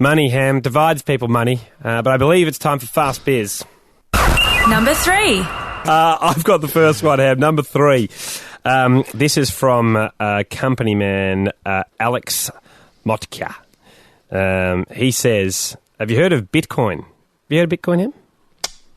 Money, Ham, divides people money, but I believe it's time for Fast Biz. Number 3. I've got the first one, Ham. Number 3. This is from company man Alex Motka. He says, have you heard of Bitcoin? Have you heard of Bitcoin, Ham?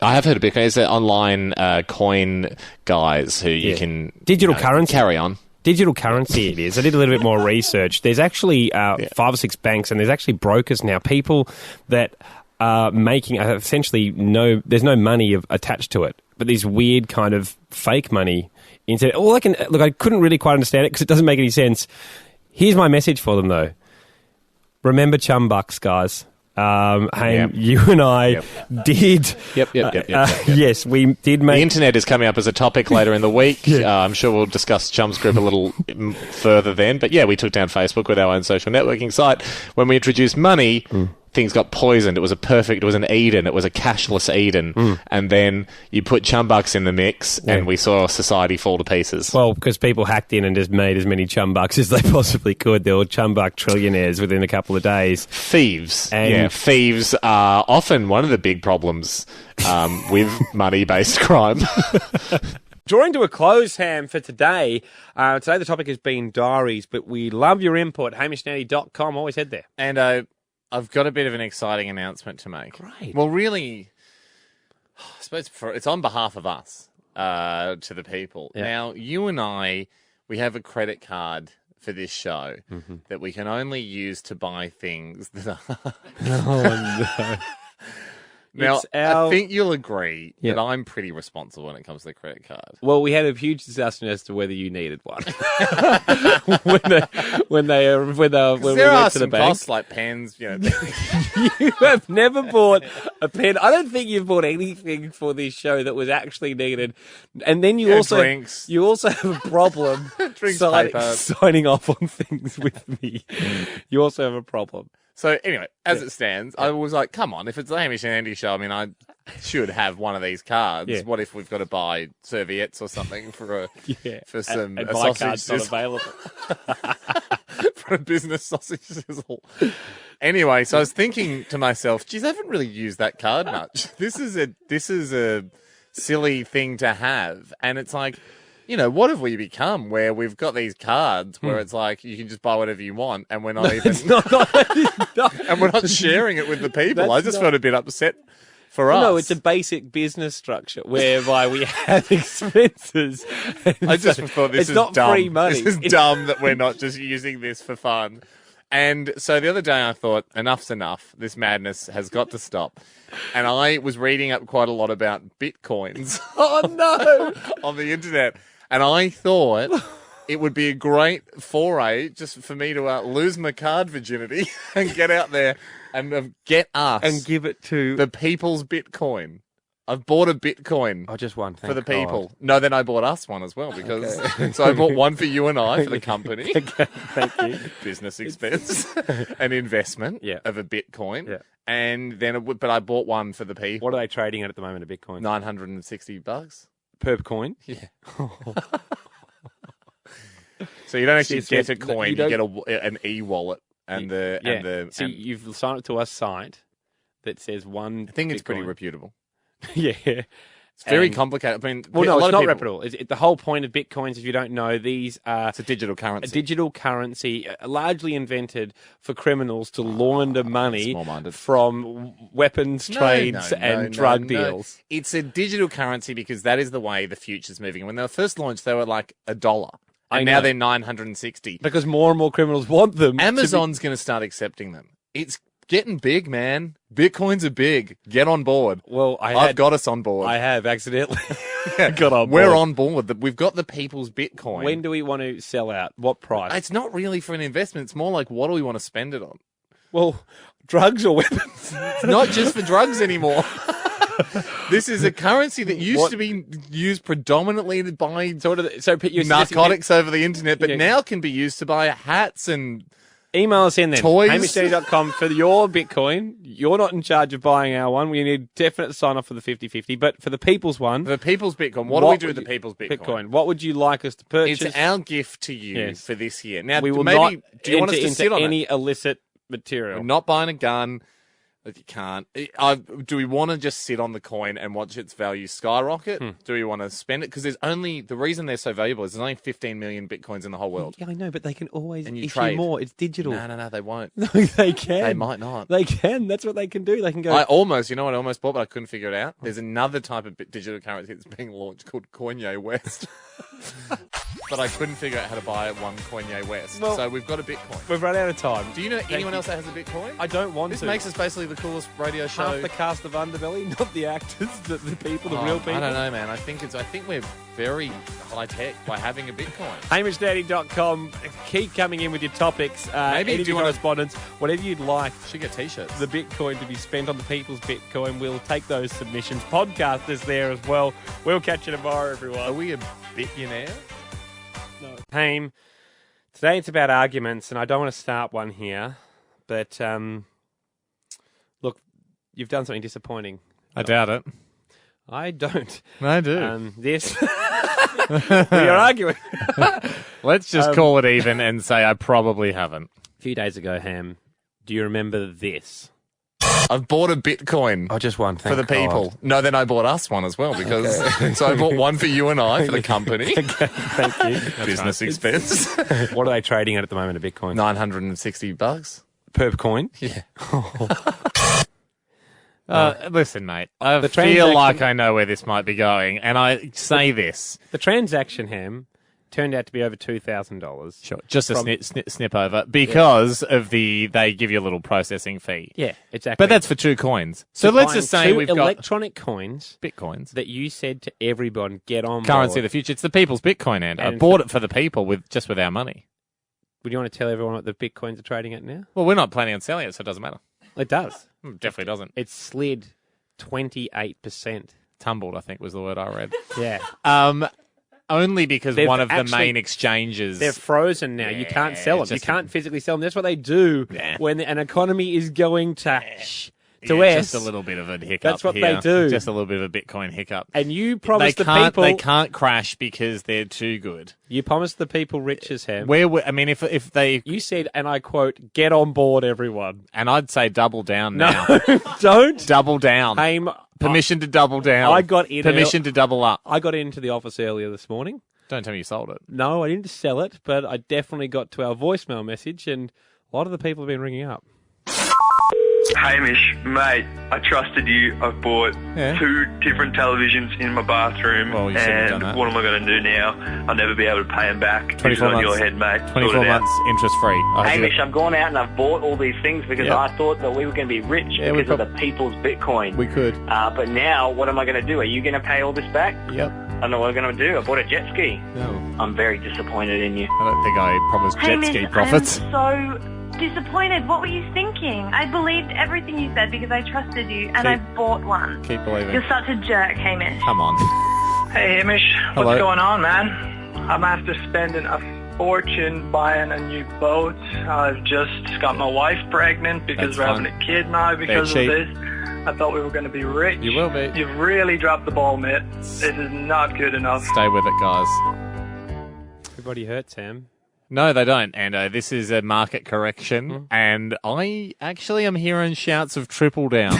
I have heard of Bitcoin. It's online coin guys who you can... Digital currency. Carry on. Digital currency it is. I did a little bit more research. There's actually 5 or 6 banks, and there's actually brokers now, people that are making essentially there's no money attached to it, but these weird kind of fake money. I couldn't really quite understand it because it doesn't make any sense. Here's my message for them, though. Remember chum bucks, guys. You and I did. Yep. Yes, we did make... The internet is coming up as a topic later in the week. I'm sure we'll discuss Chum's Group a little further then. But yeah, we took down Facebook with our own social networking site. When we introduced money, things got poisoned. It was it was an Eden. It was a cashless Eden. And then you put chum bucks in the mix and we saw society fall to pieces. Well, because people hacked in and just made as many chum bucks as they possibly could. There were chum buck trillionaires within a couple of days. Thieves. Thieves are often one of the big problems with money-based crime. Drawing to a close, Ham, for today. Today the topic has been diaries, but we love your input. HamishAndy.com. Always head there. And I've got a bit of an exciting announcement to make. Great. Well, really, I suppose it's on behalf of us to the people. Yeah. Now, you and I, we have a credit card for this show that we can only use to buy things that are... Oh, no. Now, I think you'll agree that I'm pretty responsible when it comes to the credit card. Well, we had a huge discussion as to whether you needed one when we went to the bank. Costs like pens, you know. You have never bought a pen. I don't think you've bought anything for this show that was actually needed. And then you also have a problem signing off on things with me. You also have a problem. So anyway, as it stands, I was like, come on, if it's the Hamish and Andy show, I mean, I should have one of these cards. Yeah. What if we've got to buy serviettes or something for some and a my sausage card's not sizzle? available. For a business sausage sizzle. Anyway, so I was thinking to myself, geez, I haven't really used that card much. This is a silly thing to have. And it's like, you know, what have we become where we've got these cards where it's like you can just buy whatever you want and we're not even and we're not sharing it with the people. I just felt a bit upset for us. No, it's a basic business structure whereby we have expenses. I just thought this is not dumb. Free money. This is dumb that we're not just using this for fun. And so the other day I thought, enough's enough. This madness has got to stop. And I was reading up quite a lot about Bitcoins. Oh, no. On the internet. And I thought it would be a great foray just for me to lose my card virginity and get out there and get us. And give it to... the people's Bitcoin. I've bought a Bitcoin. Oh, just one. For the people. No, then I bought us one as well because... So I bought one for you and I for the company. Okay, thank you. Business expense. An investment of a Bitcoin. Yeah. And then but I bought one for the people. What are they trading at the moment, a Bitcoin? $960. Per coin? Yeah. So you don't actually get a coin, you get an e-wallet and So you've signed up to a site that says one. I think it's Bitcoin. pretty reputable. Yeah. It's very complicated. I mean, well, no, it's not reputable. The whole point of Bitcoins, if you don't know, these are... It's a digital currency. A digital currency largely invented for criminals to launder money from weapons trades and drug deals. It's a digital currency because that is the way the future's moving. When they were first launched, they were like $1. And now they're 960. Because more and more criminals want them. Amazon's going to start accepting them. It's getting big, man. Bitcoins are big. Get on board. Well, I've got us on board. I have accidentally got on board. We're on board. We've got the people's Bitcoin. When do we want to sell out? What price? It's not really for an investment. It's more like, what do we want to spend it on? Well, drugs or weapons? It's not just for drugs anymore. This is a currency that used to be used predominantly to buy narcotics over the internet, but now can be used to buy hats and... Email us in then. Toys. HamishAndy.com for your Bitcoin. You're not in charge of buying our one. We need definite sign off for the 50-50. But for the people's one. For the people's Bitcoin. What do we do with the people's Bitcoin? What would you like us to purchase? It's our gift to you for this year. Now, we will not do you want us to into sit on any illicit material. We're not buying a gun. You can't. Do we want to just sit on the coin and watch its value skyrocket? Do we want to spend it? Because the reason they're so valuable is there's only 15 million bitcoins in the whole world. Yeah, I know, but they can always issue trade. more. It's digital. No, they won't. No, they can. They might not. They can. That's what they can do. They can go. You know what I almost bought, but I couldn't figure it out? There's another type of digital currency that's being launched called Kanye West. But I couldn't figure out how to buy one Kanye West. Well, so we've got a Bitcoin. We've run out of time. Do you know anyone else that has a Bitcoin? I don't want This to. makes us basically the coolest radio show. Half the cast of Underbelly, not the actors, the people, the real people. I don't know, man. I think we're very high tech by having a Bitcoin. HamishAndy.com. Keep coming in with your topics. Maybe any do you want correspondence, whatever you'd like. Should get t-shirts. The Bitcoin to be spent on the people's Bitcoin. We'll take those submissions. Podcast is there as well. We'll catch you tomorrow, everyone. Are we a billionaire? No. Haim, today it's about arguments, and I don't want to start one here, but look, you've done something disappointing. I doubt it. I don't. I do. This. We are arguing. Let's just call it even and say I probably haven't. A few days ago, Ham, do you remember this? I've bought a Bitcoin. Oh, just one. For the people. No, then I bought us one as well because so I bought one for you and I for the company. Okay, thank you. Business expense. What are they trading at the moment, a Bitcoin? $960 Per coin? Yeah. Listen, mate, I The feel transaction- like I know where this might be going, and I say this. The transaction, Ham, turned out to be over $2,000. Sure, just a snip over because of they give you a little processing fee. Yeah, exactly. But that's for 2 coins. So let's just say we've got electronic coins Bitcoins. that you said to everyone, get on Currency board. of the future. It's the people's Bitcoin, and I And bought it for the people with our money. Would you want to tell everyone what the Bitcoins are trading at now? Well, we're not planning on selling it, so it doesn't matter. It does. Definitely doesn't. It slid 28%. Tumbled, I think, was the word I read. Yeah. Only because They've one of the actually- main exchanges... They're frozen now. You can't sell them. You just can't physically sell them. That's what they do when an economy is going to S. Just a little bit of a hiccup. That's what here. they do. Just a little bit of a Bitcoin hiccup. And you promised They the people... They can't crash because they're too good. You promised the people riches, Ham. I mean, if they... You said, and I quote, get on board, everyone. And I'd say double down No, now. don't. Double down. Ham, Permission to double down. I got in Permission to double up. I got into the office earlier this morning. Don't tell me you sold it. No, I didn't sell it, but I definitely got to our voicemail message, and a lot of the people have been ringing up. Hamish, mate, I trusted you. I've bought 2 different televisions in my bathroom, Well, you shouldn't have done that. what am I going to do now? I'll never be able to pay them back. This 24 is on months. your head, mate. 24 Sort it out. months interest-free. Hamish, I've gone out and I've bought all these things because I thought that we were going to be rich because of the people's Bitcoin. We could. But now, what am I going to do? Are you going to pay all this back? Yep. I don't know what I'm going to do. I bought a jet ski. No. I'm very disappointed in you. I don't think I promised jet Hamish, ski profits. I'm so disappointed. What were you thinking? I believed everything you said because I trusted you, and I bought one. Keep believing. You're such a jerk, Hamish. Come on. Hey, Hamish, Hello. what's going on, man? I'm after spending a fortune buying a new boat. I've just got my wife pregnant because That's we're fun. having a kid now because of cheap. this. I thought we were going to be rich. You will be. You've really dropped the ball, mate. This is not good enough. Stay with it, guys. Everybody hurts, Sam. No, they don't, Ando. This is a market correction, and I actually am hearing shouts of triple down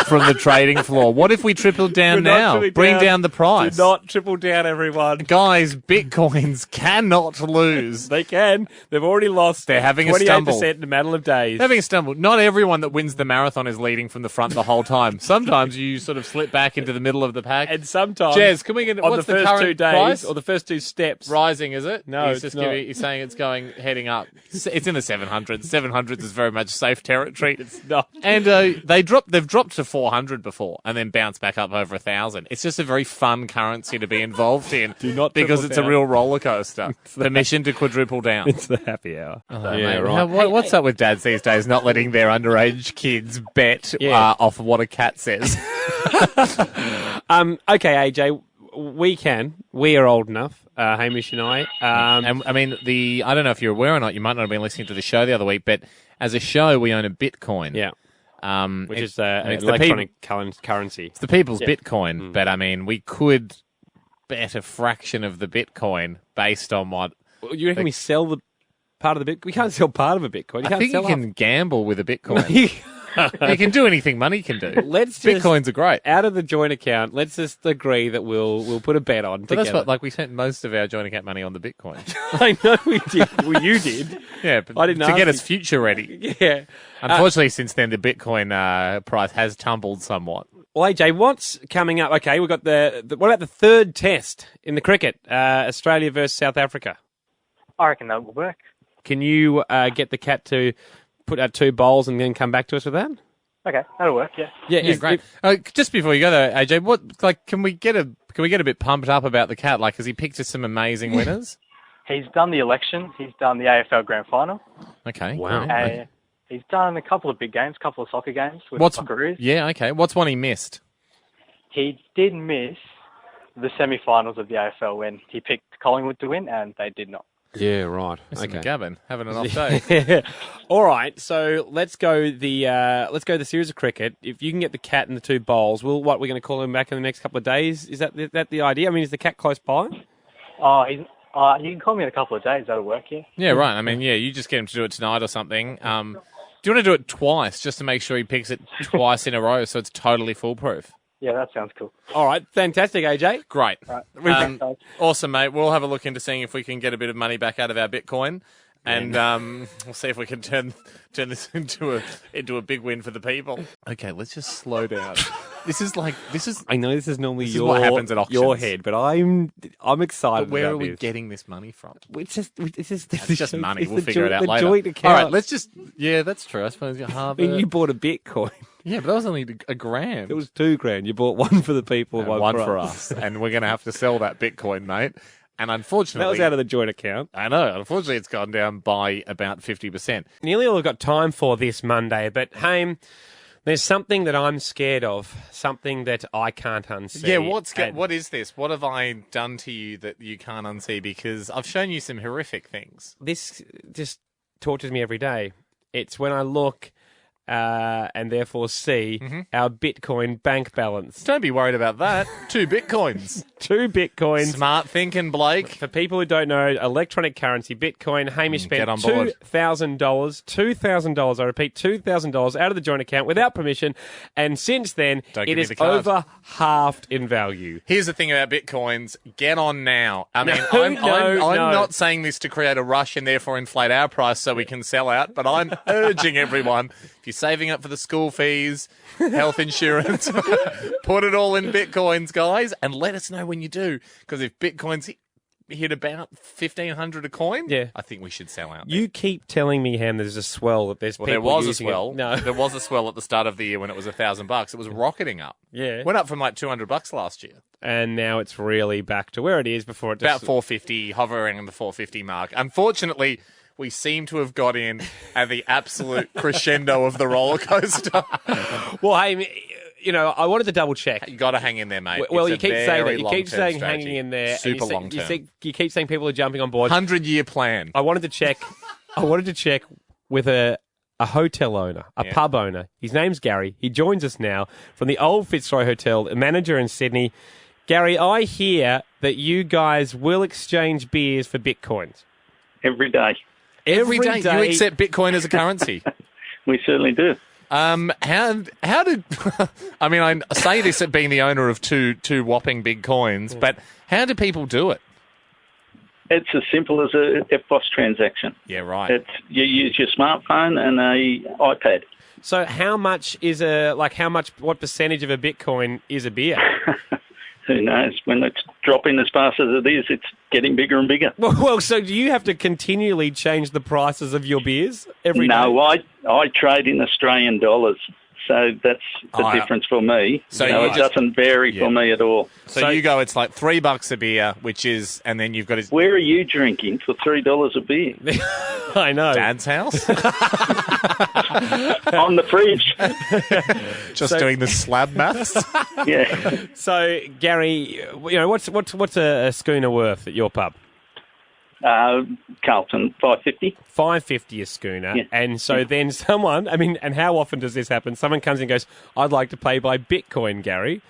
from the trading floor. What if we tripled down now? Bring down the price. Do not triple down, everyone. Guys, Bitcoins cannot lose. They can. They've already lost. They're having a stumble. 28% in a matter of days. Having a stumble. Not everyone that wins the marathon is leading from the front the whole time. Sometimes you sort of slip back into the middle of the pack. And sometimes, Jez, can we get on what's the first current 2 days price? or the first 2 steps, Rising, is it? No, he's it's just not. he's saying it's going heading up. It's in the 700s. 700s is very much safe territory. It's not. And they've dropped to 400 before and then bounced back up over 1,000. It's just a very fun currency to be involved in. Do not because triple it's a down. real roller coaster. Permission to quadruple down. It's the happy hour. Yeah, right. What's up with dads these days not letting their underage kids bet off of what a cat says? Okay, AJ, we are old enough, Hamish and I. And I mean, I don't know if you're aware or not, you might not have been listening to the show the other week, but as a show, we own a Bitcoin. Yeah. Which is an it's electronic currency. It's the people's Bitcoin, but I mean, we could bet a fraction of the Bitcoin based on what... You reckon we sell the Part of the Bitcoin? We can't sell part of a Bitcoin. I think you can gamble with a Bitcoin. You can do anything money can do. Bitcoins are great. Out of the joint account, let's just agree that we'll put a bet on together. That's what, we spent most of our joint account money on the Bitcoin. I know we did. Well, you did. Yeah, but I didn't to get us future ready. Yeah. Unfortunately, since then, the Bitcoin price has tumbled somewhat. Well, AJ, what's coming up? Okay, we've got what about the third test in the cricket? Australia versus South Africa. I reckon that will work. Can you get the cat to put out 2 bowls and then come back to us with that? Okay, that'll work. Yeah. Yeah, great. Just before you go though, AJ, can we get a bit pumped up about the cat? Like, has he picked us some amazing winners? He's done the election. He's done the AFL Grand Final. Okay. Wow. He's done a couple of big games, a couple of soccer games with Socceroos. Yeah. Okay. What's one he missed? He did miss the semi-finals of the AFL when he picked Collingwood to win, and they did not. Yeah, right. Okay. Gavin, having an off day. All right, so let's go the series of cricket. If you can get the cat and the 2 bowls, we're going to call him back in the next couple of days. Is that the idea? I mean, is the cat close by? Oh, you can call me in a couple of days. That'll work, yeah. Yeah, right. I mean, yeah, you just get him to do it tonight or something. Do you want to do it twice just to make sure he picks it twice in a row so it's totally foolproof? Yeah, that sounds cool. All right, fantastic, AJ. Great. Right. Awesome, mate. We'll have a look into seeing if we can get a bit of money back out of our Bitcoin, and we'll see if we can turn this into a big win for the people. Okay, let's just slow down. This is. I know this is normally what happens at auctions. Your head, but I'm excited. But where about are we this. getting this money from? It's just money. We'll the figure it out the later. Joint account. All right, let's just. Yeah, that's true. I suppose you I mean, you bought a Bitcoin. Yeah, but that was only $1,000. It was $2,000. You bought one for the people, and one for us, and we're going to have to sell that Bitcoin, mate. And unfortunately, that was out of the joint account. I know. Unfortunately, it's gone down by about 50%. Nearly all we've got time for this Monday, but Haim, there's something that I'm scared of, something that I can't unsee. Yeah, what is this? What have I done to you that you can't unsee? Because I've shown you some horrific things. This just tortures me every day. It's when I look and therefore see our Bitcoin bank balance. Don't be worried about that. 2 Bitcoins. 2 Bitcoins. Smart thinking, Blake. For people who don't know, electronic currency, Bitcoin, Hamish spent $2,000. $2,000, I repeat, $2,000 out of the joint account without permission, and since then, it is over halved in value. Here's the thing about Bitcoins. Get on now. I mean, I'm no. not saying this to create a rush and therefore inflate our price so we can sell out, but I'm urging everyone, if you're saving up for the school fees, health insurance, put it all in Bitcoins, guys, and let us know when you do. Because if Bitcoins hit about 1,500 a coin, I think we should sell out. You keep telling me, Ham, there's a swell that there's people there was a using swell. It. No, there was a swell at the start of the year when it was $1,000. It was rocketing up. Yeah, went up from like $200 last year, and now it's really back to where it is before. It about 450, hovering on the 450 mark. Unfortunately, we seem to have got in at the absolute crescendo of the roller coaster. Well, hey, you know, I wanted to double check. You got to hang in there, mate. Well, you keep saying that. You keep saying hanging in there. Super long term. You keep saying people are jumping on board. 100-year plan. I wanted to check. With a hotel owner, a pub owner. His name's Gary. He joins us now from the Old Fitzroy Hotel, a manager in Sydney. Gary, I hear that you guys will exchange beers for Bitcoins. Every day. Every day you accept Bitcoin as a currency. We certainly do. How did I mean? I say this at being the owner of two whopping big coins, but how do people do it? It's as simple as a EFTPOS transaction. Yeah, right. You use your smartphone and a iPad. So how much is what percentage of a Bitcoin is a beer? Who knows? When it's dropping as fast as it is, it's getting bigger and bigger. Well, so do you have to continually change the prices of your beers every day? No, I trade in Australian dollars, so that's the difference for me. So it doesn't vary for me at all. So you go, it's like $3 a beer, which is, and then you've got his... Where are you drinking for $3 a beer? I know. Dad's house? On the fridge. Just doing the slab maths? Yeah. So, Gary, you know, what's a schooner worth at your pub? Carlton, 550. 550 a schooner. Yeah. And so then someone, and how often does this happen? Someone comes in and goes, I'd like to pay by Bitcoin, Gary.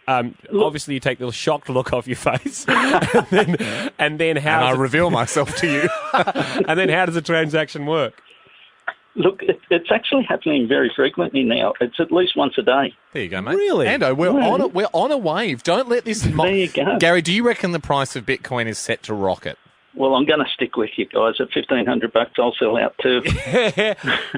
Obviously, you take the shocked look off your face. and then how... And I reveal myself to you. And then how does the transaction work? Look, it's actually happening very frequently now. It's at least once a day. There you go, mate. Really? Ando, we're on a wave. Don't let this... There you go. Gary, do you reckon the price of Bitcoin is set to rocket? Well, I'm going to stick with you guys. At $1,500, I'll sell out too.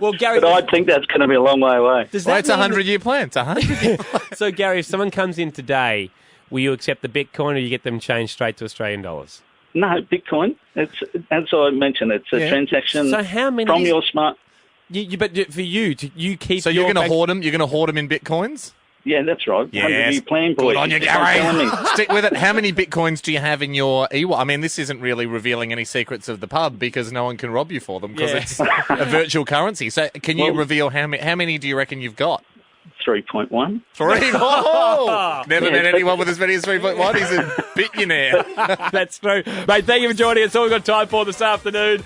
Well, Gary... But I think that's going to be a long way away. It's a 100-year plan. It's a 100-year plan. So, Gary, if someone comes in today, will you accept the Bitcoin or you get them changed straight to Australian dollars? No, Bitcoin. It's, as I mentioned, it's a transaction so how many from your smart... But for you, you keep... So you're going to hoard them? You're going to hoard them in Bitcoins? Yeah, that's right. Yes. 100-year plan, boy. Good on you, Gary. Stick with it. How many Bitcoins do you have in your e-wallet? I mean, this isn't really revealing any secrets of the pub because no one can rob you for them because it's a virtual currency. So can you reveal how many do you reckon you've got? 3.1. Oh! Never met anyone with as many as 3.1. He's a billionaire. That's true. Mate, thank you for joining us. That's all we've got time for this afternoon.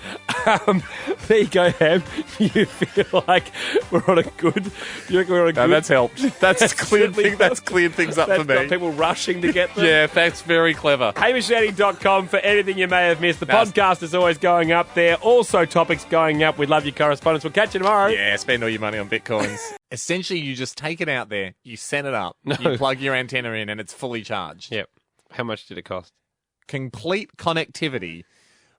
There you go, Ham. You feel like we're on a good... You reckon we're on a good... That's helped. That's cleared things up for me. Got people rushing to get them. Yeah, that's very clever. HamishAndy.com for anything you may have missed. The podcast is always going up there. Also, topics going up. We'd love your correspondence. We'll catch you tomorrow. Yeah, spend all your money on Bitcoins. Essentially, you just take it out there, you set it up, you plug your antenna in, and it's fully charged. Yep. How much did it cost? Complete connectivity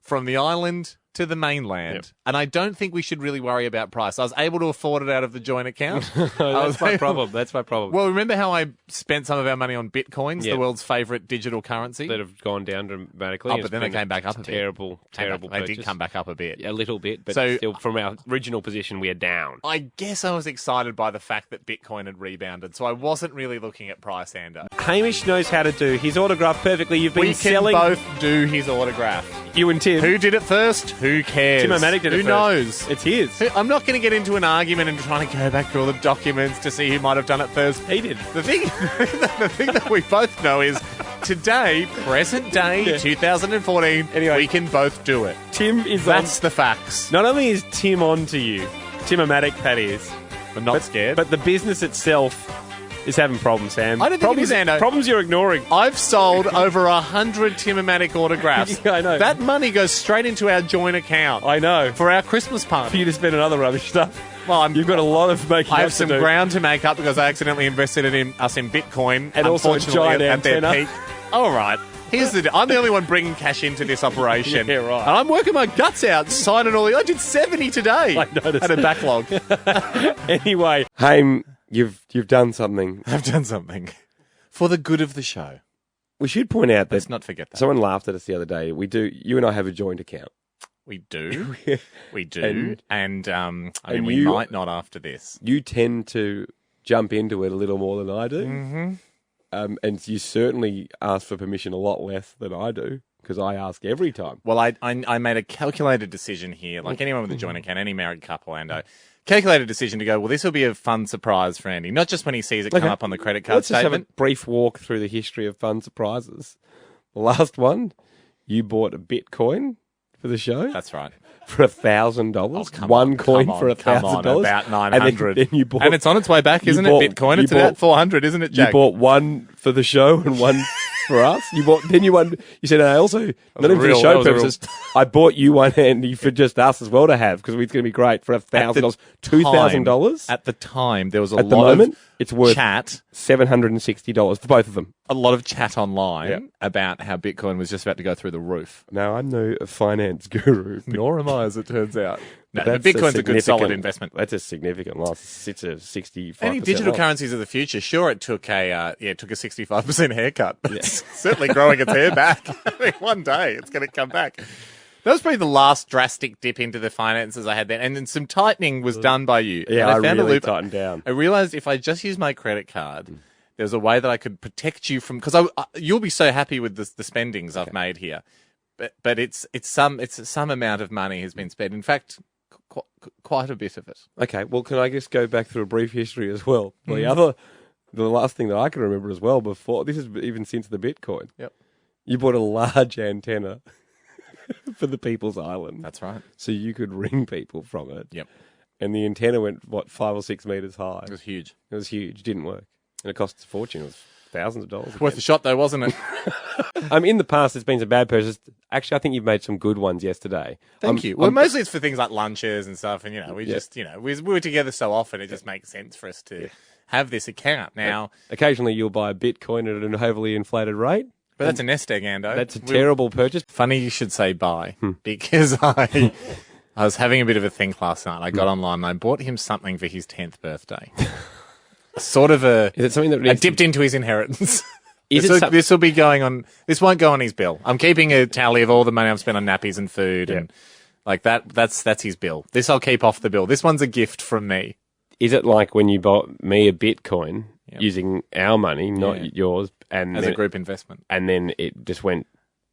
from the island to the mainland. Yep. And I don't think we should really worry about price. I was able to afford it out of the joint account. That's my problem. That's my problem. Well, remember how I spent some of our money on Bitcoins, Yep. the world's favourite digital currency? That have gone down dramatically. Oh, but then they came back up a bit. Terrible They purchase. did come back up a bit. A little bit, but So- still from our original position, we are down. I guess I was excited by the fact that Bitcoin had rebounded, so I wasn't really looking at price, Ando. Hamish knows how to do his autograph perfectly. You've been We can selling... both do his autograph. You and Tim. Who did it first? Who cares? Timomatic did it Who first. knows? It's his. I'm not going to get into an argument and trying to go back through all the documents to see who might have done it first. He did. The thing that we both know is today, present day, 2014, Anyway. we can both do it. Tim is That's the facts. Not only is Tim on to you, Timomatic, that is. I'm not scared. But the business itself is having problems, Sam. I don't think it is, Ando. Problems you're ignoring. I've sold over 100 Timomatic autographs. Yeah, I know. That money goes straight into our joint account. I know. For our Christmas For party. you to spend on other rubbish stuff. Well, You've got a lot of making I up have to some do. ground to make up because I accidentally invested in Bitcoin. And also a unfortunately, giant at their antenna. peak. All right. I'm the only one bringing cash into this operation. Yeah, right. And I'm working my guts out, signing all the... I did 70 today. I noticed. Had a backlog. Anyway, Haim, you've done something. I've done something. For the good of the show. We should point out that Let's not forget that. someone laughed at us the other day. You and I have a joint account. We do. We do. And- And and we you- might not after this. You tend to jump into it a little more than I do. Mm-hmm. And you certainly ask for permission a lot less than I do, because I ask every time. Well, I made a calculated decision here, like anyone with a joint account, any married couple, and a calculated decision to go, well, this will be a fun surprise for Andy, not just when he sees it come up on the credit card Let's just statement. have a brief walk through the history of fun surprises. The last one, you bought a Bitcoin for the show. That's right. For $1,000. Oh, come One on, coin come for on, come on, $1,000. about 900. And then you bought, And it's on its way back, you isn't bought- it, Bitcoin? you It's about bought- 400, isn't it, Jack? You bought one for the show and one for us. You said, I also, not even for the show purposes, I bought you one, Andy, for just us as well to have, because it's going to be great for $1,000. $2,000. At the time, there was a At the lot moment, of it's worth chat, $760 for both of them. a lot of chat online Yeah. about how Bitcoin was just about to go through the roof. Now, I'm no finance guru. Nor am I, as it turns out. No, But Bitcoin's a good, significant- solid investment. That's a significant loss. It's a 65%. Any digital loss. currencies of the future, sure, it took a 65% haircut, but it's certainly growing its hair back. I mean, one day it's going to come back. That was probably the last drastic dip into the finances I had then, and then some tightening was done by you. Yeah, And I found a really loop. tightened down. I realized if I just use my credit card, there was a way that I could protect you from, because you'll be so happy with the spendings I've made here, but it's some amount of money has been spent. In fact, quite a bit of it. Okay, well, can I just go back through a brief history as well? The last thing that I can remember as well before, this is even since the Bitcoin. Yep. You bought a large antenna for the People's Island. That's right. So you could ring people from it. Yep. And the antenna went, 5 or 6 metres high. It was huge. It was huge. Didn't work. And it cost a fortune. It was thousands of dollars. Worth a shot, though, wasn't it? In the past, there's been some bad purchases. Actually, I think you've made some good ones yesterday. Thank you. Well, mostly it's for things like lunches and stuff. And, we just, we were together so often, it just makes sense for us to have this account. Now, occasionally you'll buy a Bitcoin at an overly inflated rate. But that's a nest egg, Ando. That's a terrible purchase. Funny you should say buy, because I was having a bit of a think last night. I got online and I bought him something for his 10th birthday. Sort of is it something that I dipped into his inheritance. This will be going on. This won't go on his bill. I'm keeping a tally of all the money I've spent on nappies and food and like that. That's his bill. This I'll keep off the bill. This one's a gift from me. Is it like when you bought me a Bitcoin using our money, not yours, and as a group investment, and then it just went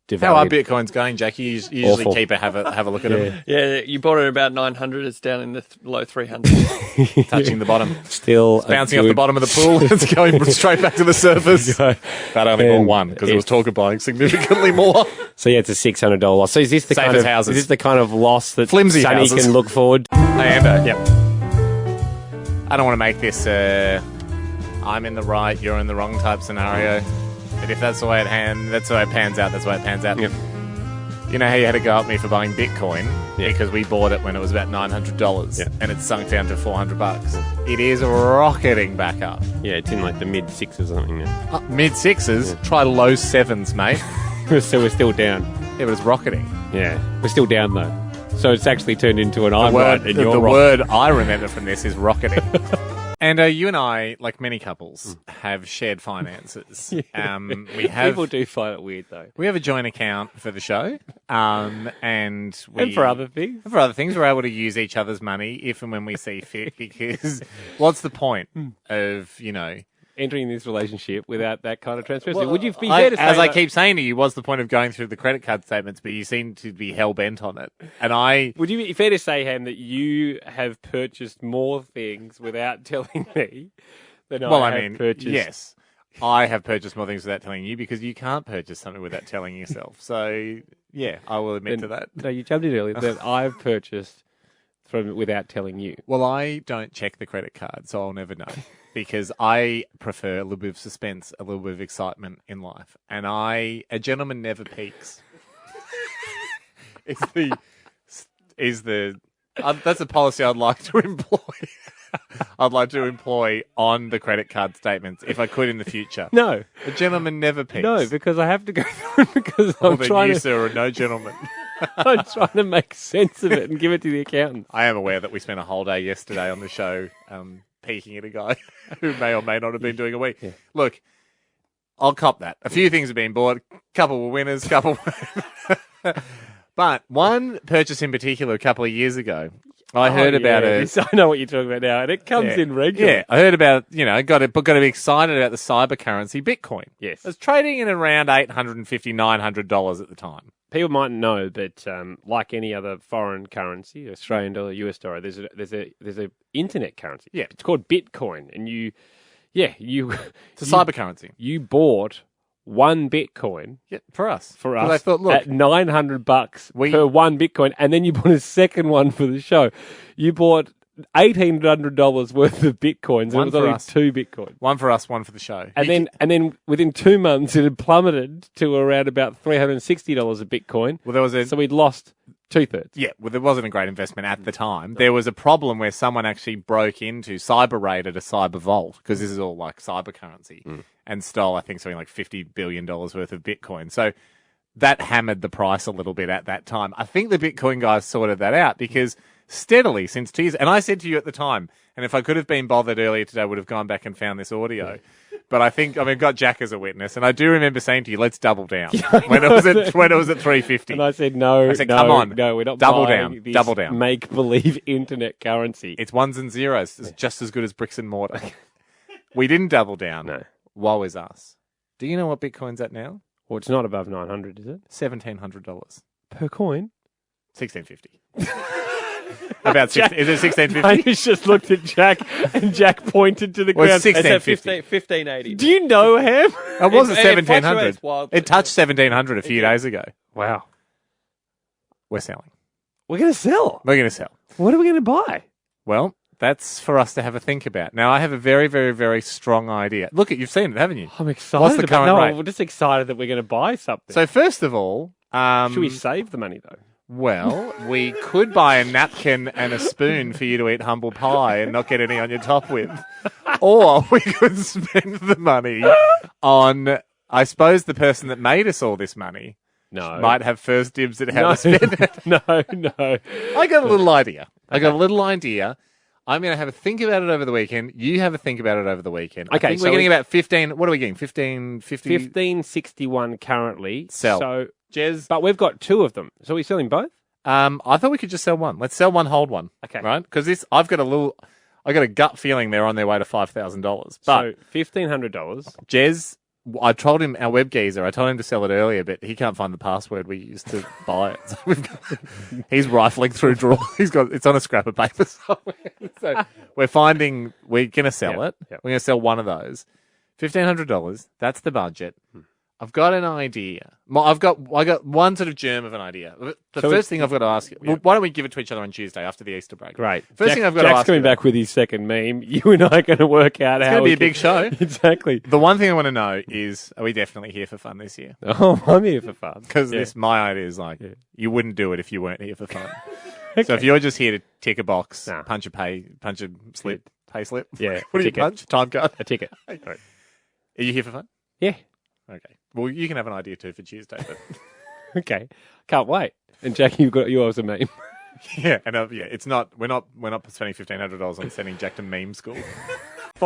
devalued? How are Bitcoins going, Jackie? You usually keep have a look at them. Yeah, you bought it at about 900. It's down in the low 300s. Touching the bottom. Still it's bouncing off the bottom of the pool. It's going straight back to the surface. That only bought one because it was talk of buying significantly more. So it's a $600 loss. So is this the kind of loss that flimsy Sonny houses can look forward? Hey, Ando. Yep. I don't want to make this I'm in the right, you're in the wrong type scenario. But if that's the way it pans out, that's the way it pans out. Yep. You know how you had to go at me for buying Bitcoin because we bought it when it was about $900 and it's sunk down to $400. It is rocketing back up. Yeah, it's in like the mid sixes or something now. Mid sixes? Yeah. Try low sevens, mate. So we're still down. Yeah, but it's rocketing. Yeah, we're still down though. So it's actually turned into an I'm right and you're the wrong. word I remember from this is rocketing. And you and I, like many couples, have shared finances. People do find it weird, though. We have a joint account for the show, and for other things. For other things, we're able to use each other's money if and when we see fit. Because what's the point of entering this relationship without that kind of transparency? Would you be fair to say I keep saying to you, what's the point of going through the credit card statements? But you seem to be hell bent on it. And would you be fair to say, Ham, that you have purchased more things without telling me than I have purchased? Yes, I have purchased more things without telling you because you can't purchase something without telling yourself. So yeah, I will admit to that. No, you jumped in earlier that I've purchased without telling you. Well, I don't check the credit card, so I'll never know. Because I prefer a little bit of suspense, a little bit of excitement in life. And a gentleman never peaks. That's a policy I'd like to employ. I'd like to employ on the credit card statements if I could in the future. No. A gentleman never peaks. No, because I have to go through it because I'm trying to... sir, are no gentleman. I'm trying to make sense of it and give it to the accountant. I am aware that we spent a whole day yesterday on the show peeking at a guy who may or may not have been doing a week. Yeah. Look, I'll cop that. A few things have been bought. A couple were winners, couple were... But one purchase in particular a couple of years ago, I heard about it. I know what you're talking about now, and it comes in regularly. Yeah, I heard about, got to be excited about the cyber currency Bitcoin. Yes. It was trading at around $850, $900 at the time. People mightn't know that, like any other foreign currency, Australian dollar, US dollar, there's a internet currency. Yeah, it's called Bitcoin, and it's a cyber currency. You bought one Bitcoin. Yeah, for us. I thought, look, at $900 per one Bitcoin, and then you bought a second one for the show. You bought $1,800 worth of Bitcoins. It was only 2 Bitcoins. One for us, one for the show. And then within 2 months, it had plummeted to around about $360 a Bitcoin. Well, so we'd lost 2/3. Yeah, well, there wasn't a great investment at the time. There was a problem where someone actually broke into, cyber raided a cyber vault, because this is all like cyber currency, and stole, I think, something like $50 billion worth of Bitcoin. So that hammered the price a little bit at that time. I think the Bitcoin guys sorted that out because steadily since 2 years, and I said to you at the time, and if I could have been bothered earlier today, I would have gone back and found this audio. But I've got Jack as a witness, and I do remember saying to you, let's double down. When it was at 350. And I said, no, come on. No, we're not double buying down. Double down. Make-believe internet currency. It's ones and zeros. It's just as good as bricks and mortar. We didn't double down. No. Woe is us. Do you know what Bitcoin's at now? Well, it's not above 900, is it? $1,700. Per coin? $1,650. About Jack, is it 1650? Hamish just looked at Jack, and Jack pointed to the ground. It's 1650. 1580. Do you know, Ham? It wasn't 1700. It touched 1700 a few days ago. Wow. We're selling. We're going to sell. We're going to sell. What are we going to buy? Well, that's for us to have a think about. Now, I have a very, very, very strong idea. Look, you've seen it, haven't you? I'm excited. What's the current rate? We're just excited that we're going to buy something. So, first of all... should we save the money, though? Well, we could buy a napkin and a spoon for you to eat humble pie and not get any on your top with. Or we could spend the money on, I suppose, the person that made us all this money might have first dibs at how to spend it. No. I got a little idea. I'm going to have a think about it over the weekend. You have a think about it over the weekend. Okay, I think we're getting about 15... What are we getting? 1550? 1561 currently. Sell. So, Jez, but we've got two of them. So are we selling both? I thought we could just sell one. Let's sell one, hold one. Okay. Right? Because I've got a gut feeling they're on their way to $5,000. But So $1,500. Jez, I told him, our web geezer, I told him to sell it earlier, but he can't find the password we used to buy it. So he's rifling through drawers. It's on a scrap of paper somewhere. So we're going to sell it. Yep. We're going to sell one of those. $1,500. That's the budget. I've got an idea. I got one sort of germ of an idea. The first thing I've got to ask you, well, why don't we give it to each other on Tuesday after the Easter break? Great. First thing I've got to ask Jack's coming back with his second meme. You and I are going to work out how it's going to be a big show. Exactly. The one thing I want to know is, are we definitely here for fun this year? Oh, I'm here for fun. Because my idea is you wouldn't do it if you weren't here for fun. Okay. So if you're just here to tick a box, punch a pay slip. Yeah. What do you punch? Time card? A ticket. Right. Are you here for fun? Yeah. Okay. Well, you can have an idea too for Tuesday. But... Okay. Can't wait. And Jackie, you've got yours a meme. Yeah, and it's not. We're not spending $1,500 on sending Jack to meme school.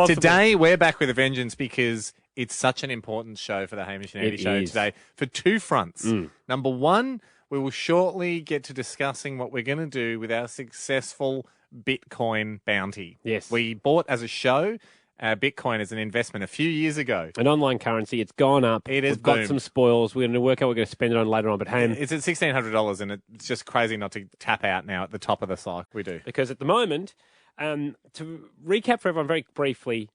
Today we're back with a vengeance because it's such an important show for the Hamish and Andy show today for two fronts. Number one, we will shortly get to discussing what we're going to do with our successful Bitcoin bounty. Yes, we bought as a show. Bitcoin as an investment a few years ago. An online currency. It's gone up. We've got some spoils. We're going to work out what we're going to spend it on later on. But it's at $1,600 and it's just crazy not to tap out now at the top of the cycle. We do. Because at the moment, to recap for everyone very briefly,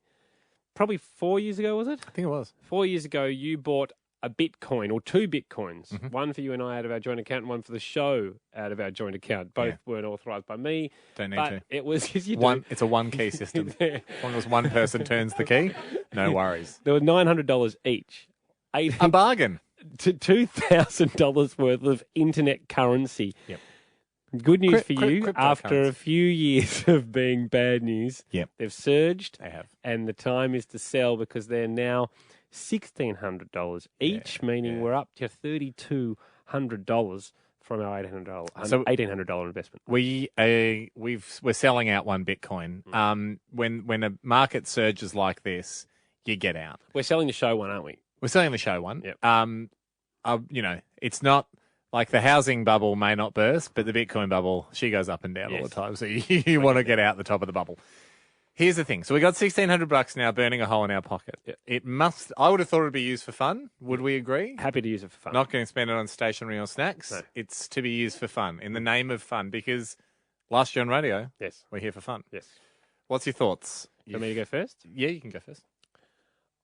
probably 4 years ago, was it? I think it was. 4 years ago, you bought a Bitcoin or two Bitcoins. One for you and I out of our joint account and one for the show out of our joint account. Both weren't authorised by me. Don't need to. It was It's a one key system. As long as one person turns the key, no worries. There were $900 each. A bargain. To $2,000 worth of internet currency. Yep. Good news for you. After a few years of being bad news, they've surged. They have. And the time is to sell because they're now $1,600 each, meaning we're up to $3,200 from our $1,800 investment. We're selling out one Bitcoin. When a market surges like this, you get out. We're selling the show one, aren't we? We're selling the show one. Yep. It's not like the housing bubble may not burst, but the Bitcoin bubble, she goes up and down all the time. So you want to get out the top of the bubble. Here's the thing. So we got $1,600 now burning a hole in our pocket. It must. I would have thought it would be used for fun. Would we agree? Happy to use it for fun. Not going to spend it on stationery or snacks. No. It's to be used for fun, in the name of fun, because last year on radio, we're here for fun. Yes. What's your thoughts? You want me to go first? Yeah, you can go first.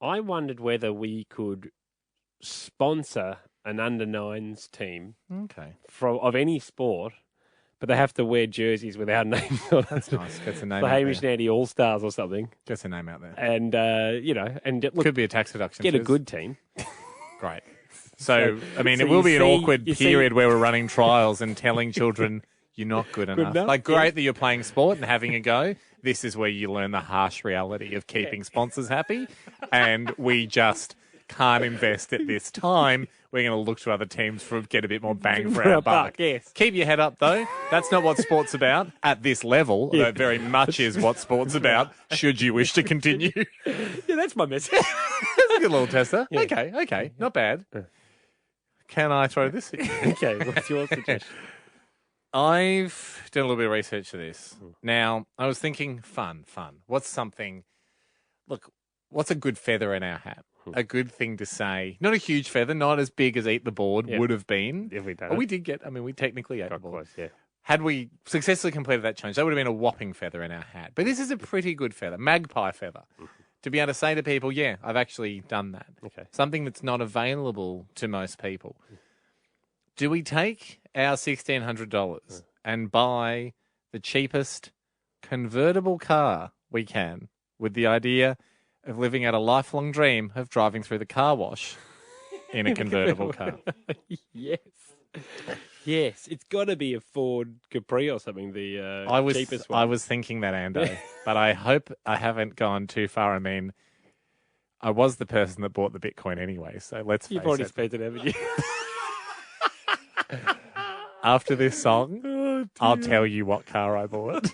I wondered whether we could sponsor an under-9s team of any sport, but they have to wear jerseys with our names on it. That's nice. Gets a name the out Hamish there. and Andy All-Stars or something. Gets a name out there. And, look, could be a tax deduction. Get a good team. Great. So, I mean, it will be an awkward period where we're running trials and telling children you're not good enough. Like, great that you're playing sport and having a go. This is where you learn the harsh reality of keeping sponsors happy. And we just can't invest at this time. We're going to look to other teams to get a bit more bang for our buck. Yes. Keep your head up, though. That's not what sport's about at this level, although it very much is what sport's about, should you wish to continue. Yeah, that's my message. That's a good little tester. Yeah. Okay. Not bad. Can I throw this in? Okay, what's your suggestion? I've done a little bit of research for this. Now, I was thinking fun. What's something... Look, what's a good feather in our hat? A good thing to say. Not a huge feather, not as big as Eat the Board would have been. If we'd done we did get, we technically ate the board. Close, Had we successfully completed that challenge, that would have been a whopping feather in our hat. But this is a pretty good feather, magpie feather. To be able to say to people, I've actually done that. Okay. Something that's not available to most people. Do we take our $1,600 and buy the cheapest convertible car we can with the idea of living out a lifelong dream of driving through the car wash in a convertible car. Yes. Yes, it's got to be a Ford Capri or something, the cheapest one. I was thinking that, Ando, but I hope I haven't gone too far. I mean, I was the person that bought the Bitcoin anyway, so let's face it. You've already spent it, haven't you? After this song, I'll tell you what car I bought.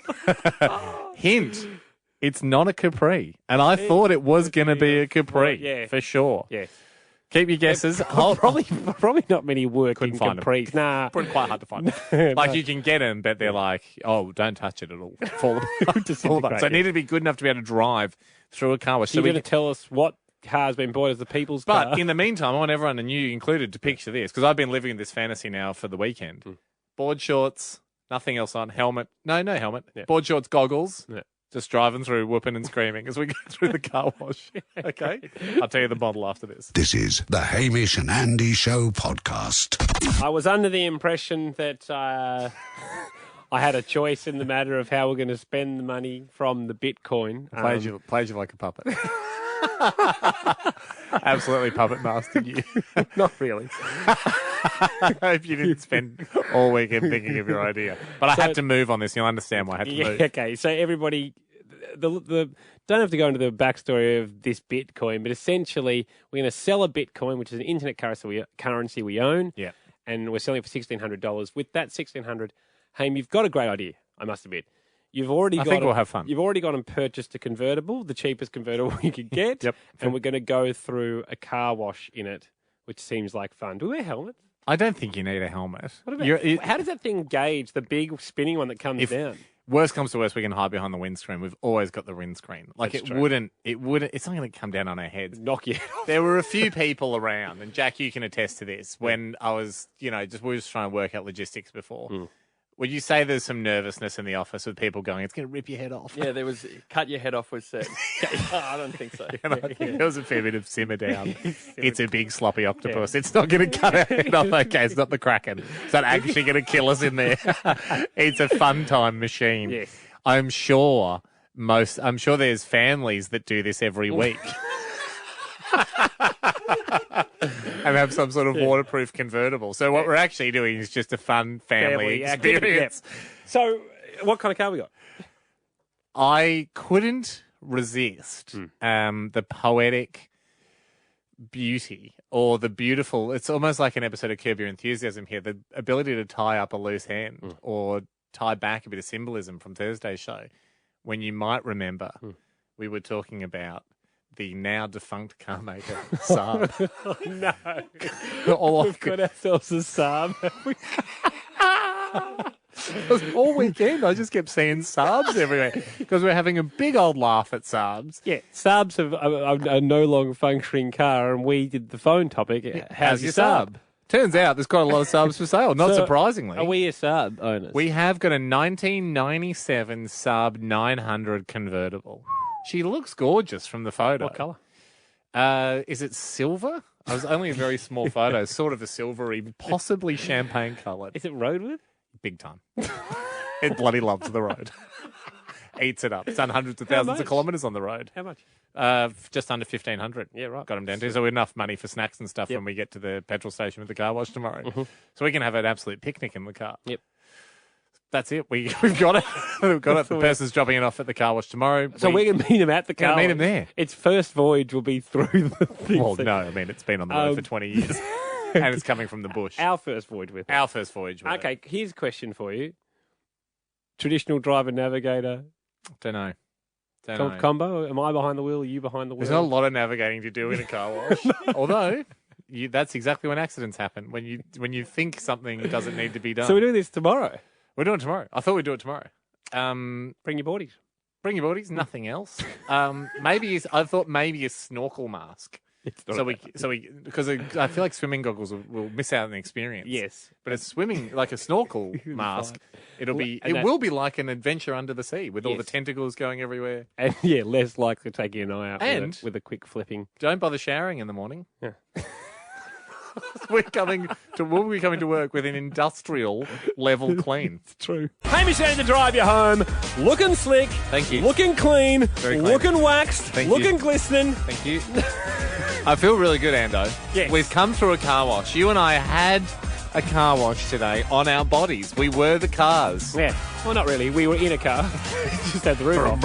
Hint, it's not a Capri. And I thought it was going to be a Capri, for sure. Yes. Keep your guesses. Probably not many working Capris. Nah. Quite hard to find. Like, you can get them, but they're like, oh, don't touch it at all. Fall apart. So it needed to be good enough to be able to drive through a car wash. So you're going to tell us what car's been bought as the people's car? But in the meantime, I want everyone, and you included, to picture this, because I've been living in this fantasy now for the weekend. Board shorts, nothing else on, helmet. No helmet. Yeah. Board shorts, goggles. Yeah. Just driving through, whooping and screaming as we go through the car wash. Okay? I'll tell you the model after this. This is the Hamish and Andy Show podcast. I was under the impression that I had a choice in the matter of how we're going to spend the money from the Bitcoin. Played you like a puppet. Absolutely puppet mastered you. Not really. I hope you didn't spend all weekend thinking of your idea. But I had to move on this. You'll understand why I had to move. Okay, so everybody, don't have to go into the backstory of this Bitcoin, but essentially we're going to sell a Bitcoin, which is an internet currency we own, and we're selling it for $1,600. With that $1,600, Haim, you've got a great idea, I must admit. I think we'll have fun. You've already gone and purchased a convertible, the cheapest convertible you could get, and we're going to go through a car wash in it, which seems like fun. Do we wear helmets? I don't think you need a helmet. What about, how does that thing gauge, the big spinning one that comes down? Worst comes to worst, we can hide behind the windscreen. We've always got the windscreen. Like, it's not going to come down on our heads. Knock you. There were a few people around, and Jack, you can attest to this, when I was, we were just trying to work out logistics before. Would you say there's some nervousness in the office with people going, it's going to rip your head off? Yeah, there was, cut your head off was said. I don't think so. And I think there was a fair bit of simmer down. It's a big sloppy octopus. Yeah. It's not going to cut our head off. Okay, it's not the Kraken. It's not actually going to kill us in there. It's a fun time machine. Yes. I'm sure there's families that do this every week. And have some sort of waterproof convertible. So what we're actually doing is just a fun family experience. So what kind of car we got? I couldn't resist the poetic beauty or the beautiful... It's almost like an episode of Curb Your Enthusiasm here. The ability to tie up a loose end or tie back a bit of symbolism from Thursday's show. When you might remember, we were talking about the now defunct car maker, Saab. Oh, no. We've got ourselves a Saab. All weekend, I just kept seeing Saabs everywhere because we're having a big old laugh at Saabs. Yeah, Saabs are no longer functioning car, and we did the phone topic. How's your Saab? Turns out there's quite a lot of Saabs for sale, not surprisingly. Are we a Saab owners? We have got a 1997 Saab 900 convertible. She looks gorgeous from the photo. What colour? Is it silver? It was only a very small photo, sort of a silvery, possibly champagne coloured. Is it roadworthy? Big time. It bloody loves the road. Eats it up. It's done hundreds of thousands of kilometres on the road. How much? Just under 1,500. Yeah, right. Got them down to. So enough money for snacks and stuff when we get to the petrol station with the car wash tomorrow. So we can have an absolute picnic in the car. Yep. That's it. We've got it. We've got it. The person's dropping it off at the car wash tomorrow. So we're going to meet him at the car wash. Meet him there. Its first voyage will be through the thing. Well, no. I mean, it's been on the road for 20 years. And it's coming from the bush. Our first voyage with it. Our first voyage with it. Okay, here's a question for you. Traditional driver navigator. Don't know. Combo? Am I behind the wheel? Are you behind the wheel? There's not a lot of navigating to do in a car wash. Although... that's exactly when accidents happen. When you think something doesn't need to be done. So we're doing this tomorrow? We're doing it tomorrow. I thought we'd do it tomorrow. Bring your boardies. Bring your boardies. Nothing else. I thought maybe a snorkel mask. Because I feel like swimming goggles will miss out on the experience. Yes, but it's swimming like a snorkel mask. It will be like an adventure under the sea with all the tentacles going everywhere. And less likely to take your eye out. And with a quick flipping. Don't bother showering in the morning. Yeah. we'll be coming to work with an industrial level clean. It's true. Hamish Andy to drive you home, looking slick. Thank you. Looking clean. Very clean. Looking waxed. Thank looking you. glistening. Thank you. I feel really good, Ando. Yes. We've come through a car wash. You and I had a car wash today on our bodies. We were the cars. Yeah. Well, not really. We were in a car. Just had the roof off.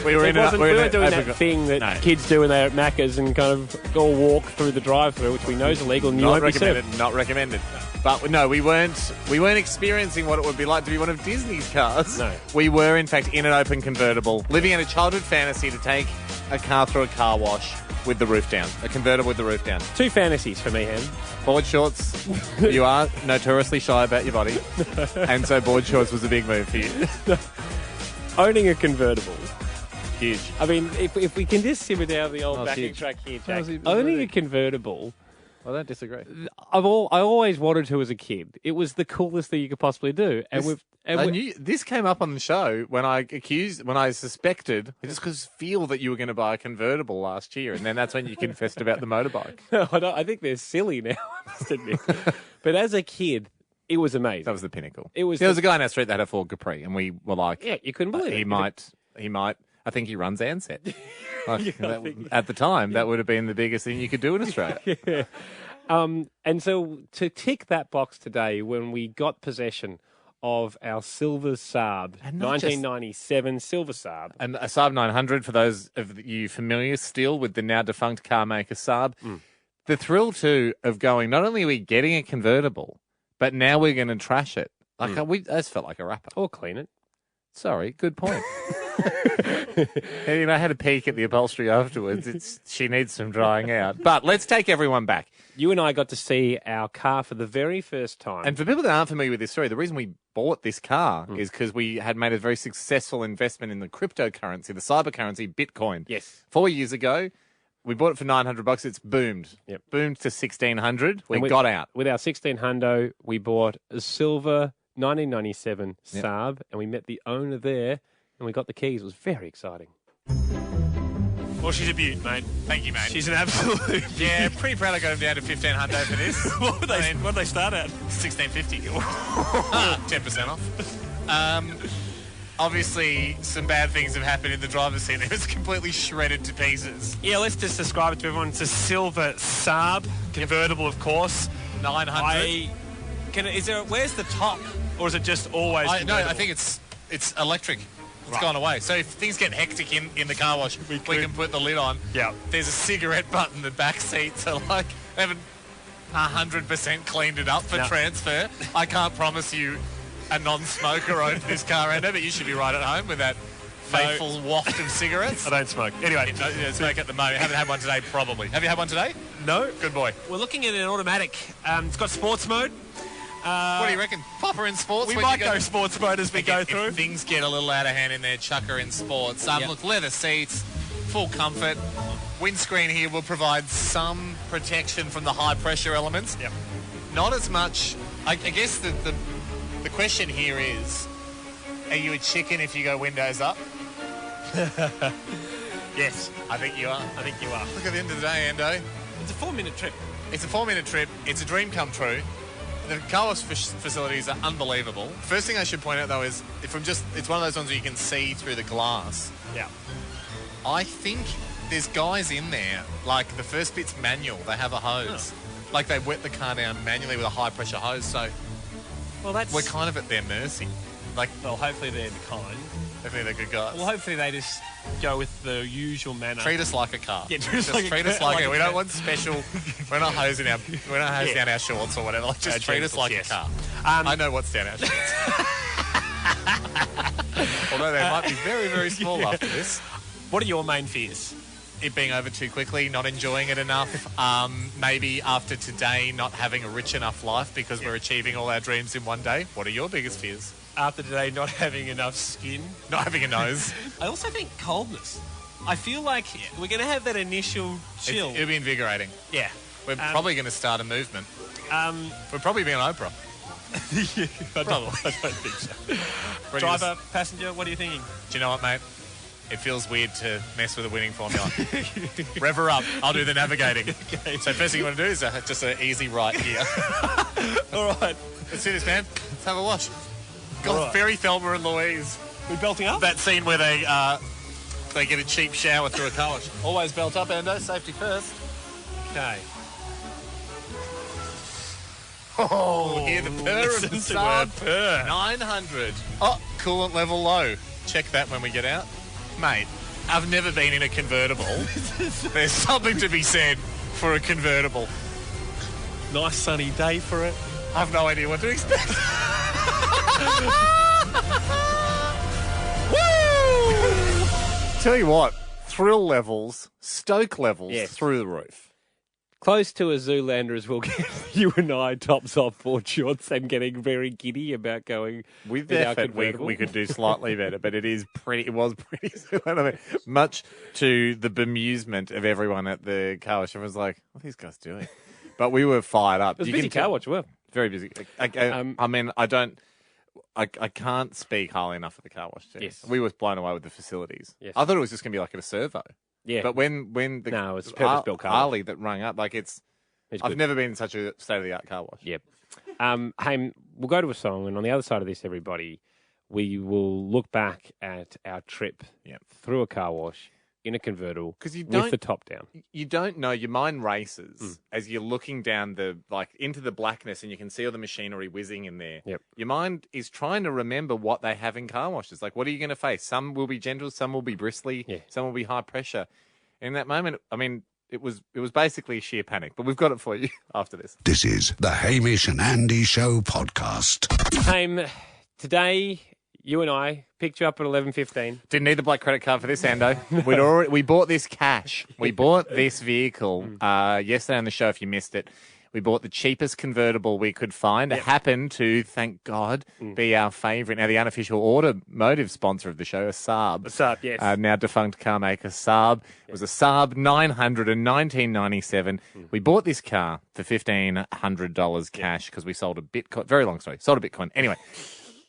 We were We weren't doing that thing that kids do when they're at Macca's and kind of all walk through the drive-through, which we know is illegal and you Not won't be recommended. served. Not recommended. But no, we weren't experiencing what it would be like to be one of Disney's cars. No. We were, in fact, in an open convertible, living in a childhood fantasy to take a car through a car wash with the roof down. A convertible with the roof down. Two fantasies for me, Ham. Board shorts. You are notoriously shy about your body. And so board shorts was a big move for you. Owning a convertible. Huge. I mean, if we can just simmer down the old backing huge. track here, Jack. Owning a convertible, I don't disagree. I always wanted to as a kid. It was the coolest thing you could possibly do. And This came up on the show when I suspected, I just could feel that you were going to buy a convertible last year, and then that's when you confessed about the motorbike. No, I think they're silly now, I must admit. But as a kid, it was amazing. That was the pinnacle. It was. There was a guy in our street that had a Ford Capri, and we were like, yeah, you couldn't believe it. He might. I think he runs Ansett. At the time, that would have been the biggest thing you could do in Australia. Yeah. And so to tick that box today, when we got possession of our silver Saab, And not 1997 silver Saab. And a Saab 900, for those of you familiar still with the now defunct car maker Saab, the thrill too of going, not only are we getting a convertible, but now we're going to trash it. Like that felt like a rapper. Or clean it. Sorry, good point. And, I had a peek at the upholstery afterwards. She needs some drying out. But let's take everyone back. You and I got to see our car for the very first time. And for people that aren't familiar with this story, the reason we bought this car is because we had made a very successful investment in the cryptocurrency, the cyber currency, Bitcoin. Yes. 4 years ago, we bought it for $900. It's boomed. Yep. Boomed to $1,600. We got out. With our 1600, we bought a silver 1997 Saab, and we met the owner there, and we got the keys. It was very exciting. Well, she's a beaut, mate. Thank you, mate. She's an absolute. Yeah, pretty proud I got him down to $1,500 for this. What did they start at? $1,650. 10% off. Obviously, some bad things have happened in the driver's seat. It was completely shredded to pieces. Yeah, let's just describe it to everyone. It's a silver Saab, convertible, of course. 900. Where's the top? Or is it just always No, I think it's electric. It's gone away. So if things get hectic in the car wash, we can put the lid on. Yeah. There's a cigarette butt in the back seat, so they haven't 100% cleaned it up for transfer. I can't promise you a non-smoker owns this car, Endo, but you should be right at home with that faithful waft of cigarettes. I don't smoke. Anyway. Smoke at the moment. Haven't had one today, probably. Have you had one today? No. Good boy. We're looking at an automatic. It's got sports mode. What do you reckon? Proper in sports? We might go sports mode as we go through. If things get a little out of hand in there, chuck her in sports. Look, leather seats, full comfort. Windscreen here will provide some protection from the high pressure elements. Yep. Not as much. I guess the question here is, are you a chicken if you go windows up? Yes. I think you are. I think you are. Look, at the end of the day, Endo. It's a 4-minute trip. It's a 4-minute trip. It's a dream come true. The car wash facilities are unbelievable. First thing I should point out, though, is it's one of those ones where you can see through the glass. Yeah. I think there's guys in there, like the first bit's manual. They have a hose. Like they wet the car down manually with a high-pressure hose, so we're kind of at their mercy. Well, hopefully they're kind. Hopefully they're good guys. Well, hopefully they just go with the usual manner. Treat us like a car. Yeah, treat us like it. We don't want special. We're not hosing down our shorts or whatever. Just treat us like a car. I know what's down our shorts. Although they might be very, very small after this. What are your main fears? It being over too quickly, not enjoying it enough. Maybe after today, not having a rich enough life because we're achieving all our dreams in one day. What are your biggest fears? After today, not having enough skin. Not having a nose. I also think coldness. I feel like we're going to have that initial chill. It'll be invigorating. Yeah. We're probably going to start a movement. We'll probably be on Oprah. I don't think so. Driver, passenger, what are you thinking? Do you know what, mate? It feels weird to mess with a winning formula. Rev her up. I'll do the navigating. Okay. So first thing you want to do is just an easy right here. All right. Let's do this, man. Let's have a watch. God, right. Very Thelma and Louise. We belting up? That scene where they get a cheap shower through a car wash. Always belt up, Ando. Safety first. Okay. Oh, hear the purr of the Saab. Purr. 900. Oh, coolant level low. Check that when we get out. Mate, I've never been in a convertible. There's something to be said for a convertible. Nice sunny day for it. I've no idea what to expect. Woo! Tell you what, thrill levels, stoke levels through the roof. Close to a Zoolander as we'll get you and I, tops off, board shorts, and getting very giddy about going with effort. We could do slightly better, but it was pretty Zoolander, much to the bemusement of everyone at the car wash. Everyone was like, "What are these guys doing?" But we were fired up. It was a busy car wash, well. Very busy. I can't speak highly enough of the car wash. Yes. We were blown away with the facilities. Yes. I thought it was just going to be like at a servo. Yeah, but when the no, it's purpose-built car Harley that rung up, like I've never been in such a state-of-the-art car wash. Yep. Hey, we'll go to a song, and on the other side of this, everybody, we will look back at our trip through a car wash in a convertible with the top down. You don't know. Your mind races as you're looking down into the blackness, and you can see all the machinery whizzing in there. Yep. Your mind is trying to remember what they have in car washes. Like, what are you going to face? Some will be gentle, some will be bristly, some will be high pressure. In that moment, I mean, it was basically sheer panic. But we've got it for you after this. This is the Hamish and Andy Show podcast. Today, you and I picked you up at 11:15. Didn't need the black credit card for this, Ando. We bought this cash. We bought this vehicle yesterday on the show. If you missed it, we bought the cheapest convertible we could find. It happened to, thank God, be our favourite. Now, the unofficial automotive sponsor of the show, a Saab. A Saab, yes. Now defunct car maker Saab. It was a Saab 900 in 1997. We bought this car for $1,500 cash because we sold a Bitcoin. Very long story. Sold a Bitcoin. Anyway.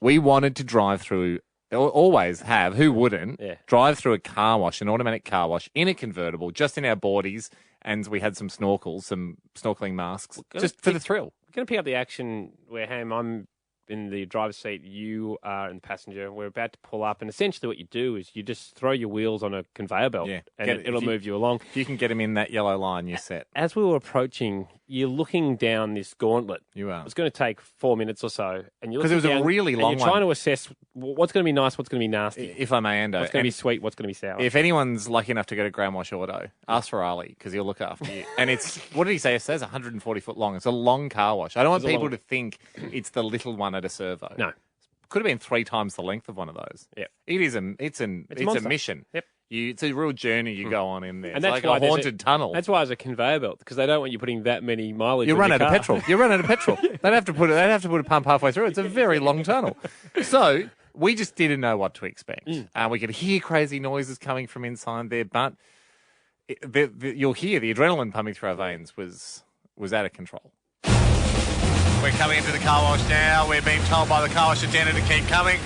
We wanted to drive through, always have, who wouldn't, drive through a car wash, an automatic car wash, in a convertible, just in our boardies, and we had some snorkels, some snorkeling masks, just for the thrill. We're going to pick up the action where, I'm in the driver's seat, you are in the passenger, we're about to pull up, and essentially what you do is you just throw your wheels on a conveyor belt, and it'll move you along. If you can get them in that yellow line, you're set. As we were approaching, you're looking down this gauntlet. You are. It's going to take 4 minutes or so, and you're because it was a really long one. You're trying to assess what's going to be nice, what's going to be nasty. If I may, Ando. What's going to be sweet, what's going to be sour. If anyone's lucky enough to go to Grand Wash Auto, ask for Ali, because he'll look after you. And it's, what did he say? It says 140 foot long. It's a long car wash. I don't want people to think it's the little one at a servo. No. Could have been 3 times the length of one of those. Yep. It's a mission. Yep. It's a real journey you go on in there. And it's like a haunted tunnel. That's why it's a conveyor belt, because they don't want you putting that many mileage. You run out of petrol. You run out of petrol. They'd have to put a pump halfway through. It's a very long tunnel. So we just didn't know what to expect. We could hear crazy noises coming from inside there, but you'll hear the adrenaline pumping through our veins was out of control. We're coming into the car wash now. We're being told by the car wash attendant to keep coming,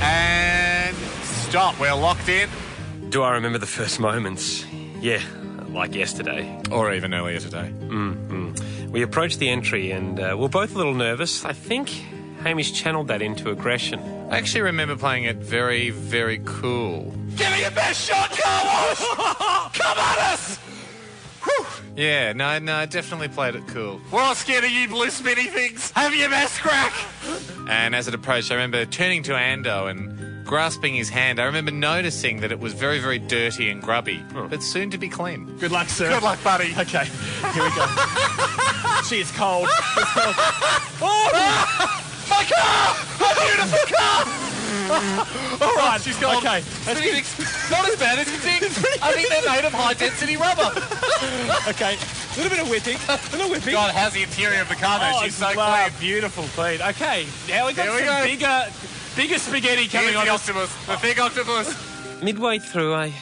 and stop. We're locked in. Do I remember the first moments? Yeah, like yesterday. Or even earlier today. We approached the entry and we're both a little nervous. I think Hamish channeled that into aggression. I actually remember playing it very, very cool. Give me your best shot, car wash! Come at us! Whew. Yeah, no, definitely played it cool. We're all scared of you blue spinny things. Have your best crack. And as it approached, I remember turning to Ando and grasping his hand. I remember noticing that it was very, very dirty and grubby, but soon to be clean. Good luck, sir. Good luck, buddy. Okay, here we go. Gee, it's cold. It's cold. Oh! My car! My beautiful car! All right, she's gone. Okay, that's not as bad as you think. I think they're made of high-density rubber. Okay, a little bit of whipping. God, how's the interior of the car though? She's so clean. Beautiful, clean. Okay, now we got some bigger spaghetti coming on. The big octopus. Midway through, I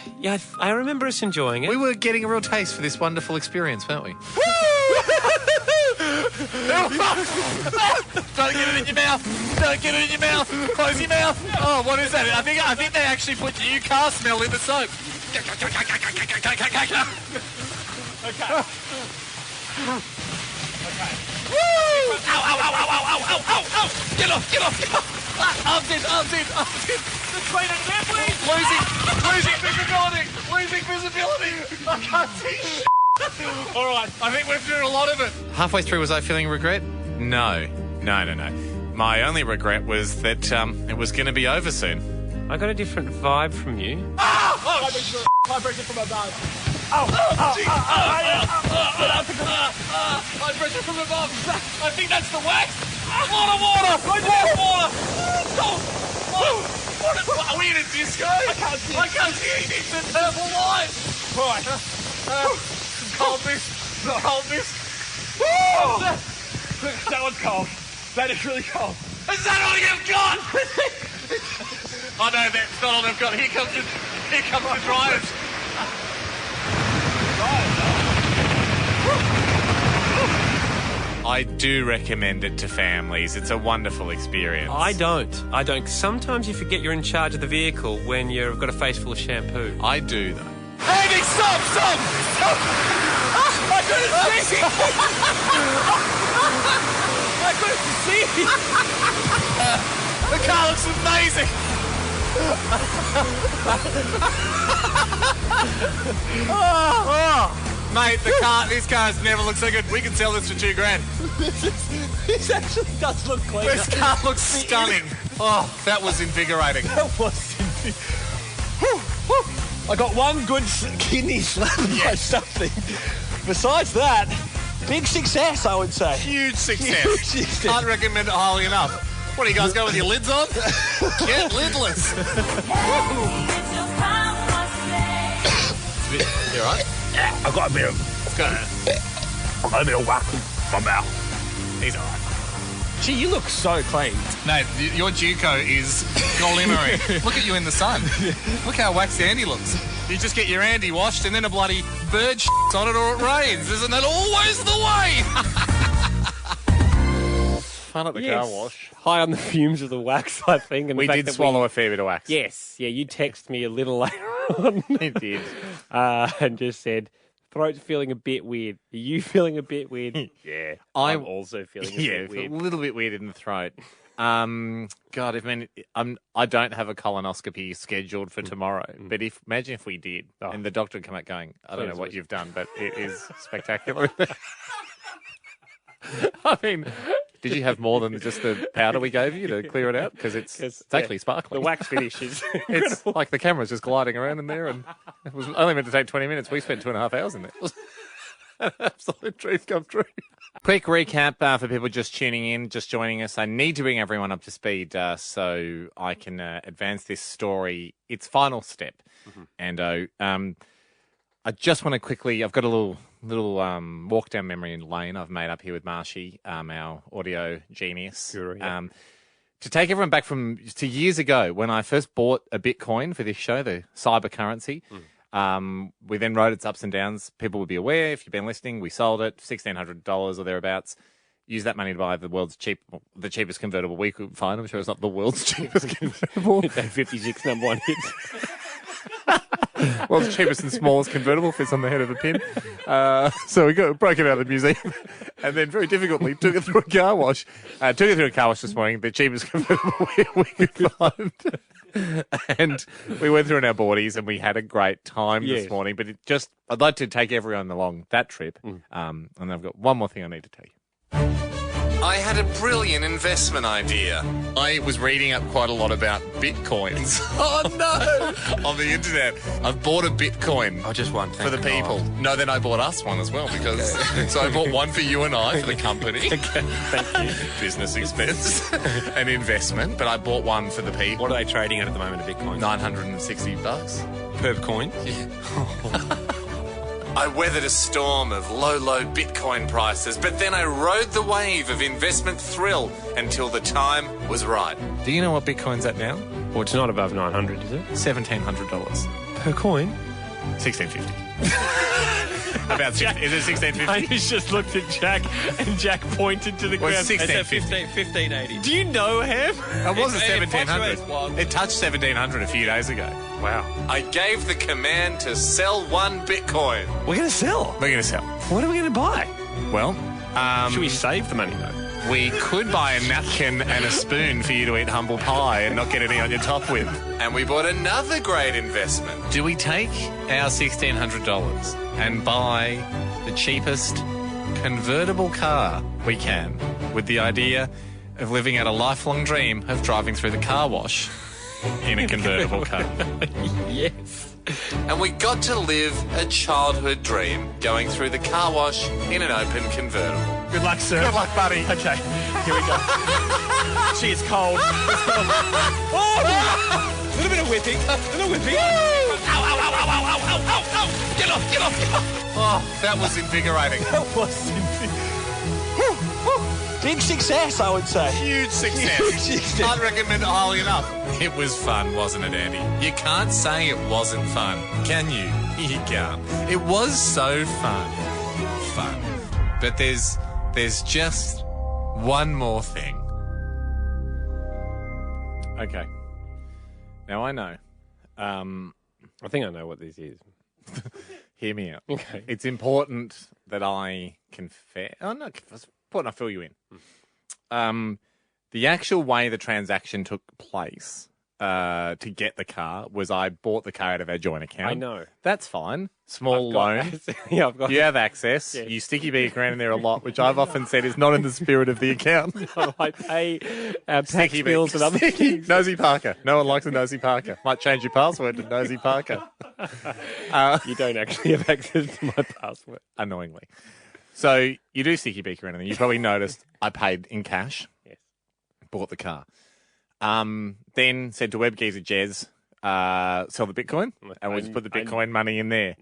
remember us enjoying it. We were getting a real taste for this wonderful experience, weren't we? Don't get it in your mouth. Don't get it in your mouth. Close your mouth. Oh, what is that? I think they actually put new car smell in the soap. Okay. Woo! Ow, ow, ow, ow, ow, ow, ow, ow, ow! Get off, get off, get off! Arms in. The train and there, please! Losing visibility! I can't see shit! All right, I think we've done a lot of it. Halfway through, was I feeling regret? No. My only regret was that it was going to be over soon. I got a different vibe from you. High pressure from above. High pressure from above. I think that's the wax. Water. Are we in a disco? I can't see anything. It's a purple light. Right. Hold this. That one's cold. That is really cold. Is that all you've got? Oh no, that's not all they've got. Here comes the dryers. I do recommend it to families. It's a wonderful experience. I don't. Sometimes you forget you're in charge of the vehicle when you've got a face full of shampoo. I do, though. Andy, stop! I couldn't see! I couldn't see! The car looks amazing! Mate, this car's never looked so good. We can sell this for $2,000. This actually does look clean. This car looks stunning. Oh, that was invigorating. I got one good kidney slap by something. Besides that, big success, I would say. Huge success. Can't recommend it highly enough. What do you guys go with your lids on? Get lidless. You alright? Yeah, I've got a bit of whack in my mouth. He's alright. Gee, you look so clean. No, your Duco is glimmering. Look at you in the sun. Look how waxed Andy looks. You just get your Andy washed and then a bloody bird shits on it or it rains. Isn't that always the way? Fun at the car wash. High on the fumes of the wax, I think. And we did swallow a fair bit of wax. Yes. Yeah, you texted me a little later on. He did. And just said, throat's feeling a bit weird. Are you feeling a bit weird? Yeah. I'm also feeling a bit weird. A little bit weird in the throat. God, I don't have a colonoscopy scheduled for tomorrow, but imagine if we did, and the doctor would come out going, I don't know what you've done, but it is spectacular. I mean, did you have more than just the powder we gave you to clear it out? Because it's actually sparkling. The wax finish is it's like the camera's just gliding around in there, and it was only meant to take 20 minutes. We spent 2.5 hours in there. It was an absolute truth come true. Quick recap for people just tuning in, just joining us. I need to bring everyone up to speed so I can advance this story. Its final step. And I just want to quickly, I've got a little walk down memory lane I've made up here with Marshy, our audio genius. Guru, yeah. To take everyone back to years ago when I first bought a Bitcoin for this show, the cyber currency. We then rode its ups and downs. People would be aware, if you've been listening, we sold it, $1,600 or thereabouts. Use that money to buy the cheapest convertible we could find. I'm sure it's not the world's cheapest convertible. It's 56 number one hits. World's cheapest and smallest convertible fits on the head of a pin. So we broke it out of the museum and then very difficultly took it through a car wash. Took it through a car wash this morning, the cheapest convertible we could find. And we went through in our boardies and we had a great time this morning. But I'd like to take everyone along that trip. And I've got one more thing I need to tell you. I had a brilliant investment idea. I was reading up quite a lot about Bitcoins. Oh, no! On the internet. I've bought a Bitcoin. Oh, just one. For the people. No, then I bought us one as well because... So I bought one for you and I for the company. Okay, thank you. Business expense. An investment. But I bought one for the people. What are they trading at the moment, a Bitcoin? $960. Per coin? Yeah. I weathered a storm of low Bitcoin prices, but then I rode the wave of investment thrill until the time was right. Do you know what Bitcoin's at now? Well, it's not above 900, is it? $1,700. Per coin? $1,650. About is it 1650? Hamish just looked at Jack, and Jack pointed to the Well, ground. it's It's at 1650. Do you know Ham? It was a 1700. It touched 1700 a few days ago. Wow. I gave the command to sell 1 Bitcoin. We're going to sell. We're going to sell. What are we going to buy? Well, Should we save the money, though? we could buy a napkin and a spoon for you to eat humble pie and not get any on your top with. And we bought another great investment. Do we take our $1,600 and buy the cheapest convertible car we can with the idea of living out a lifelong dream of driving through the car wash in a convertible car? Yes. And we got to live a childhood dream going through the car wash in an open convertible. Good luck, sir. Good luck, buddy. Okay, here we go. Gee, it's cold. Oh! A little bit of whipping. A little whipping. Ow, ow, ow, ow, ow, ow, ow, ow, ow. Get off, get off, get off. Oh, that was invigorating. That was big success, I would say. Huge success. Huge success. Can't recommend it highly enough. It was fun, wasn't it, Andy? You can't say it wasn't fun, can you? You can't. It was so fun. Fun. But there's just one more thing. Okay. Now I know. I think I know what this is. Hear me out. Okay. It's important that I confess. Oh, no, it's important I fill you in. The actual way the transaction took place to get the car was I bought the car out of our joint account. I know. That's fine. Small I've got- loan. Yeah, I've got. You have access. Yes. You sticky beak around in there a lot, which I've often said is not in the spirit of the account. I pay our tax Sticky bills beak. and other Sticky. things. Nosy Parker. No one likes a Nosy Parker. Might change your password to Nosy Parker. You don't actually have access to my password. Annoyingly. So you do sticky beak or anything. You probably noticed I paid in cash. Yes. Bought the car. Then said to Webgeezer Jez, sell the Bitcoin, and we just put the Bitcoin money in there.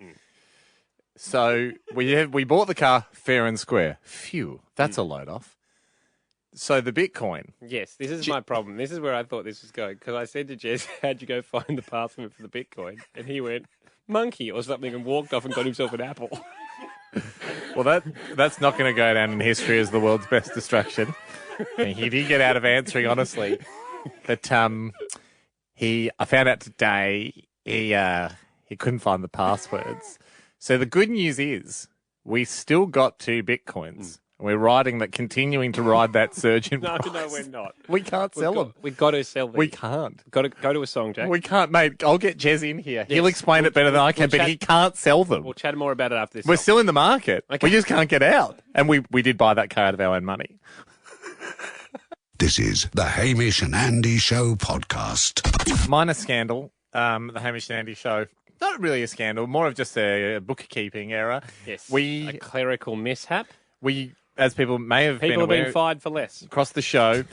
So we bought the car fair and square. Phew, that's a load off. So the Bitcoin. Yes, this is my problem. This is where I thought this was going. Because I said to Jez, how'd you go find the password for the Bitcoin? And he went, monkey or something, and walked off and got himself an apple. Well, that's not going to go down in history as the world's best distraction. He did get out of answering, honestly. But I found out today he couldn't find the passwords. So the good news is we still got 2 Bitcoins. We're continuing to ride that surge in price. No, we're not. We can't sell them. We've got to sell them. We can't. Got to go to a song, Jack. We can't, mate. I'll get Jez in here. Yes. He'll explain it better than I can, but he can't sell them. We'll chat more about it after this. We're song. still in the market. Okay. We just can't get out. And we did buy that car out of our own money. This is the Hamish and Andy Show podcast. Minor scandal, the Hamish and Andy Show. Not really a scandal, more of just a bookkeeping error. Yes. We, a clerical mishap. as people may have been People have aware, been fired for less. across the show,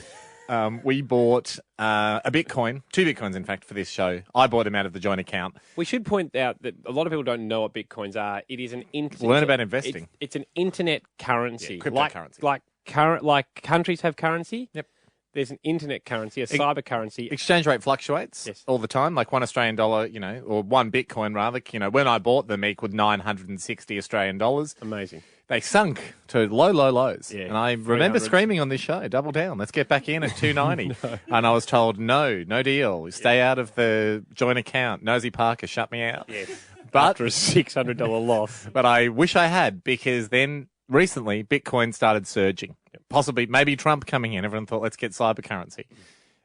we bought a Bitcoin, 2 Bitcoins, in fact, for this show. I bought them out of the joint account. We should point out that a lot of people don't know what Bitcoins are. It is an Learn about investing. It's an internet currency. Yeah, cryptocurrency. Like countries have currency. Yep. There's an internet currency, a cyber currency. Exchange rate fluctuates all the time, like $1 Australian, or 1 Bitcoin rather. When I bought them equaled 960 Australian dollars. Amazing. They sunk to low lows. Yeah, And I remember 300. screaming on this show, double down, let's get back in at 290. And I was told, no deal. Stay out of the joint account. Nosy Parker shut me out. Yes. But After a $600 loss. But I wish I had, because then recently Bitcoin started surging. Possibly, maybe Trump coming in. Everyone thought, let's get cyber currency.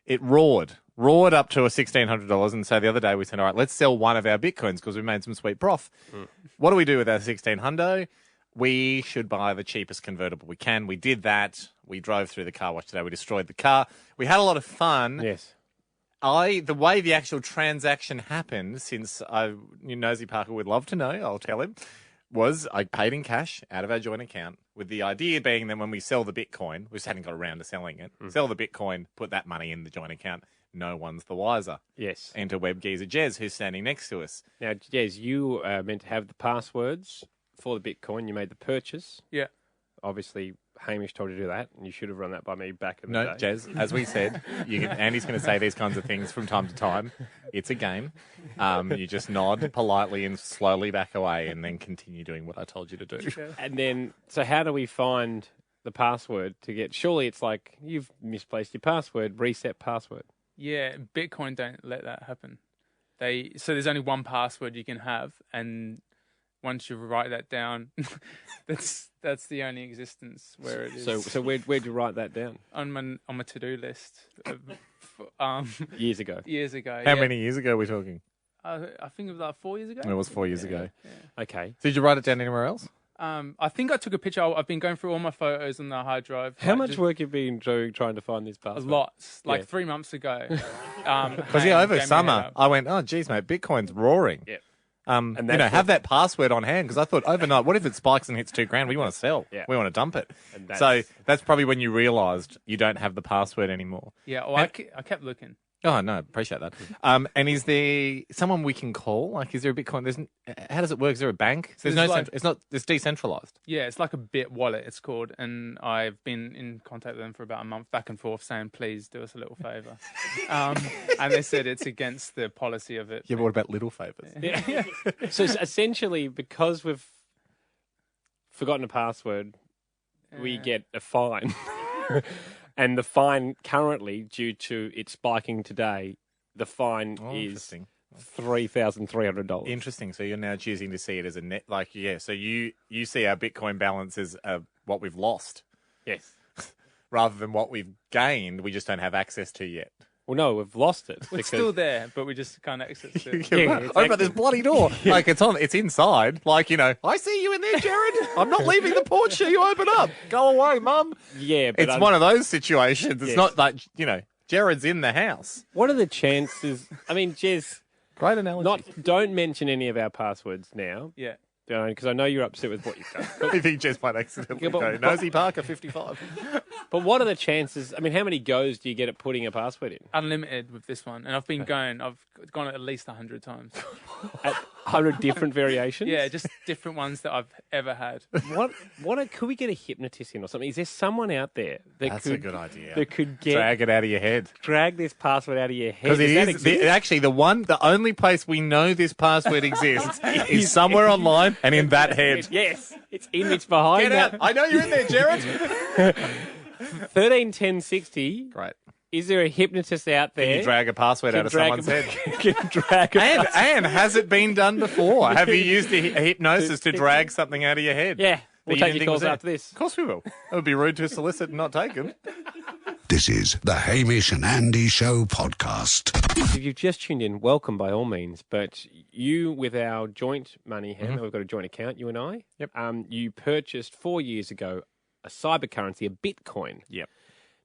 It roared up to $1,600. And so the other day we said, all right, let's sell one of our Bitcoins because we made some sweet prof. What do we do with our 1,600? We should buy the cheapest convertible we can. We did that. We drove through the car wash today. We destroyed the car. We had a lot of fun. Yes. The way the actual transaction happened, since Nosy Parker would love to know, I'll tell him, was I paid in cash out of our joint account, with the idea being that when we sell the Bitcoin, we just hadn't got around to selling it, sell the Bitcoin, put that money in the joint account. No one's the wiser. Yes. Enter Webgeezer Jez, who's standing next to us. Now, Jez, you are meant to have the passwords for the Bitcoin. You made the purchase. Yeah. Obviously, Hamish told you to do that, and you should have run that by me back in the No, day. Jez, as we said, Andy's going to say these kinds of things from time to time. It's a game. You just nod politely and slowly back away and then continue doing what I told you to do. And then, so how do we find the password to get... Surely it's like, you've misplaced your password, reset password. Yeah, Bitcoin don't let that happen. So there's only one password you can have, and once you write that down, that's the only existence where it is. So where'd you write that down? On my to-do list. Years ago. Years ago. How many years ago are we talking? I think it was like 4 years ago. It was 4 years ago. Yeah. Okay. So did you write it down anywhere else? I think I took a picture. I've been going through all my photos on the hard drive. How much work have you been doing trying to find this password? Lots. 3 months ago. Because over summer, I went, oh, geez, mate, Bitcoin's roaring. Yeah. And have that password on hand, because I thought overnight, what if it spikes and hits $2,000? We want to sell. Yeah. We want to dump it. So that's probably when you realised you don't have the password anymore. Yeah, well, I kept looking. Oh, no, appreciate that. And is there someone we can call? Like, is there a Bitcoin? How does it work? Is there a bank? There's no it's decentralized. Yeah, it's like a Bit wallet, it's called. And I've been in contact with them for about a month, back and forth, saying, please do us a little favour. And they said it's against the policy of it. Yeah, but what about little favours? Yeah. So essentially, because we've forgotten a password, we get a fine. And the fine currently, due to it spiking today, the fine is $3,300. Interesting. So you're now choosing to see it as a net, so you see our Bitcoin balance as what we've lost. Yes. Rather than what we've gained, we just don't have access to yet. Well, no, we've lost it. It's still there, but we just can't access it. Open this bloody door. Like, it's inside. Like, I see you in there, Jared. I'm not leaving the porch. You open up. Go away, Mum. Yeah, but it's one of those situations. It's not like, Jared's in the house. What are the chances? I mean, Jez, great analogy. Don't mention any of our passwords now. Yeah. Because I know you're upset with what you've done. I think Jez might accidentally go, Nosy Parker, 55. But what are the chances? I mean, how many goes do you get at putting a password in? Unlimited with this one. And I've gone at least 100 times. At 100 different variations? Yeah, just different ones that I've ever had. Could we get a hypnotist in or something? Is there someone out there That's a good idea. That could drag it out of your head? Drag this password out of your head. Because the only place we know this password exists is somewhere online and in that head. Yes, it's behind Get out. I know you're in there, Jared. 131060. Great. Is there a hypnotist out there? Can you drag a password out of someone's head? Can drag and has it been done before? Have you used a hypnosis to drag something out of your head? Yeah. We'll take your calls after this. Of course we will. It would be rude to solicit and not take them. This is the Hamish and Andy Show podcast. If you've just tuned in, welcome by all means. But you, with our joint money, we've got a joint account, you and I. Yep. You purchased 4 years ago a cyber currency, a Bitcoin. Yep.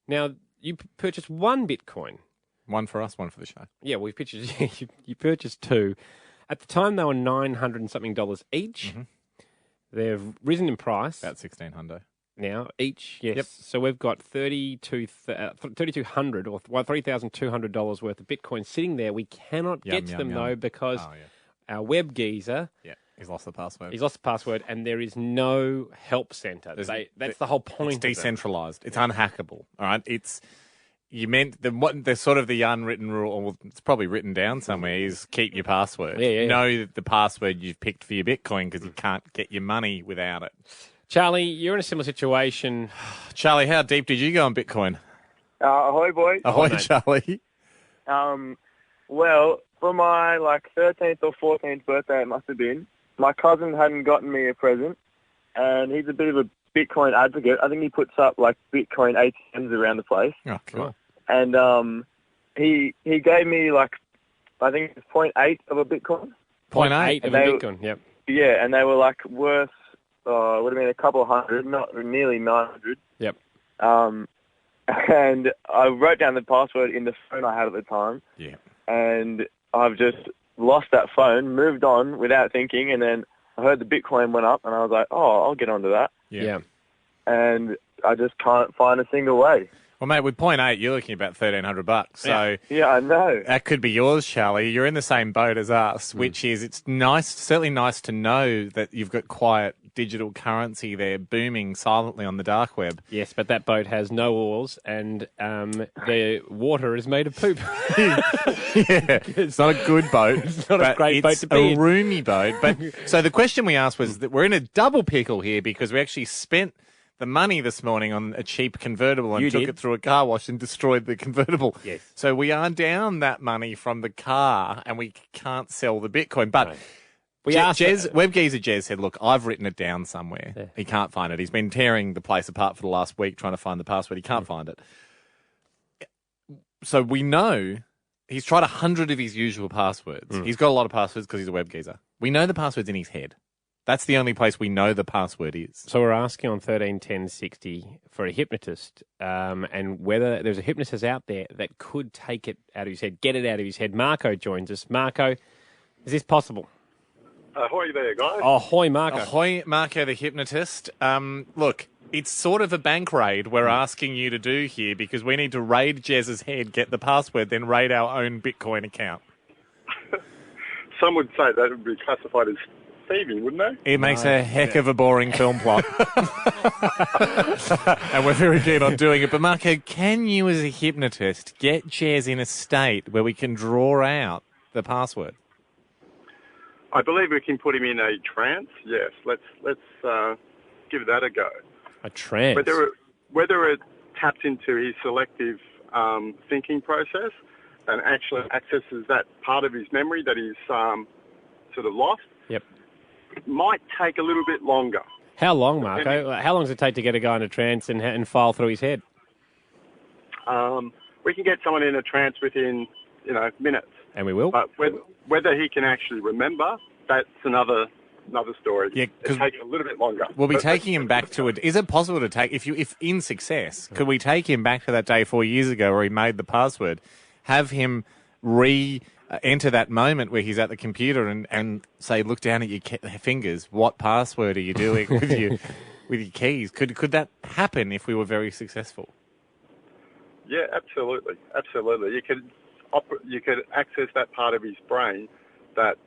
Now, you purchased one Bitcoin. One for us, one for the show. Yeah, we purchased. You purchased two. At the time, they were $900 and something each. Mm-hmm. They've risen in price. About $1,600 now each. Yes. Yep. So we've got $3,200 or $3,200 worth of Bitcoin sitting there. We cannot get to them though because our web geezer. Yeah. He's lost the password. And there is no help centre. That's the whole point. It's decentralised. It's unhackable. All right. The sort of the unwritten rule, or it's probably written down somewhere, is keep your password. Yeah. Know the password you've picked for your Bitcoin because you can't get your money without it. Charlie, you're in a similar situation. Charlie, how deep did you go on Bitcoin? Ahoy, boys. Ahoy, Charlie. Well, for my 13th or 14th birthday, it must have been, my cousin hadn't gotten me a present, and he's a bit of a Bitcoin advocate. I think he puts up Bitcoin ATMs around the place. Oh, cool. And he gave me I think it's 0.8 of a Bitcoin. 0.8 of a Bitcoin, yep. Yeah, and they were worth would have been a couple of hundred, not nearly 900. Yep. And I wrote down the password in the phone I had at the time. Yeah. And I've just lost that phone, moved on without thinking, and then I heard the Bitcoin went up, and I was like, oh, I'll get onto that. Yeah. And I just can't find a single way. Well, mate, with 0.8, you're looking at about $1,300. So yeah, I know. That could be yours, Charlie. You're in the same boat as us, which is it's nice, certainly nice to know that you've got quiet digital currency there booming silently on the dark web. Yes, but that boat has no oars and the water is made of poop. Yeah, it's not a good boat. It's not a great boat to be in. It's a roomy boat. But so the question we asked was that we're in a double pickle here because we actually spent the money this morning on a cheap convertible and took it through a car wash and destroyed the convertible. Yes. So we are down that money from the car and we can't sell the Bitcoin. But Webgeezer Jez said, look, I've written it down somewhere. Yeah. He can't find it. He's been tearing the place apart for the last week trying to find the password. He can't find it. So we know he's tried 100 of his usual passwords. He's got a lot of passwords because he's a Webgeezer. We know the password's in his head. That's the only place we know the password is. So we're asking on 131060 for a hypnotist and whether there's a hypnotist out there that could take it out of his head, get it out of his head. Marco joins us. Marco, is this possible? Ahoy there, guys. Ahoy, Marco. Ahoy, Marco the hypnotist. Look, it's sort of a bank raid we're asking you to do here because we need to raid Jez's head, get the password, then raid our own Bitcoin account. Some would say that would be classified as thieving, wouldn't they? It makes a heck of a boring film plot. And we're very keen on doing it. But Marco, can you as a hypnotist get Jez in a state where we can draw out the password? I believe we can put him in a trance, yes. Let's give that a go. A trance? Whether it taps into his selective thinking process and actually accesses that part of his memory that he's sort of lost. Yep. Might take a little bit longer. How long, Marco? How long does it take to get a guy in a trance and file through his head? We can get someone in a trance within, minutes. And we will. But whether he can actually remember, that's another story. Yeah, it takes a little bit longer. We'll be taking him back to it. Is it possible to take, if in success, could we take him back to that day 4 years ago where he made the password, have him enter that moment where he's at the computer and say, look down at your fingers, what password are you doing with your keys? Could that happen if we were very successful? Yeah, absolutely. You could access that part of his brain that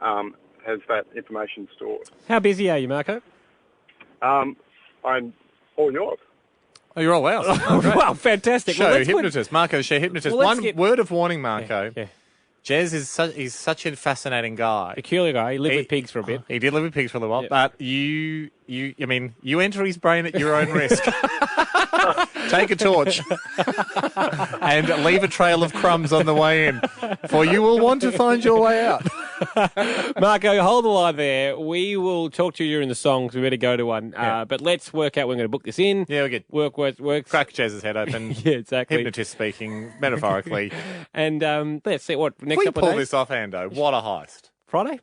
has that information stored. How busy are you, Marco? I'm all yours. Oh, you're all ours. Wow, fantastic. Show hypnotist. Marco, show hypnotist. Word of warning, Marco. Yeah. Jez is such a fascinating guy. Peculiar guy. He lived with pigs for a bit. He did live with pigs for a little while, but you enter his brain at your own risk. Take a torch and leave a trail of crumbs on the way in, for you will want to find your way out. Marco, hold the line there. We will talk to you during the song because we better go to one. But let's work out. We're going to book this in. Yeah, we're good. Work. Crack Jez's head open. Yeah, exactly. Hypnotist speaking, metaphorically. And let's see what next we couple of pull days. this off, Ando. What a heist. Friday?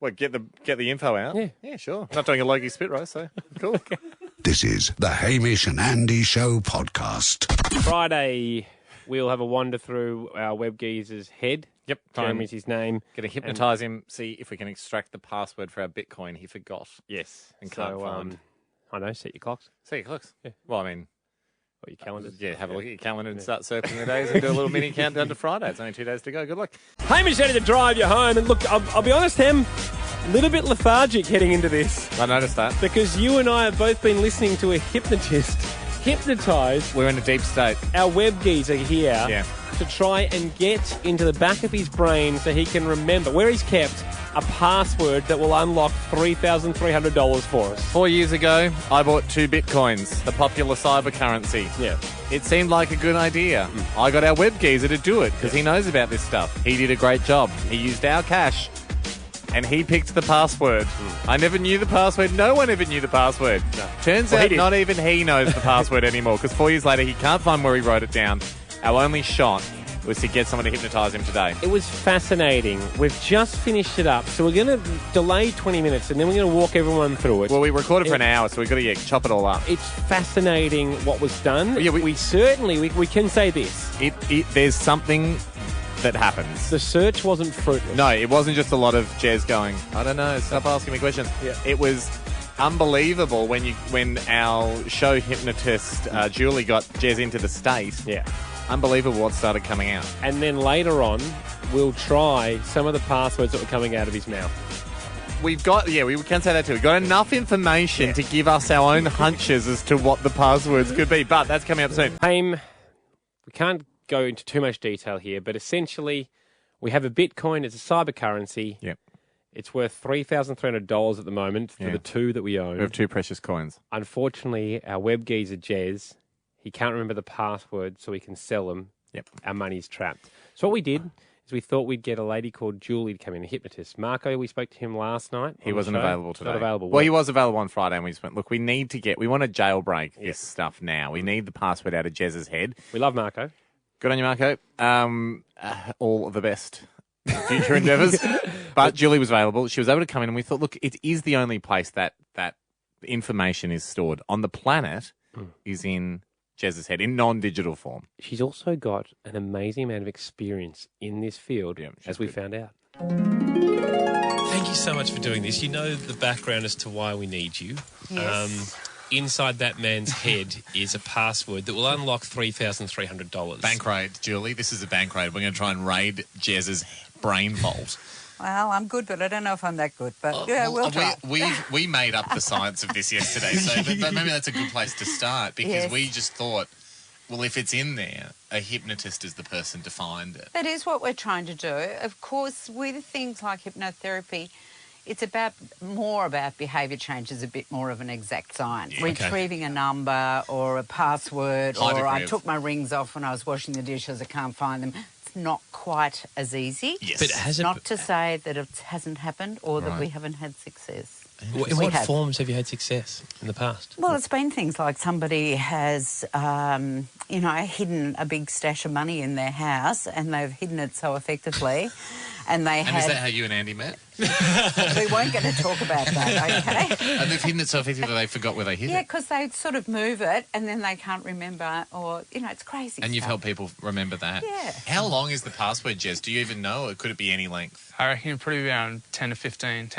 Well, get the info out. Yeah, sure. Not doing a Logie spit roast, so cool. This is the Hamish and Andy Show podcast. Friday, we'll have a wander through our Webgeezer's head. Yep. Jeremy's his name. Going to hypnotise him, see if we can extract the password for our Bitcoin he forgot. Yes. And can't find. I know, set your clocks. Set your clocks? Yeah. Well, I mean... Got your calendars. Yeah, have a look at your calendar and start circling the days and do a little mini countdown to Friday. It's only 2 days to go. Good luck. Hamish ready to drive you home. And look, I'll be honest, Ham, a little bit lethargic heading into this. I noticed that. Because you and I have both been listening to a hypnotist hypnotise. We're in a deep state. Our Webgeezer here to try and get into the back of his brain so he can remember where he's kept a password that will unlock $3,300 for us. 4 years ago, I bought 2 Bitcoins, the popular cyber currency. Yeah. It seemed like a good idea. I got our Webgeezer to do it because he knows about this stuff. He did a great job. He used our cash and he picked the password. I never knew the password. No one ever knew the password. No. Turns out not even he knows the password anymore because 4 years later he can't find where he wrote it down. Our only shot was to get someone to hypnotise him today. It was fascinating. We've just finished it up, so we're going to delay 20 minutes and then we're going to walk everyone through it. Well, we recorded for an hour, so we've got to chop it all up. It's fascinating what was done. Yeah, we certainly can say this. There's something that happens. The search wasn't fruitless. No, it wasn't just a lot of Jez going, I don't know, stop asking me questions. Yeah. It was unbelievable when our show hypnotist Julie got Jez into the state. Yeah. Unbelievable what started coming out. And then later on, we'll try some of the passwords that were coming out of his mouth. We can say that too. We've got enough information to give us our own hunches as to what the passwords could be, but that's coming up soon. We can't go into too much detail here, but essentially, we have a Bitcoin. It's a cyber currency. Yep. It's worth $3,300 at the moment for the two that we own. We have two precious coins. Unfortunately, our web geezer, Jez, he can't remember the password, so we can sell them. Yep. Our money's trapped. So what we did is we thought we'd get a lady called Julie to come in, a hypnotist. Marco, we spoke to him last night. He wasn't available today. Not available. Well, he was available on Friday, and we just went, look, we want to jailbreak this stuff now. We need the password out of Jez's head. We love Marco. Good on you, Marco. All the best future endeavours. But Julie was available. She was able to come in, and we thought, look, it is the only place that information is stored on the planet is in Jez's head, in non-digital form. She's also got an amazing amount of experience in this field, as we found out. Thank you so much for doing this. You know the background as to why we need you. Yes. Inside that man's head is a password that will unlock $3,300. Bank raid, Julie. This is a bank raid. We're going to try and raid Jez's brain vault. Well, I'm good, but I don't know if I'm that good. But we'll try. We made up the science of this yesterday, so but maybe that's a good place to start because we just thought, well, if it's in there, a hypnotist is the person to find it. That is what we're trying to do. Of course, with things like hypnotherapy, it's more about behaviour change is a bit more of an exact science. Yeah, Retrieving a number or a password or I took my rings off when I was washing the dishes, I can't find them. It's not quite as easy. Yes. But has not to say that it hasn't happened or that we haven't had success. In what forms have you had success in the past? Well, it's been things like somebody has, hidden a big stash of money in their house and they've hidden it so effectively. And is that how you and Andy met? We weren't going to talk about that, okay? And they've hidden it so effectively they forgot where they hid it? Yeah, because they sort of move it and then they can't remember or, it's crazy And you've helped people remember that? Yeah. How long is the password, Jez? Do you even know, or could it be any length? I reckon probably around 10 to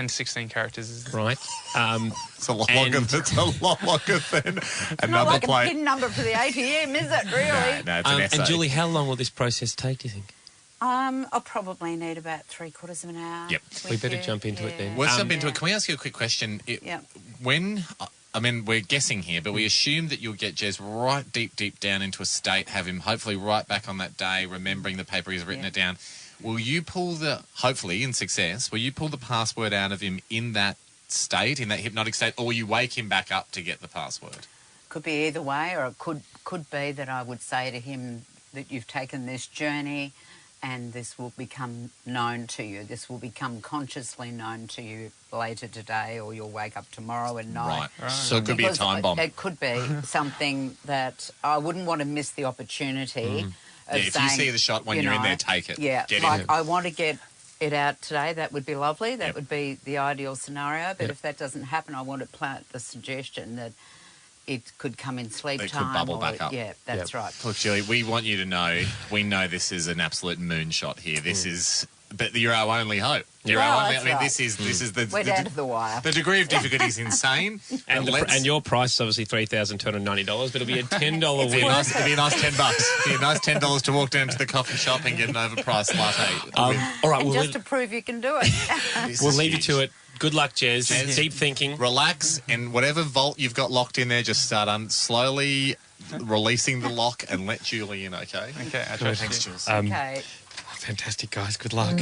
16 characters. Right. It's a lot longer than a number like plate. A PIN number for the ATM, is it, really? No, it's an essay. And Julie, how long will this process take, do you think? I'll probably need about 3/4 of an hour. Yep. We better jump into it then. Let's jump into it. Can we ask you a quick question? We're guessing here, but we assume that you'll get Jez right deep down into a state, have him hopefully right back on that day, remembering the paper he's written it down. Will you pull hopefully in success, will you pull the password out of him in that state, in that hypnotic state, or will you wake him back up to get the password? Could be either way, or it could be that I would say to him that you've taken this journey and this will become known to you. This will become consciously known to you later today, or you'll wake up tomorrow and know. Right. So it could be a time bomb. It could be something that I wouldn't want to miss the opportunity of if saying, you see the shot when you're in there, take it. Yeah, get like in. I want to get it out today. That would be lovely. That would be the ideal scenario. But if that doesn't happen, I want to plant the suggestion that it could come in sleep It time. could bubble back up. Yeah, that's right. Look, Julie, we want you to know, we know this is an absolute moonshot here. This is, but you're our only hope. You're our only. I mean, this is the. We're down to the wire. The degree of difficulty is insane. And your price is obviously $3,290, but it'll be a $10 win. It'd be a nice $10. It'd be a nice $10 to walk down to the coffee shop and get an overpriced latte. All right, and just to prove you can do it. We'll leave you to it. Good luck, Jez. Keep thinking. Relax, and whatever vault you've got locked in there, just start slowly releasing the lock and let Julie in, okay? Okay, thanks, Jules. Okay. Fantastic, guys. Good luck.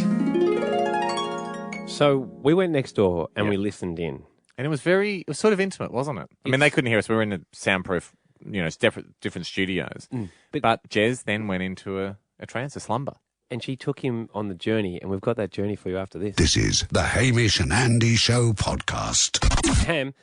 So we went next door and we listened in. And it was sort of intimate, wasn't it? I mean, they couldn't hear us. We were in a soundproof, different studios. But Jez then went into a trance, a slumber. And she took him on the journey, and we've got that journey for you after this. This is the Hamish and Andy Show podcast. Ham,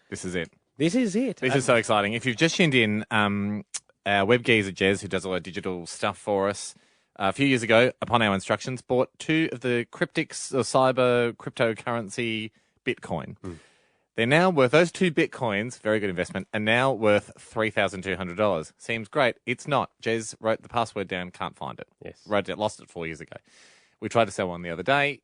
this is it. This is it. This is so exciting. If you've just tuned in, our web geezer Jez, who does all our digital stuff for us, a few years ago, upon our instructions, bought 2 of the cryptics or cyber cryptocurrency Bitcoin. They're now worth, those 2 Bitcoins, very good investment, are now worth $3,200. Seems great. It's not. Jez wrote the password down, can't find it. Yes. Wrote it, lost it 4 years ago. We tried to sell one the other day.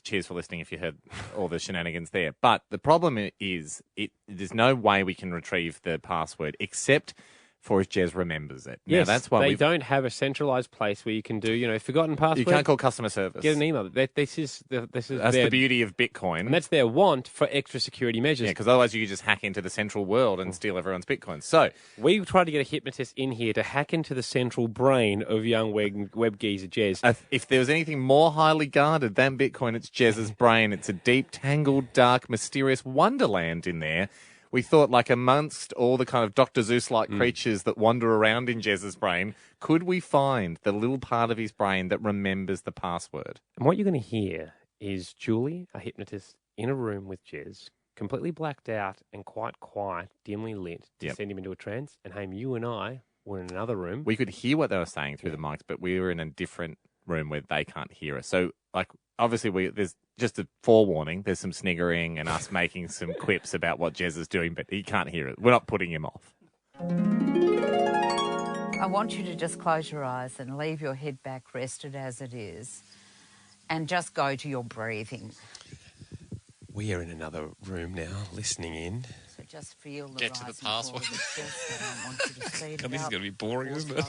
cheers for listening if you heard all the shenanigans there. But the problem is there's no way we can retrieve the password except for if Jez remembers it. Yes, now, that's why they don't have a centralised place where you can do, forgotten password. You can't call customer service. Get an email. This is that's the beauty of Bitcoin. And that's their want for extra security measures. Yeah, because otherwise you could just hack into the central world and steal everyone's Bitcoin. So we tried to get a hypnotist in here to hack into the central brain of young web geezer Jez. If there was anything more highly guarded than Bitcoin, it's Jez's brain. It's a deep, tangled, dark, mysterious wonderland in there. We thought, like, amongst all the kind of Dr. Zeus-like creatures that wander around in Jez's brain, could we find the little part of his brain that remembers the password? And what you're going to hear is Julie, a hypnotist, in a room with Jez, completely blacked out and quite quiet, dimly lit, to send him into a trance. And, Haim, you and I were in another room. We could hear what they were saying through the mics, but we were in a different room where they can't hear us. So, like, obviously, there's just a forewarning. There's some sniggering and us making some quips about what Jez is doing, but he can't hear it. We're not putting him off. I want you to just close your eyes and leave your head back rested as it is and just go to your breathing. We are in another room now, listening in. So just feel the Get to the password. I don't want you to speed God, this is going to be boring, isn't it?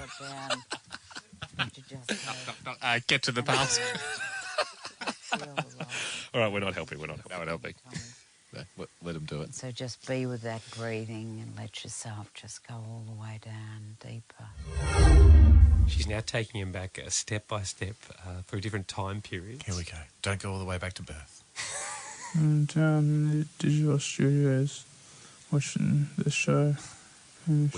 Get to the password. All right, we're not helping. No, we're not helping. No, let him do it. So just be with that breathing and let yourself just go all the way down deeper. She's now taking him back step by step through different time periods. Here we go. Don't go all the way back to birth. And down in the digital studios watching the show. We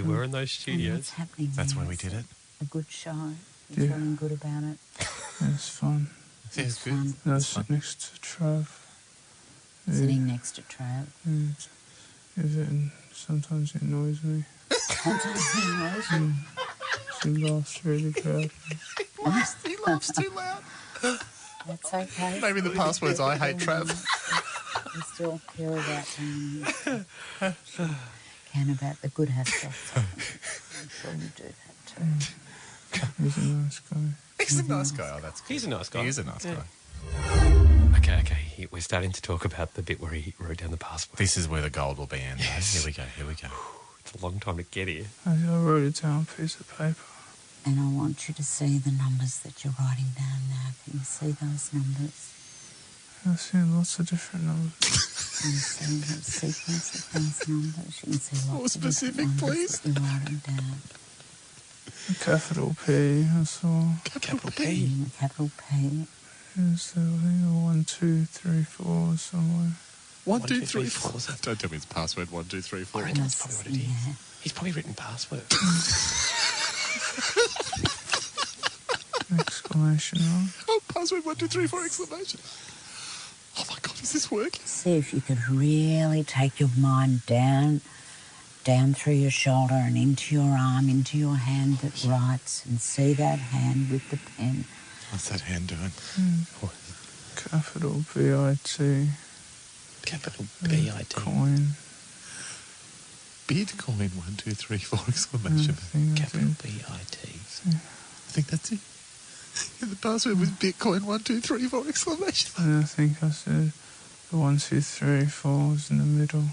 were in those studios. What's happening? That's where we did it. A good show. You're feeling good about it. It's fun. Yeah, it's good. I sit next to Trav. Sitting next to Trav. Sometimes it annoys me. Sometimes it annoys you. She laughs really loud. He laughs too loud. That's okay. Maybe the password's I hate Trav. You still care about about the good aspects. I'm sure you do that too. He's a nice guy. He's a nice guy. Oh, that's good. He's a nice guy. He is a nice guy. Okay. We're starting to talk about the bit where he wrote down the password. This is where the gold will be, Andy. Yes. Here we go. It's a long time to get here. I wrote it down on a piece of paper. And I want you to see the numbers that you're writing down now. Can you see those numbers? I've seen lots of different numbers. Can you see the sequence of those numbers? You can see lots More of specific, different numbers please. that you're writing down. A capital P, I saw. Capital P? Capital P. Yes, I think a 1, 2, 3, 4 somewhere. 1, 2, 3, 4. Don't tell me it's password 1, 2, 3, 4. I reckon that's probably what it is. He's probably written password. Exclamation mark. Oh, password 1, 2, 3, 4, exclamation. Oh my God, is this working? See if you could really take your mind down through your shoulder and into your arm, into your hand that writes, and see that hand with the pen. What's that hand doing? Capital B-I-T. Capital B-I-T. Coin. Bitcoin 1, 2, 3, 4 exclamation. Capital B-I-T. I think that's it. The password was Bitcoin 1, 2, 3, 4 exclamation. And I think I said the 1, 2, 3, 4 was in the middle.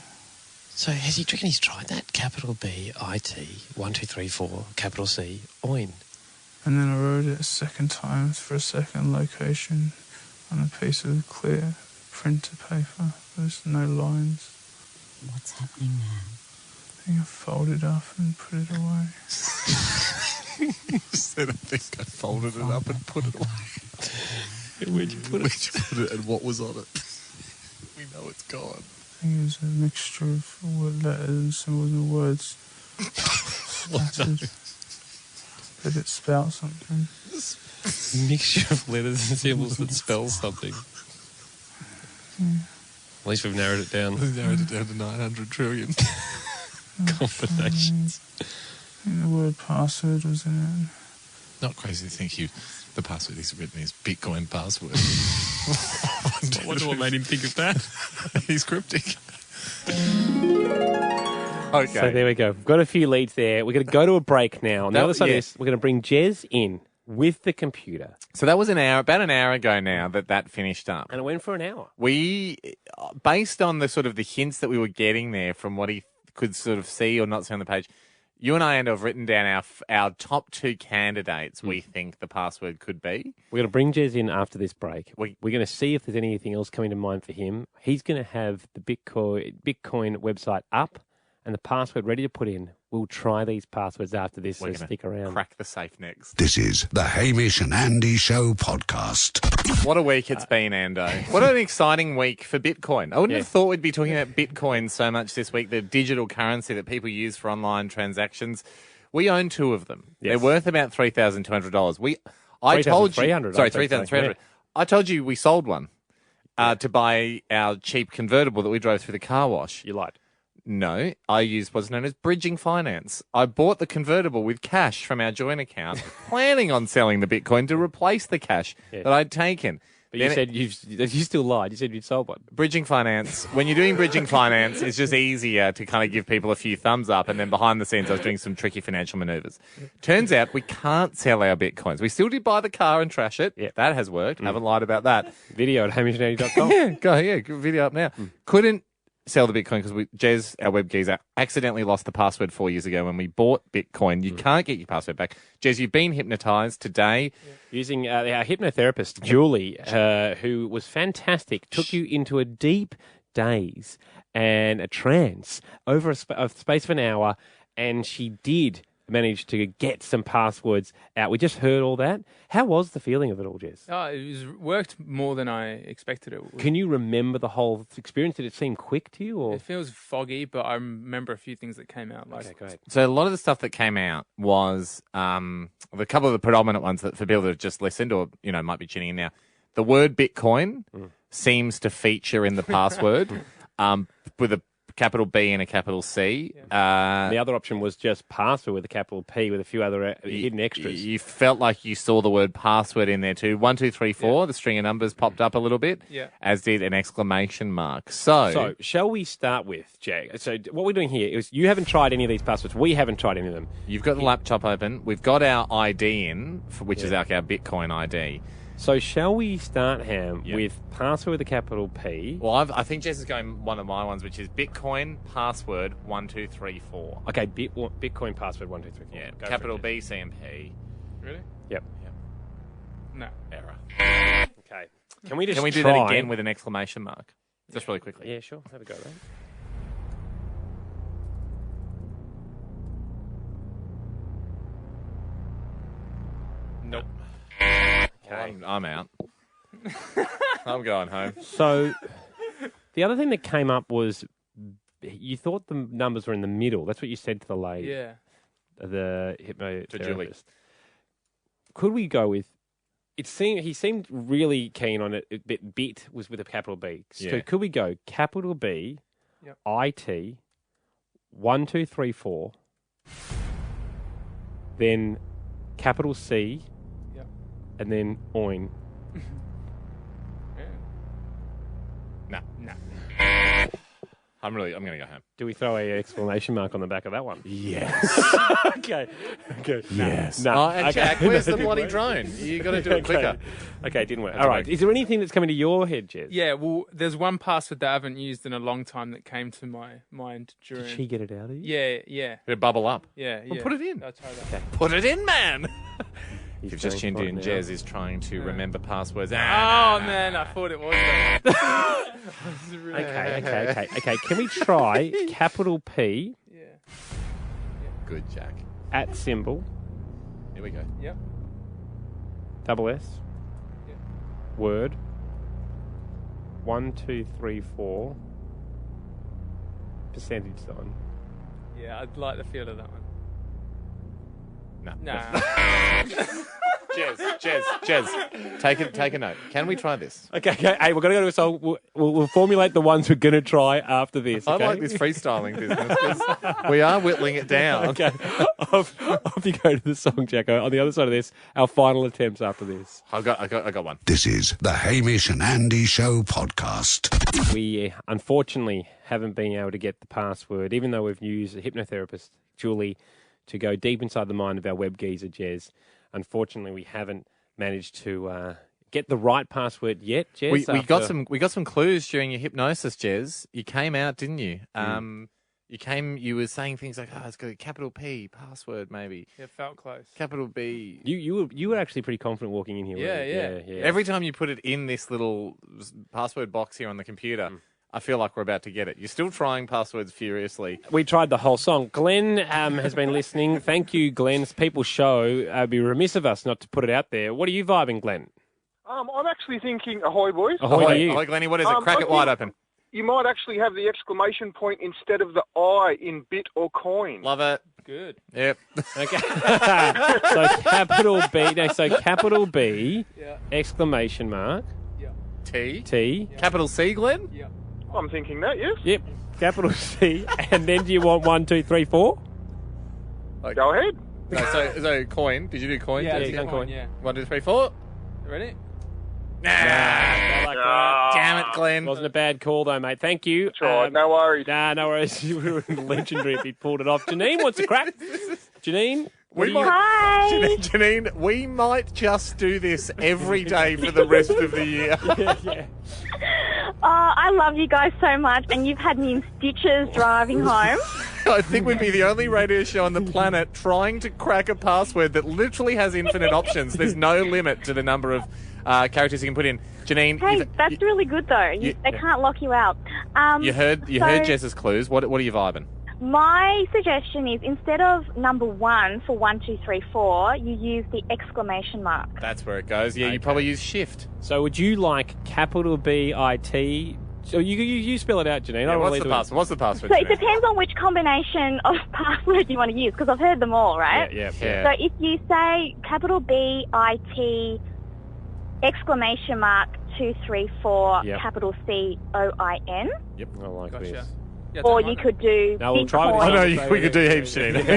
So do you reckon he's tried that? Capital B-I-T, 1, 2, 3, 4, capital C, oin. And then I wrote it a second time for a second location on a piece of clear printer paper. There's no lines. What's happening now? I think I folded up and put it away. You said, I think I folded it up and put it away. Where'd you put it? Where'd you put it and what was on it? We know it's gone. I think it was a mixture of letters and symbols and words scattered. But it spelled something. Mixture of letters and symbols that spell something. Yeah. At least we've narrowed it down. We've narrowed it down to 900 trillion. Combinations. I think the word password was in it. Not crazy to think the password he's written is Bitcoin password. I wonder what made him think of that. He's cryptic. Okay. So there we go. We've got a few leads there. We're going to go to a break now. On the other side of this, we're going to bring Jez in. with the computer. So that was about an hour ago now that finished up. And it went for an hour. We, based on the sort of the hints that we were getting there from what he could sort of see or not see on the page, you and I have written down our top 2 candidates we think the password could be. We're going to bring Jez in after this break. We're going to see if there's anything else coming to mind for him. He's going to have the Bitcoin website up and the password ready to put in. We'll try these passwords after this, so stick around. Crack the safe next. This is the Hamish and Andy Show podcast. What a week it's been, Ando. What an exciting week for Bitcoin. I wouldn't have thought we'd be talking about Bitcoin so much this week, the digital currency that people use for online transactions. We own 2 of them. Yes. They're worth about $3,200. I told you, sorry, $3,300. I told you we sold one to buy our cheap convertible that we drove through the car wash. You lied. No, I used what's known as bridging finance. I bought the convertible with cash from our joint account, planning on selling the Bitcoin to replace the cash that I'd taken. But you said you still lied. You said you'd sold one. Bridging finance. When you're doing bridging finance, it's just easier to kind of give people a few thumbs up, and then behind the scenes I was doing some tricky financial maneuvers. Turns out we can't sell our Bitcoins. We still did buy the car and trash it. Yeah. That has worked. Haven't lied about that. Video at hamishandy.com. Good video up now. Couldn't sell the Bitcoin because Jez, our web geezer, accidentally lost the password 4 years ago when we bought Bitcoin. You can't get your password back. Jez, you've been hypnotized today. Using our hypnotherapist, Julie, who was fantastic, took you into a deep daze and a trance over a space of an hour, and she did manage to get some passwords out. We just heard all that. How was the feeling of it all, Jez? Oh, it worked more than I expected it would. Can you remember the whole experience? Did it seem quick to you? Or? It feels foggy, but I remember a few things that came out. Okay, great. So a lot of the stuff that came out was the couple of the predominant ones that for people that have just listened or might be tuning in now. The word Bitcoin seems to feature in the password with a capital B and a capital C. The other option was just password with a capital P with a few other hidden extras. You felt like you saw the word password in there too. 1, 2, 3, 4. The string of numbers popped up a little bit, as did an exclamation mark. So shall we start with, Jack? So what we're doing here is you haven't tried any of these passwords. We haven't tried any of them. You've got the laptop open. We've got our ID in, which is like our Bitcoin ID. So shall we start, Ham, with password with a capital P? Well, I think Jess is going one of my ones, which is Bitcoin password 1234. Okay, Bitcoin password 1234. Yeah, capital B, C, and P. Really? Yep. No. Error. Okay. Can we do that again with an exclamation mark? Just really quickly. Yeah, sure. Have a go, right? Nope. Okay. I'm out. I'm going home. So, the other thing that came up was you thought the numbers were in the middle. That's what you said to the lady. Yeah. The hypnotherapist. Julie. Could we go with? He seemed really keen on it. Bit was with a capital B. So could we go capital B, IT, 1, 2, 3, 4, then capital C, and then OIN. No. I'm going to go home. Do we throw an exclamation mark on the back of that one? Yes. Okay. Yes. No. Oh, and Jack, where's the bloody drone? You got to do it quicker. Okay, it didn't work. All right. Is there anything that's coming to your head, Jez? Yeah, well, there's one password that I haven't used in a long time that came to my mind during... Did she get it out of you? Yeah. Did it bubble up? Yeah. Well, put it in. I'll try that. Okay. Put it in, man. He's You've just tuned in. now. Jez is trying to remember passwords. Man, I thought it was that. Okay. Can we try capital P? Yeah. Good, Jack. At symbol. Here we go. Yep. Double S. Yep. Word. 1, 2, 3, 4. Percentage sign. Yeah, I'd like the feel of that one. No. Nah. Jez, take a note. Can we try this? Okay. Hey, we're going to go to a song. We'll formulate the ones we're going to try after this. Okay? I like this freestyling business because we are whittling it down. Okay. Off you go to the song, Jacko. On the other side of this, our final attempts after this. I got one. This is the Hamish and Andy Show podcast. We unfortunately haven't been able to get the password, even though we've used a hypnotherapist, Julie, to go deep inside the mind of our web geezer, Jez. unfortunately, we haven't managed to get the right password yet, Jez. We got some clues during your hypnosis, Jez. You came out, didn't you? You were saying things like, it's got a capital P, password maybe. Yeah, felt close. Capital B. You were actually pretty confident walking in here. Yeah. Every time you put it in this little password box here on the computer, I feel like we're about to get it. You're still trying passwords furiously. We tried the whole song. Glenn has been listening. Thank you, Glenn. It's People's Show. It'd be remiss of us not to put it out there. What are you vibing, Glenn? I'm actually thinking, ahoy, boys. Ahoy to you. Ahoy, Glennie. What is it? Crack it wide open. You might actually have the exclamation point instead of the I in bit or coin. Love it. Good. Yep. Okay. So capital B. No, so capital B, exclamation mark. Yeah. T. Capital C, Glenn? Yeah. I'm thinking that, yes. Yep. Capital C. And then do you want 1, 2, 3, 4? Go ahead. No, so coin. Did you do coin? Yeah, you done coin. Yeah. 1, 2, 3, 4. Ready? Damn it, Glenn. Wasn't a bad call, though, mate. Thank you. Right, no worries. Nah, no worries. You were legendary if you pulled it off. Janine wants a crack. Janine? Hi. Janine, we might just do this every day for the rest of the year. Yeah. Oh, I love you guys so much, and you've had me in stitches driving home. I think we'd be the only radio show on the planet trying to crack a password that literally has infinite options. There's no limit to the number of characters you can put in. Janine, Hey, that's really good, though. They can't lock you out. you heard Jess's clues. What are you vibing? My suggestion is instead of number 1 for 1, 2, 3, 4, you use the exclamation mark. That's where it goes. Yeah, you probably use shift. So would you like capital B-I-T? So you spell it out, Janine. Yeah, what's the password? So it depends on which combination of password you want to use, because I've heard them all, right? Yeah. So if you say capital B-I-T, exclamation mark, 2, 3, 4, capital C-O-I-N. Yep, I like this. Yeah, or you could do we'll try Bitcoin. We could do heaps, Janine.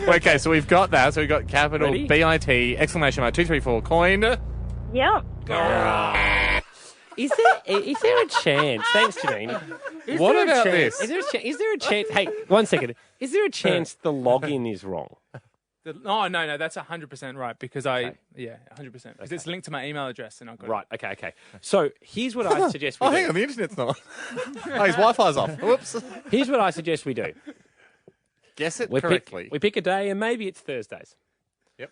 Okay, so we've got that. So we've got capital B-I-T, exclamation mark, 2, 3, 4, coin. Yep. Is there a chance? Thanks, Janine. What about this? Is there a chance? Hey, 1 second. Is there a chance the login is wrong? No, that's 100% right because 100%. Because it's linked to my email address and I've got Right, okay. So here's what I suggest we do. Hang on, the internet's not. His Wi-Fi's off. Whoops. Here's what I suggest we do. Guess it We correctly. pick a day, and maybe it's Thursdays. Yep.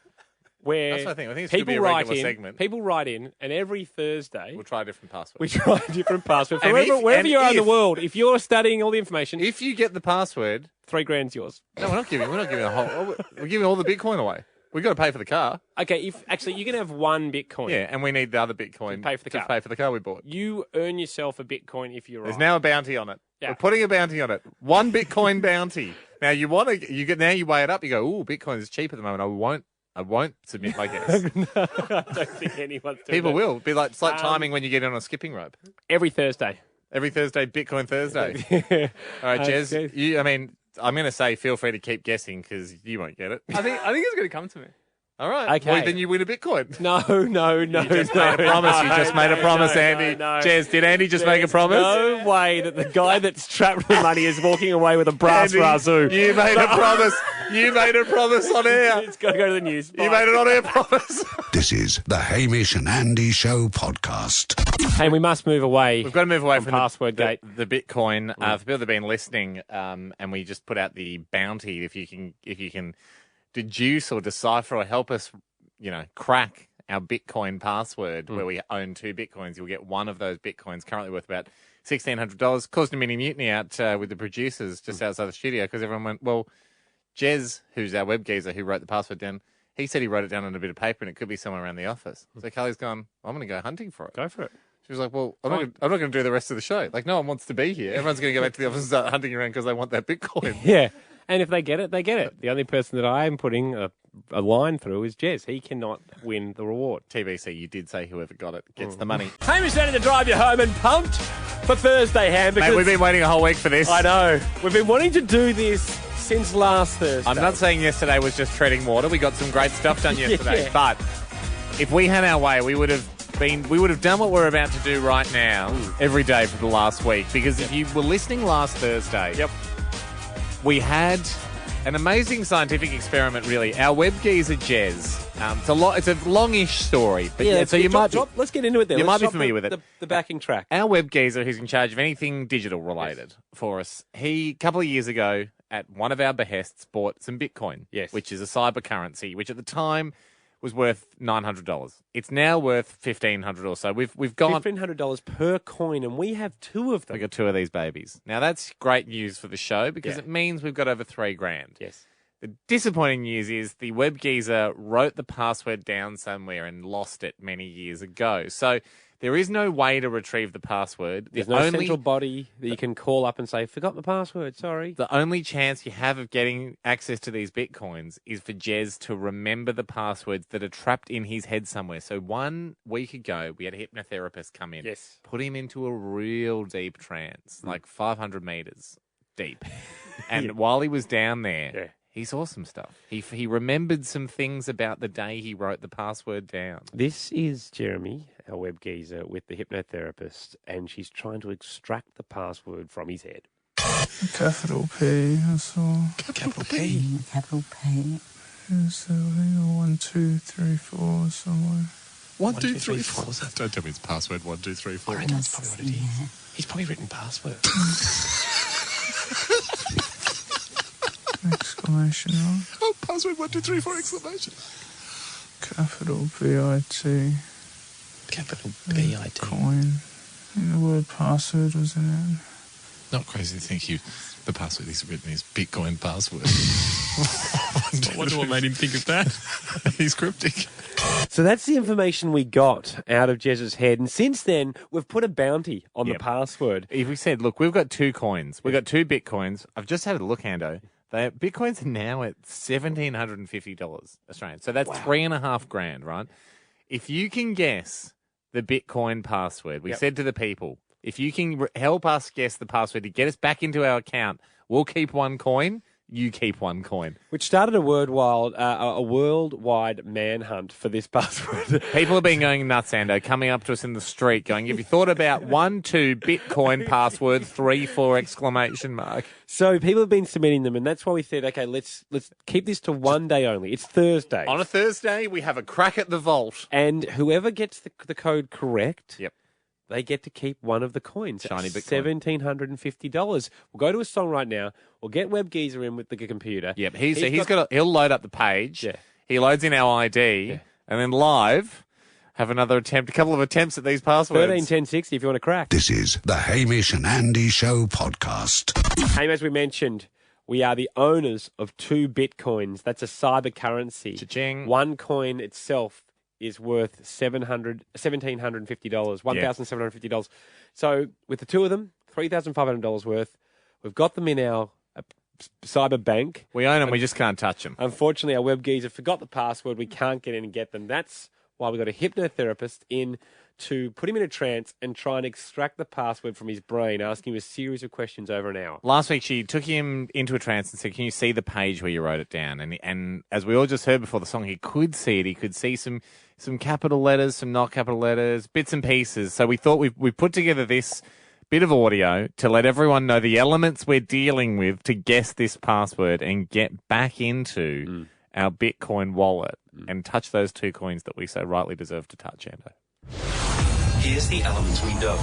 Where That's what I think. I think it should be a regular segment. People write in, and every Thursday We'll try a different password. we try a different password. And Wherever you are in the if- world, if you're studying all the information, If you get the password, $3,000's yours. no, we're not giving a whole. We're giving all the Bitcoin away. We've got to pay for the car. Okay, if actually you can have one Bitcoin. Yeah, and we need the other Bitcoin To pay for the car. pay for the car we bought. You earn yourself a Bitcoin if you're There's right. now a bounty on it. Yeah. We're putting a bounty on it. 1 Bitcoin bounty. Now you weigh it up. You go, ooh, Bitcoin is cheap at the moment. I won't submit my guess. I don't think anyone's doing People that. will. It's like timing when you get on a skipping rope. Every Thursday. Every Thursday, Bitcoin Thursday. All right, Jez. I'm going to say feel free to keep guessing because you won't get it. I think it's going to come to me. All right. Okay. Well, then you win a Bitcoin. No. You just made a promise. You just made a promise, Andy. No. Jez, did Andy just make a promise? No way that the guy that's trapped with money is walking away with a brass Andy, razoo. You made a promise. You made a promise on air. It's got to go to the news. You made an on-air promise. This is the Hamish and Andy Show podcast. Hey, we must move away. We've got to move away from Password Gate. the Bitcoin. For people that have been listening, and we just put out the bounty. If you can deduce or decipher or help us, crack our Bitcoin password where we own 2 Bitcoins, you'll get one of those Bitcoins, currently worth about $1,600. Caused a mini mutiny out with the producers just outside the studio because everyone went, well, Jez, who's our web geezer who wrote the password down, he said he wrote it down on a bit of paper and it could be somewhere around the office. So Carly's gone, I'm going to go hunting for it. Go for it. She was like, well, I'm not going to do the rest of the show. Like, no one wants to be here. Everyone's going to go back to the office and start hunting around because they want that Bitcoin. Yeah. And if they get it, they get it. The only person that I am putting a line through is Jez. He cannot win the reward. TBC, you did say whoever got it gets the money. Hamish Andy to drive you home and pumped for Thursday, Ham. Because Mate, we've been waiting a whole week for this. I know. We've been wanting to do this since last Thursday. I'm not saying yesterday was just treading water. We got some great stuff done yesterday. Yeah. But if we had our way, we would have done what we're about to do right now every day for the last week. Because if you were listening last Thursday, we had an amazing scientific experiment, really. Our web geezer, Jez. It's a longish story, but so you might. Let's get into it then. You Let's might be familiar with it. The backing track. Our web geezer, who's in charge of anything digital related for us, he a couple of years ago, at one of our behests, bought some Bitcoin, which is a cyber currency, which at the time was worth $900. It's now worth $1,500 or so. We've gone $1,500 per coin, and we have 2 of them. We got 2 of these babies. Now that's great news for the show because it means we've got over $3,000. Yes. The disappointing news is the web geezer wrote the password down somewhere and lost it many years ago. So there is no way to retrieve the password. There's no central body that you can call up and say, forgot my password, sorry. The only chance you have of getting access to these Bitcoins is for Jez to remember the passwords that are trapped in his head somewhere. So 1 week ago, we had a hypnotherapist come in, put him into a real deep trance, like 500 meters deep. And while he was down there, he saw some stuff. He remembered some things about the day he wrote the password down. This is Jeremy, our web geezer, with the hypnotherapist, and she's trying to extract the password from his head. Capital P, I saw. Capital P. Capital P. So I think 1, 2, 3, 4 somewhere. 1, 2, 3, 4. Don't tell me it's password 1, 2, 3, 4. I reckon that's probably what it is. He's probably written password. Exclamation mark. Oh, password 1, 2, 3, 4, exclamation. Capital B-I-T. Capital B-I-T. Coin. And the word password was in it. Not crazy to think the password he's written is Bitcoin password. I wonder what made him think of that. He's cryptic. So that's the information we got out of Jez's head. And since then, we've put a bounty on the password. If we said, look, we've got 2 coins. We've got 2 Bitcoins. I've just had a look, Hando. Bitcoins are now at $1,750 Australian. So that's $3,500, right? If you can guess the Bitcoin password, we said to the people, if you can help us guess the password to get us back into our account, we'll keep 1 coin. You keep 1 coin. Which started a worldwide manhunt for this password. People have been going nuts, Ando, coming up to us in the street going, have you thought about 1, 2, Bitcoin password, 3, 4, exclamation mark? So people have been submitting them, and that's why we said, okay, let's keep this to 1 day only. It's Thursday. On a Thursday, we have a crack at the vault. And whoever gets the code correct... they get to keep 1 of the coins. Shiny Bitcoin. $1,750. We'll go to a song right now. We'll get Web Geezer in with the computer. Yep, he'll load up the page. Yeah. He loads in our ID, and then live have a couple of attempts at these passwords. 13 10 60 if you want to crack. This is the Hamish and Andy Show podcast. Hey, as we mentioned, we are the owners of 2 Bitcoins. That's a cyber currency. Cha-ching. 1 coin itself is worth $1,750, $1,750. So with the 2 of them, $3,500 worth. We've got them in our cyber bank. We own them, we just can't touch them. Unfortunately, our web geezer forgot the password. We can't get in and get them. That's why we got a hypnotherapist in to put him in a trance and try and extract the password from his brain, asking him a series of questions over an hour. Last week, she took him into a trance and said, can you see the page where you wrote it down? And as we all just heard before the song, he could see it. He could see some capital letters, some not capital letters, bits and pieces. So we thought we put together this bit of audio to let everyone know the elements we're dealing with to guess this password and get back into our Bitcoin wallet and touch those 2 coins that we so rightly deserve to touch, Ando. Here's the elements we know.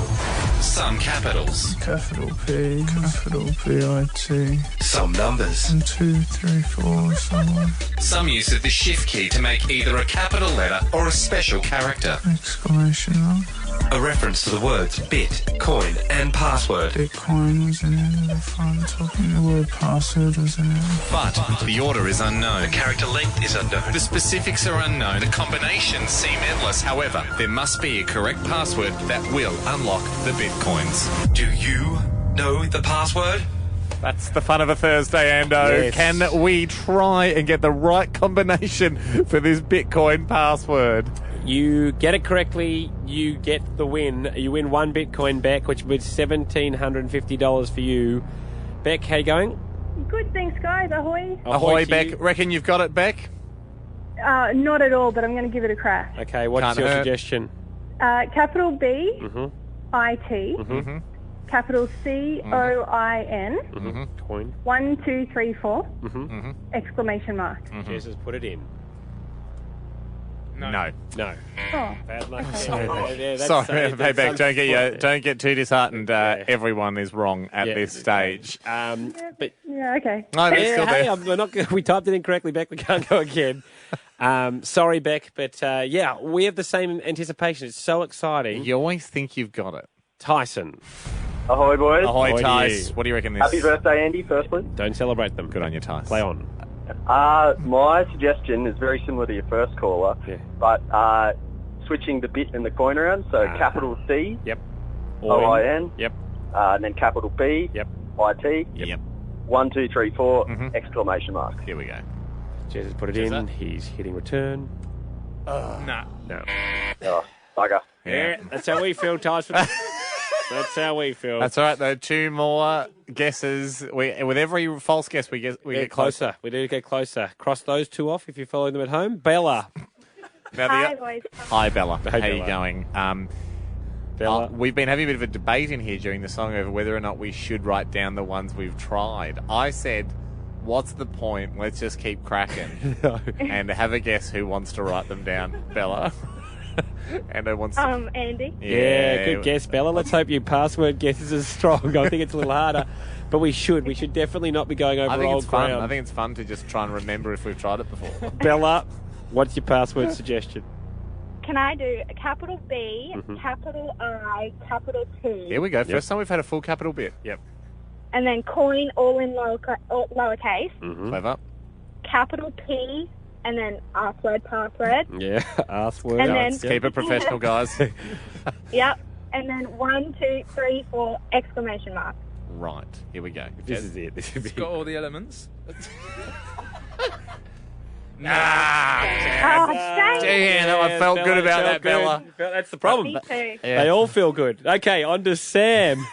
Some capitals. Capital P, capital B-I-T. Some numbers. 1, 2, 3, 4 somewhere. Some use of the shift key to make either a capital letter or a special character. Exclamation mark. A reference to the words bit, coin, and password. Bitcoin was in it at the front, talking the word password was in it. But the order is unknown. The character length is unknown. The specifics are unknown. The combinations seem endless. However, there must be a correct password that will unlock the Bitcoins. Do you know the password? That's the fun of a Thursday, Ando. Yes. Can we try and get the right combination for this Bitcoin password? You get it correctly, you get the win. You win 1 Bitcoin, Beck, which was $1,750 for you. Beck, how you going? Good, thanks, guys. Ahoy. Ahoy, Beck. Reckon you've got it, Beck? Not at all, but I'm going to give it a crack. Okay, what's your suggestion? Capital B, I-T, capital COIN, Coin. 1234, exclamation mark. Jez has put it in. No. No. Oh. Bad luck. Sorry, Yeah, that's- Sorry, that's Beck. unfortunate. Don't get too disheartened. Everyone is wrong at this stage. But Yeah, okay. No, that's still hey, there. we're not. We typed it incorrectly, Beck. We can't go again. Sorry, Beck, but we have the same anticipation. It's so exciting. You always think you've got it. Tyson. Ahoy, boys. Ahoy, Ahoy to Tice. you. What do you reckon this? Happy birthday, Andy, firstly. Don't celebrate them. Good on you, Tice. Play on. My suggestion is very similar to your first caller, but switching the bit and the coin around, so capital C, OIN, and then capital B, IT, 1, 2, 3, 4, exclamation mark. Here we go. Jez has put it in. He's hitting return. No. Oh, bugger. Yeah, that's how we feel, Tyson. That's how we feel. That's all right, though. 2 more guesses. With every false guess, we get closer. We do get closer. Cross those 2 off if you're following them at home. Bella. Hi, boys. Hi, Bella. Hey, How are Bella. you going? Bella. We've been having a bit of a debate in here during the song over whether or not we should write down the ones we've tried. I said, what's the point? Let's just keep cracking. And have a guess who wants to write them down. Bella. And who wants to... Andy. Yeah, good guess, Bella. Let's hope your password guess is as strong. I think it's a little harder. But we should definitely not be going over I think old it's fun. ground. I think it's fun to just try and remember if we've tried it before. Bella, what's your password suggestion? Can I do a capital B, capital I, capital T? Here we go. First time we've had a full capital bit. Yep. And then coin all in lowercase. Clever. Capital P, and then password. Yeah, password. And then- Keep it professional, guys. Yep. And then 1, 2, 3, 4, exclamation mark. Right. Here we go. This is it. This is It's got all the elements. Oh, dang. Damn, that one felt good about that, Bella. That's the problem. Me too. They all feel good. Okay, on to Sam.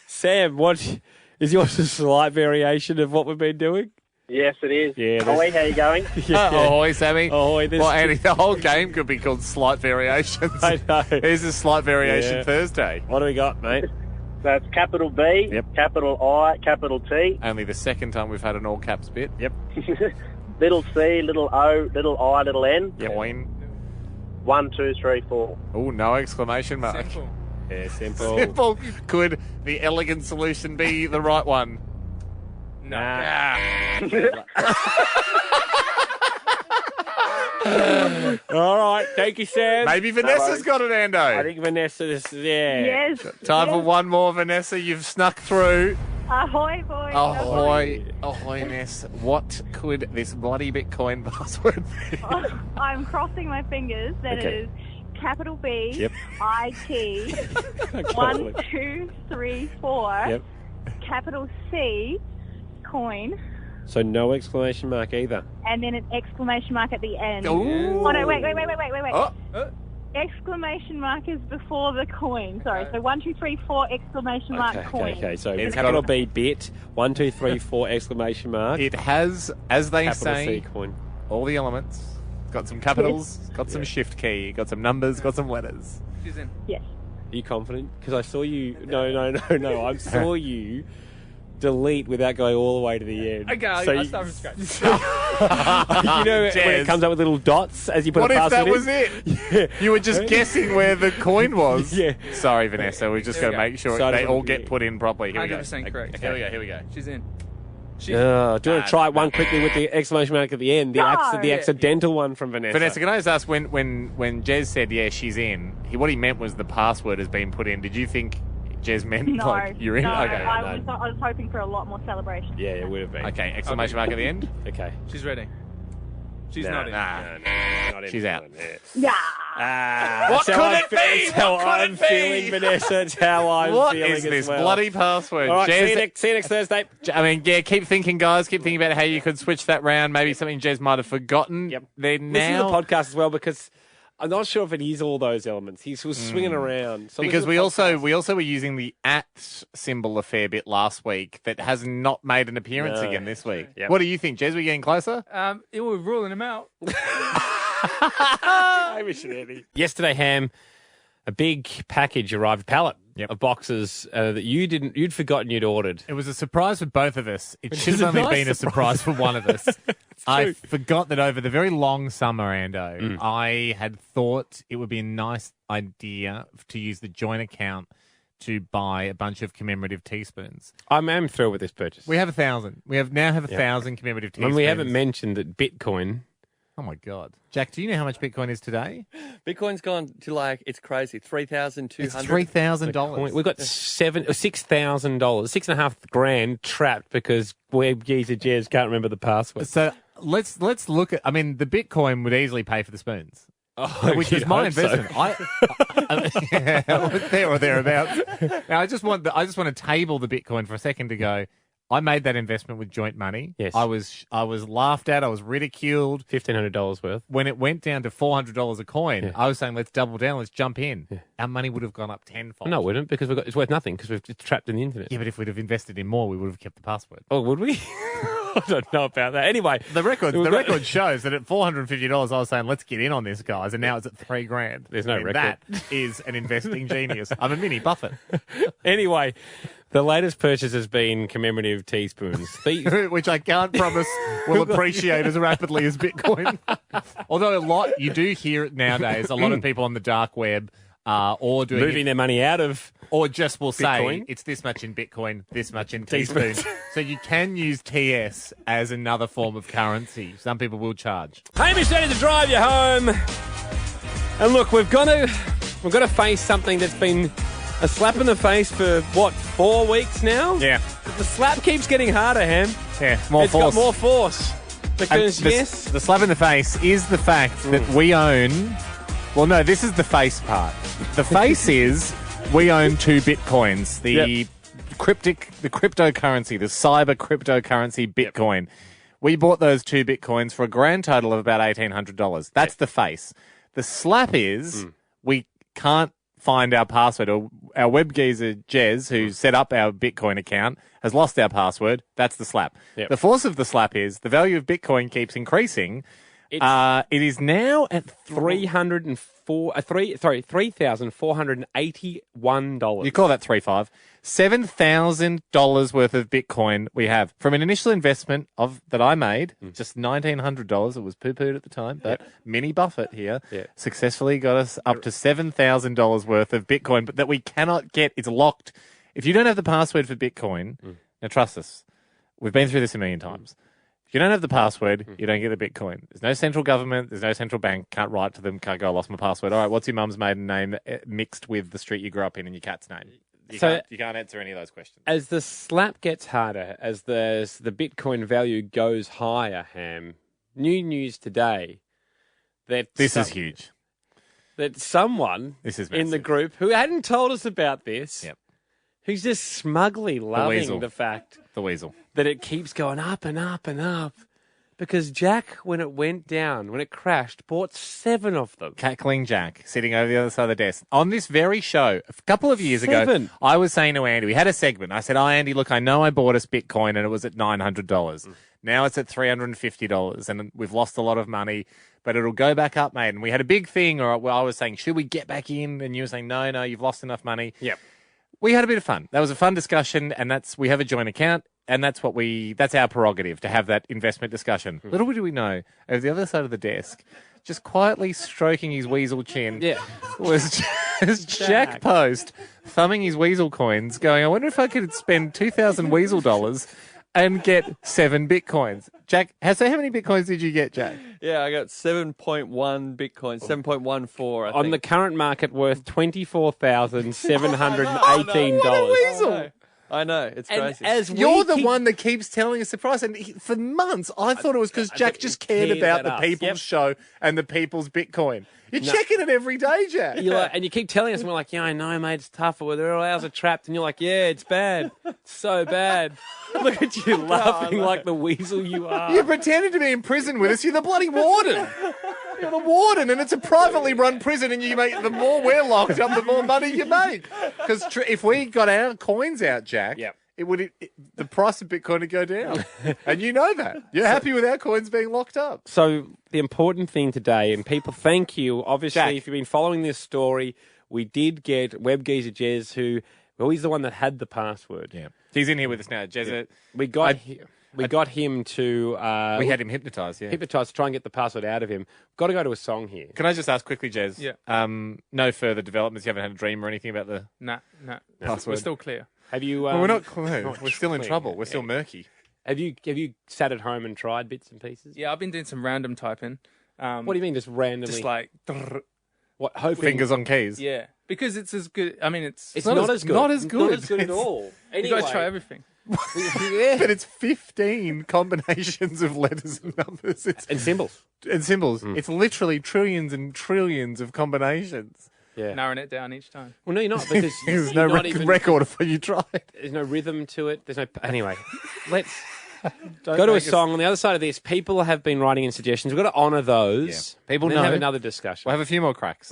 Sam, what is yours a slight variation of what we've been doing? Yes, it is. Yeah, Ahoy, how you going? Ahoy, Sammy. Ahoy, Well, Andy, the whole game could be called Slight Variations. I know. Here's a Slight Variation Yeah. Thursday. What do we got, mate? That's capital B, capital I, capital T, Only the second time we've had an all caps bit. Yep. little C, little O, little I, little N. Coin. 1, 2, 3, 4. Oh, no exclamation mark. Simple. Yeah, simple. Simple. Could the elegant solution be the right one? Nah. All right, thank you, Sam. Maybe Vanessa's got it, Ando. I think Vanessa is, Yes. Time for one more, Vanessa. You've snuck through. Ahoy, boys. Ahoy, ahoy, Ness. What could this bloody Bitcoin password be? I'm crossing my fingers that Okay. it is capital B, Yep. IT, 1, 2, 3, 4, Yep. capital C, coin, So no exclamation mark either. and then an exclamation mark at the end. Ooh. Oh, no, wait. Oh. Exclamation mark is before the coin. Sorry, so 1, 2, 3, 4, exclamation mark, coin. Okay. So It's capital got B bit 1, 2, 3, 4 exclamation mark. It has, as they capital say, C coin. all the elements. Got some capitals, got some shift key, got some numbers, got some letters. She's in. Yes. Are you confident? Because I saw you. No. I saw you delete without going all the way to the end. Okay, So I'll you- start from scratch. you know when Jez. it comes up with little dots as you put What a if password that in? was it? You were just guessing where the coin was. Yeah. Sorry, Vanessa. We've just Here got we to go. make sure So I they just all want to get be- put in properly. Here we go. 100% correct. Okay, here we go. She's in. Do you want to try one quickly with the exclamation mark at the end? The, the accidental one from Vanessa. Vanessa, can I just ask, when Jez said, yeah, she's in, what he meant was the password has been put in. Did you think Jez meant, No. like, you're in? No, Okay. I was hoping for a lot more celebration. Yeah, it would have been. Okay, exclamation mark at the end? Okay. She's ready. She's No, not in. not in. She's out. Yeah. What that's how could it be? That's how What could I'm it be? feeling, Vanessa. It's how I'm What feeling is as this well. bloody password? All right, Jez, see you next Thursday. I mean, yeah, keep thinking, guys. Keep thinking about how you could switch that round. Maybe something Jez might have forgotten. Yep. Then Listen to now, the podcast as well because I'm not sure if it is all those elements. He was swinging around. So because listen to we the also podcast. were using the @ symbol a fair bit last week that has not made an appearance No. again this week. Yep. What do you think, Jez? We getting closer? We're ruling him out. Hamish and Andy. Yesterday, Ham, a big package arrived, pallet of boxes that you'd forgotten you'd ordered. It was a surprise for both of us. It should have only been a surprise for one of us. I forgot that over the very long summer, Ando, I had thought it would be a nice idea to use the joint account to buy a bunch of commemorative teaspoons. I'm thrilled with this purchase. We have 1,000. We now have 1,000 commemorative teaspoons. And we haven't mentioned that Bitcoin. Oh my God, Jack! Do you know how much Bitcoin is today? Bitcoin's gone to it's crazy, $3,200. It's $3,000. We've got $6,000, $6,500 trapped because Web Geezer Jez can't remember the password. So let's look at. I mean, the Bitcoin would easily pay for the spoons. Which is my investment. So. There or thereabouts. Now, I just want to table the Bitcoin for a second to go. I made that investment with joint money. Yes. I was laughed at. I was ridiculed. $1,500 worth. When it went down to $400 a coin, I was saying, let's double down. Let's jump in. Yeah. Our money would have gone up tenfold. No, it wouldn't, because it's worth nothing because it's trapped in the internet. Yeah, but if we'd have invested in more, we would have kept the password. Oh, would we? I don't know about that. Anyway, the record shows that at $450, I was saying, let's get in on this, guys, and now it's at $3,000. There's no record. That is an investing genius. I'm a mini Buffett. Anyway, the latest purchase has been commemorative teaspoons, which I can't promise will appreciate as rapidly as Bitcoin. Although you do hear it nowadays. A lot of people on the dark web or doing moving their money out of, or just will Bitcoin. Say it's this much in Bitcoin, this much in teaspoons. So you can use TS as another form of currency. Some people will charge. Hamish Andy to drive you home. And look, we've got to face something that's been a slap in the face for 4 weeks now? Yeah. The slap keeps getting harder, Ham. Yeah, it's got more force. Because the slap in the face is the fact that we own. Well, no, this is the face part. The face is we own 2 Bitcoins. The cryptocurrency, the cyber cryptocurrency Bitcoin. Yep. We bought those 2 Bitcoins for a grand total of about $1,800. That's the face. The slap is we can't find our password, or our web geezer Jez, who set up our Bitcoin account, has lost our password. That's the slap. Yep. The force of the slap is the value of Bitcoin keeps increasing. It is now at $3,481. You call that 3.5. $7,000 worth of Bitcoin we have from an initial investment that I made, just $1,900. It was poo-pooed at the time, but Mini Buffett here successfully got us up to $7,000 worth of Bitcoin, but that we cannot get. It's locked. If you don't have the password for Bitcoin, now trust us, we've been through this a million times. If you don't have the password, you don't get the Bitcoin. There's no central government. There's no central bank. Can't write to them. Can't go, I lost my password. All right, what's your mum's maiden name mixed with the street you grew up in and your cat's name? You can't answer any of those questions. As the slap gets harder, as the Bitcoin value goes higher, Ham, new news today that... This is huge. That someone in the group who hadn't told us about this... Yep. Who's just smugly loving the fact that it keeps going up and up and up. Because Jack, when it went down, when it crashed, bought 7 of them. Cackling Jack, sitting over the other side of the desk. On this very show, a couple of years ago, I was saying to Andy, we had a segment. I said, Andy, look, I know I bought us Bitcoin and it was at $900. Now it's at $350 and we've lost a lot of money, but it'll go back up, mate. And we had a big thing, or I was saying, should we get back in? And you were saying, no, you've lost enough money. Yep. We had a bit of fun. That was a fun discussion, and we have a joint account, and that's our prerogative to have that investment discussion. Little do we know, over the other side of the desk, just quietly stroking his weasel chin, was Jack Post thumbing his weasel coins, going, I wonder if I could spend 2,000 weasel dollars and get 7 Bitcoins. Jack, how many Bitcoins did you get, Jack? Yeah, I got 7.1 Bitcoins, 7.14, I think. On the current market worth $24,718. I know, it's crazy. You're the one that keeps telling us the price. And for months, I thought it was because Jack just cared about the People's Show and the People's Bitcoin. You're checking it every day, Jack. And you keep telling us, and we're like, yeah, I know, mate, it's tough. All ours are trapped. And you're like, yeah, it's bad. It's so bad. Look at you laughing like the weasel you are. You're pretending to be in prison with us. You're the bloody warden. You're the warden, and it's a privately run prison, and the more we're locked up, the more money you make. Because if we got our coins out, Jack, the price of Bitcoin would go down. And you know that. You're happy with our coins being locked up. So the important thing today, and people, thank you, obviously, Jack, if you've been following this story, We did get Webgeezer Jez, who, well, he's the one that had the password. Yeah. He's in here with us now. Jez, yeah. We got him to... we had him hypnotised, yeah. Hypnotised to try and get the password out of him. Got to go to a song here. Can I just ask quickly, Jez? Yeah. No further developments? You haven't had a dream or anything about the password? We're still clear. Have you... well, we're not clear. We're still in trouble. We're still murky. Have you sat at home and tried bits and pieces? Yeah, I've been doing some random typing. What do you mean, just randomly? Just like... What, hoping... Fingers on keys? Yeah. Because it's as good... I mean, it's not as good. Not as good. Not as good at all. Anyway, you guys try everything. Yeah. But it's 15 combinations of letters and numbers. And symbols. And symbols. It's literally trillions and trillions of combinations. Yeah. Narrowing it down each time. Well, no, you're not, because there's no record of when you tried. There's no rhythm to it. There's no... Anyway, let's go to a song. On the other side of this, people have been writing in suggestions. We've got to honour those. Yeah. People and know. Have another discussion. We'll have a few more cracks.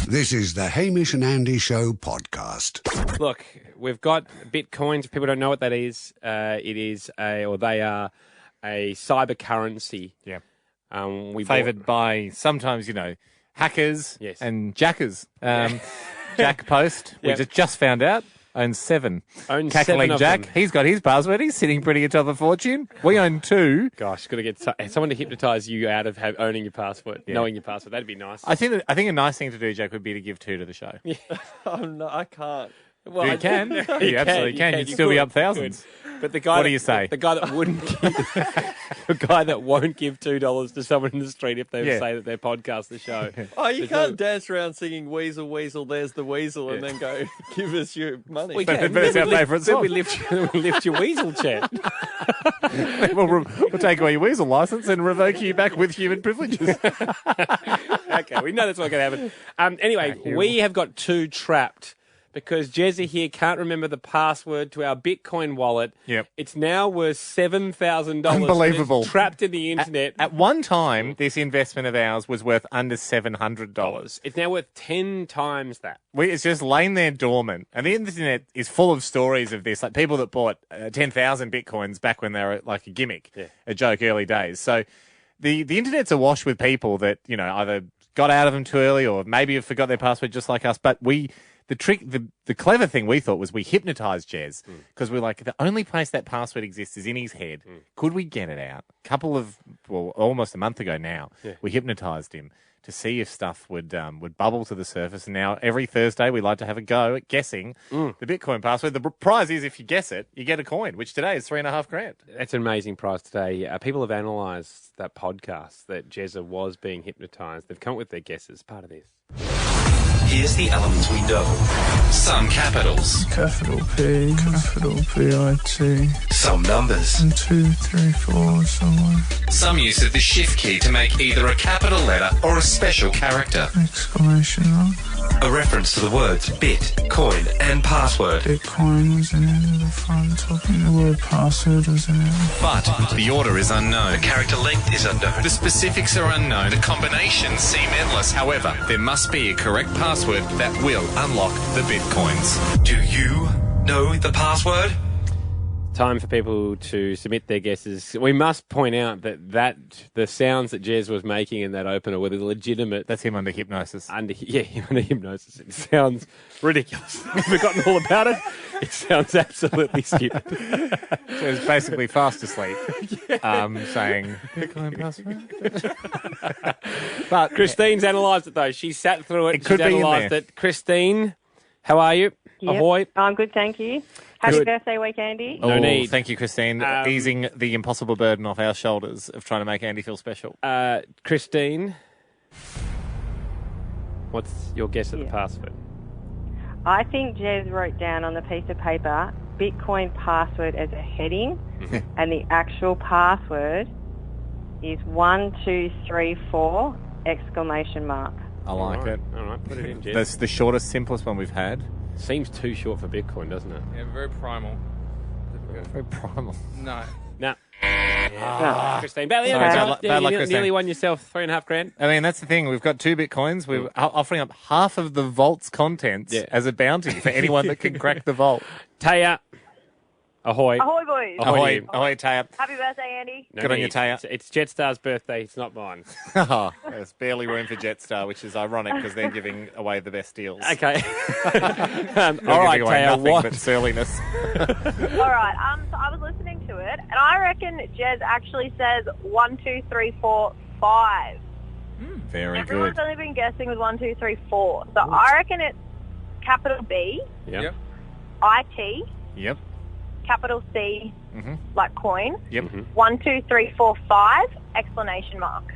This is the Hamish and Andy Show podcast. Look, we've got Bitcoins. If people don't know what that is, they are a cyber currency. Yeah. Favoured by sometimes, hackers and jackers. Jack Post, we just found out, owns 7. Owns Cackling 7 of Jack. them. He's got his password. He's sitting pretty atop a fortune. We own 2. Gosh, got to get someone to hypnotise you out of owning your password, knowing your password. That'd be nice. I think a nice thing to do, Jack, would be to give 2 to the show. Yeah. I can't. Well, you can. You absolutely can. You'd still be up thousands. But the guy what do you say? The guy that wouldn't give, the guy that won't give $2 to someone in the street if they say that they podcast the show. Oh, you can't dance around singing "Weasel, Weasel, there's the weasel" and then go, "Give us your money." We but it's our favourite song. We lift your weasel chat. we'll take away your weasel licence and revoke you back with human privileges. Okay, we know that's not going to happen. Anyway, we have got 2 trapped. Because Jezzy here can't remember the password to our Bitcoin wallet. Yep. It's now worth $7,000. Unbelievable. It's trapped in the internet. At one time, this investment of ours was worth under $700. It's now worth 10 times that. It's just laying there dormant. And the internet is full of stories of this, like people that bought 10,000 Bitcoins back when they were like a gimmick, a joke early days. So the internet's awash with people that, either got out of them too early or maybe have forgot their password just like us. But the clever thing we thought was we hypnotised Jez because we're like, the only place that password exists is in his head. Could we get it out? Almost a month ago now, we hypnotised him to see if stuff would bubble to the surface. And now every Thursday we like to have a go at guessing the Bitcoin password. The prize is if you guess it, you get a coin, which today is $3,500. That's an amazing prize today. People have analysed that podcast that Jezza was being hypnotised. They've come up with their guesses. Part of this. Here's the elements we know. Some capitals. Capital P, capital P-I-T. Some numbers. 1, 2, 3, 4, so on. Some use of the shift key to make either a capital letter or a special character. Exclamation mark. A reference to the words bit, coin, and password. Bitcoin was in it at the front, talking the word password was in it. But the order is unknown. The character length is unknown. The specifics are unknown. The combinations seem endless. However, there must be a correct password that will unlock the Bitcoins. Do you know the password? Time for people to submit their guesses. We must point out that the sounds that Jez was making in that opener were the legitimate. That's him under hypnosis. Him under hypnosis. It sounds ridiculous. We've forgotten all about it. It sounds absolutely stupid. So it's basically fast asleep, saying Bitcoin password. But Christine's analysed it though. She sat through it. She's analysed it. Christine, how are you? Yep. Ahoy. I'm good, thank you. Happy birthday week, Andy. No need. Thank you, Christine. Easing the impossible burden off our shoulders of trying to make Andy feel special. Christine, what's your guess of the password? I think Jez wrote down on the piece of paper Bitcoin password as a heading, and the actual password is 1234 exclamation mark. I like it. All right, put it in, Jez. That's the shortest, simplest one we've had. Seems too short for Bitcoin, doesn't it? Yeah, very primal. Very primal. No. Christine, nearly won yourself $3,500. I mean, that's the thing. We've got 2 Bitcoins. We're offering up half of the vault's contents as a bounty for anyone that can crack the vault. Taya, Ahoy. Ahoy, boys. Ahoy, ahoy, Taya. Happy birthday, Andy. No Good on you, need. Taya. It's Jetstar's birthday. It's not mine. Oh, there's barely room for Jetstar, which is ironic because they're giving away the best deals. Okay. They're all right, giving away Taya, nothing what? but surliness. All right. So I was listening to it, and I reckon Jez actually says 1, 2, 3, 4, 5. Very Everyone's good. only been guessing with 1, 2, 3, 4. So I reckon it's capital B, Yep. IT, Yep. capital C, like coin. Yep. 1, 2, 3, 4, 5, exclamation mark.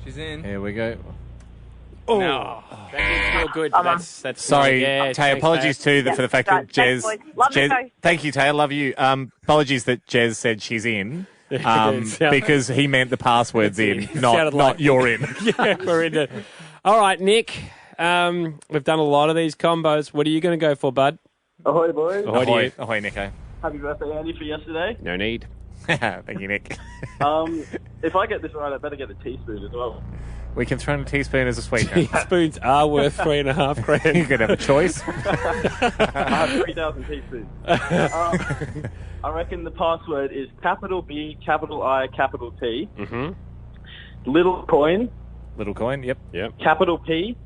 She's in. Here we go. Oh, that didn't feel good. That's Sorry, yeah, Taya. thanks, Apologies Taya. for the fact Right, that thanks, Jez. boys. Love the show. Thank you, Taya. Love you. Apologies that Jez said she's in. Because he meant the password's in, not you're in. Yeah, we're in it. All right, Nick. We've done a lot of these combos. What are you going to go for, bud? Ahoy, boys. Ahoy, to you. Ahoy, Nico. Happy birthday, Andy, for yesterday. No need. Thank you, Nick. If I get this right, I better get a teaspoon as well. We can throw in a teaspoon as a sweetener. Teaspoons are worth $3.5 grand. You could have a choice. I have 3,000 teaspoons. I reckon the password is capital B, capital I, capital T. Little coin. Little coin, yep. Capital P.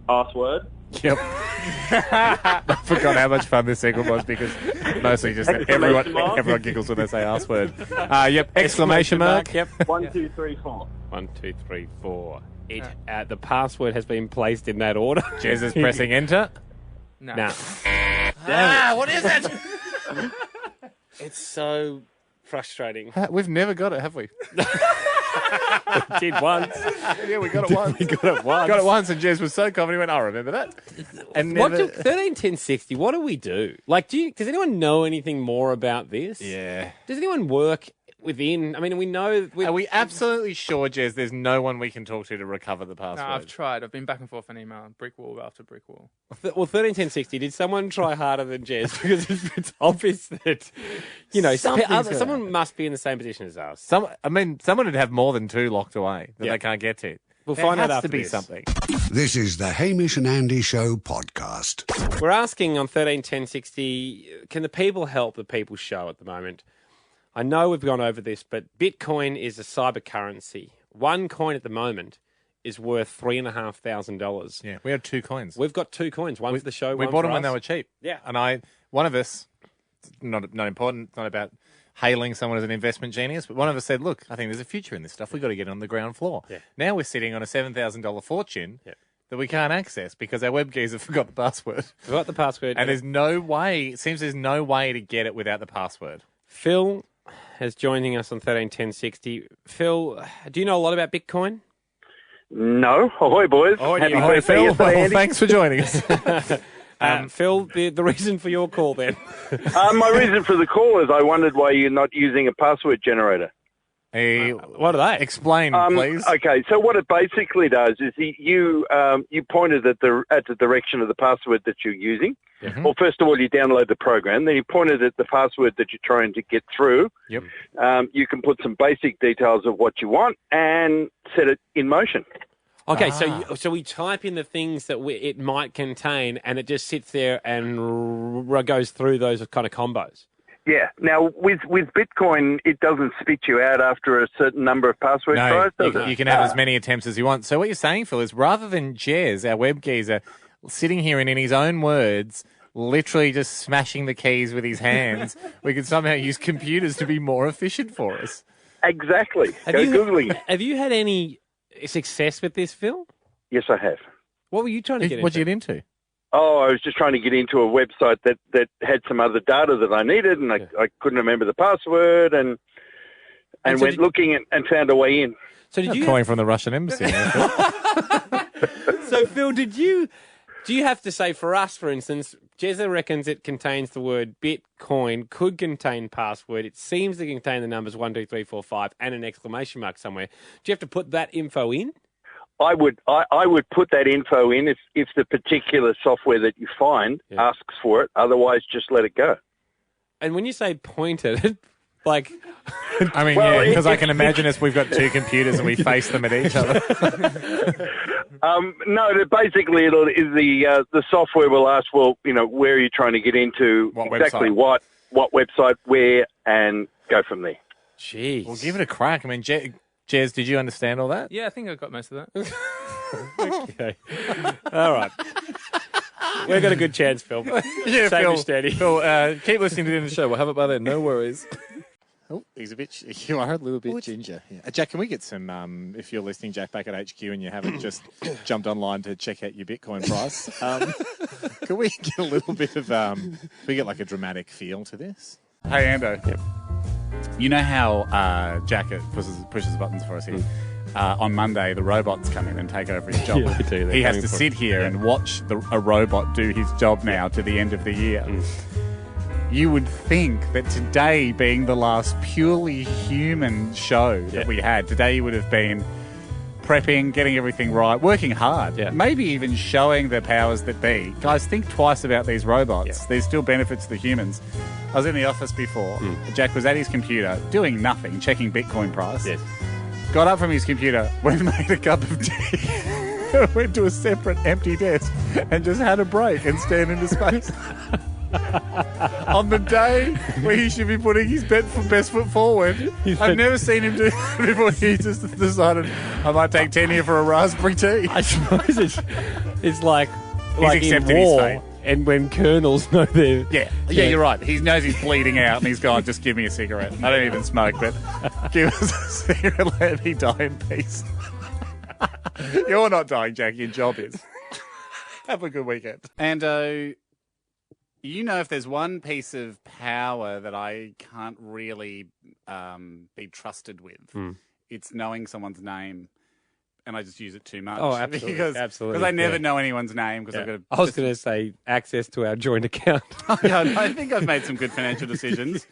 Arse word. Yep. I forgot how much fun this segment was because mostly just everyone giggles when they say ass word. Yep, exclamation mark. Yep. 1, 2, 3, 4. 1, 2, 3, 4. The password has been placed in that order. Jez is pressing enter. No. Nah. What is it? It's so frustrating. We've never got it, have we? We did once. Yeah, we got it once. We got it once. Got it once, and Jez was so confident. He went, I remember that. And What never... do 131060? What do we do? Like, does anyone know anything more about this? Yeah. Does anyone work within? I mean, we know. Are we absolutely sure, Jez, there's no one we can talk to recover the password? No, I've tried. I've been back and forth on email, brick wall after brick wall. Well, 131060. Did someone try harder than Jez? Because it's obvious that someone must be in the same position as us. Someone would have more than 2 locked away that they can't get to. We'll find out after to be this. something. This is the Hamish and Andy Show podcast. We're asking on 131060, can the people help the People's Show at the moment? I know we've gone over this, but Bitcoin is a cyber currency. One coin at the moment is worth $3,500. Yeah, we have 2 coins. We've got 2 coins, one for the show, We one bought for them when us. they were cheap. Yeah. And one of us, not important, not about hailing someone as an investment genius, but one of us said, look, I think there's a future in this stuff. We've got to get it on the ground floor. Yeah. Now we're sitting on a $7,000 fortune that we can't access because our web geezer forgot the password. Forgot the password. And there's no way, it seems there's no way to get it without the password. Phil is joining us on 131060. Phil, do you know a lot about Bitcoin? No. Ahoy, boys. Happy birthday Phil. yesterday, Andy. Thanks for joining us. Phil, the reason for your call then? My reason for the call is I wondered why you're not using a password generator. What are they? Explain, please. Okay, so what it basically does is you pointed at the direction of the password that you're using. Mm-hmm. Well, first of all, you download the program. Then you pointed at the password that you're trying to get through. Yep. You can put some basic details of what you want and set it in motion. Okay, so we type in the things that it might contain, and it just sits there and goes through those kind of combos. Yeah. Now, with Bitcoin, it doesn't spit you out after a certain number of password tries, does it? You can have as many attempts as you want. So what you're saying, Phil, is rather than Jez, our web geezer, sitting here and in his own words, literally just smashing the keys with his hands, we could somehow use computers to be more efficient for us. Exactly. Go Googling it. Have you had any success with this, Phil? Yes, I have. What were you trying to get into? What did you get into? Oh, I was just trying to get into a website that had some other data that I needed, and I couldn't remember the password, and so went looking and found a way in. So did you calling from the Russian embassy? So Phil, do you have to say for us, for instance, Jezza reckons it contains the word Bitcoin, could contain password. It seems to contain the numbers 1, 2, 3, 4, 5 and an exclamation mark somewhere. Do you have to put that info in? I would put that info in if the particular software that you find asks for it. Otherwise, just let it go. And when you say pointed, like... I mean, because I can imagine we've got 2 computers and we face them at each other. No, basically the software will ask, well, where are you trying to get into, exactly website? what website, where, and go from there. Jeez. Well, give it a crack. I mean, Jez, did you understand all that? Yeah, I think I got most of that. Okay. All right. We've got a good chance, Phil. Yeah, Same Phil. Phil, keep listening to the end of the show. We'll have it by then. No worries. Oh, he's a bit. You are a little bit ginger. Yeah. Jack, can we get some? If you're listening, Jack, back at HQ, and you haven't just jumped online to check out your Bitcoin price, can we get a little bit of? Can we get like a dramatic feel to this? Hey, Ando. Yep. You know how Jack pushes buttons for us here. On Monday, the robots come in and take over his job. Yeah, they do. He has to sit here and watch a robot do his job now to the end of the year. You would think that today, being the last purely human show that we had, today you would have been prepping, getting everything right, working hard, maybe even showing the powers that be. Guys, think twice about these robots. There's still benefits to the humans. I was in the office before. Jack was at his computer doing nothing, checking Bitcoin price. Yes. Got up from his computer, went and made a cup of tea, went to a separate empty desk and just had a break and stared into space. On the day where he should be putting his best foot forward, I've never seen him do that before. He just decided, I might take 10 here for a raspberry tea. I suppose it's like accepted in war, his fate. and when colonels know they're... Yeah, you're right. He knows he's bleeding out and he's gone, just give me a cigarette. I don't even smoke, but give us a cigarette, let me die in peace. You're not dying, Jack. Your job is. Have a good weekend. And you know, if there's one piece of power that I can't really be trusted with, it's knowing someone's name. And I just use it too much. Oh, absolutely. Because I never know anyone's name. Because I was going to say access to our joint account. I think I've made some good financial decisions.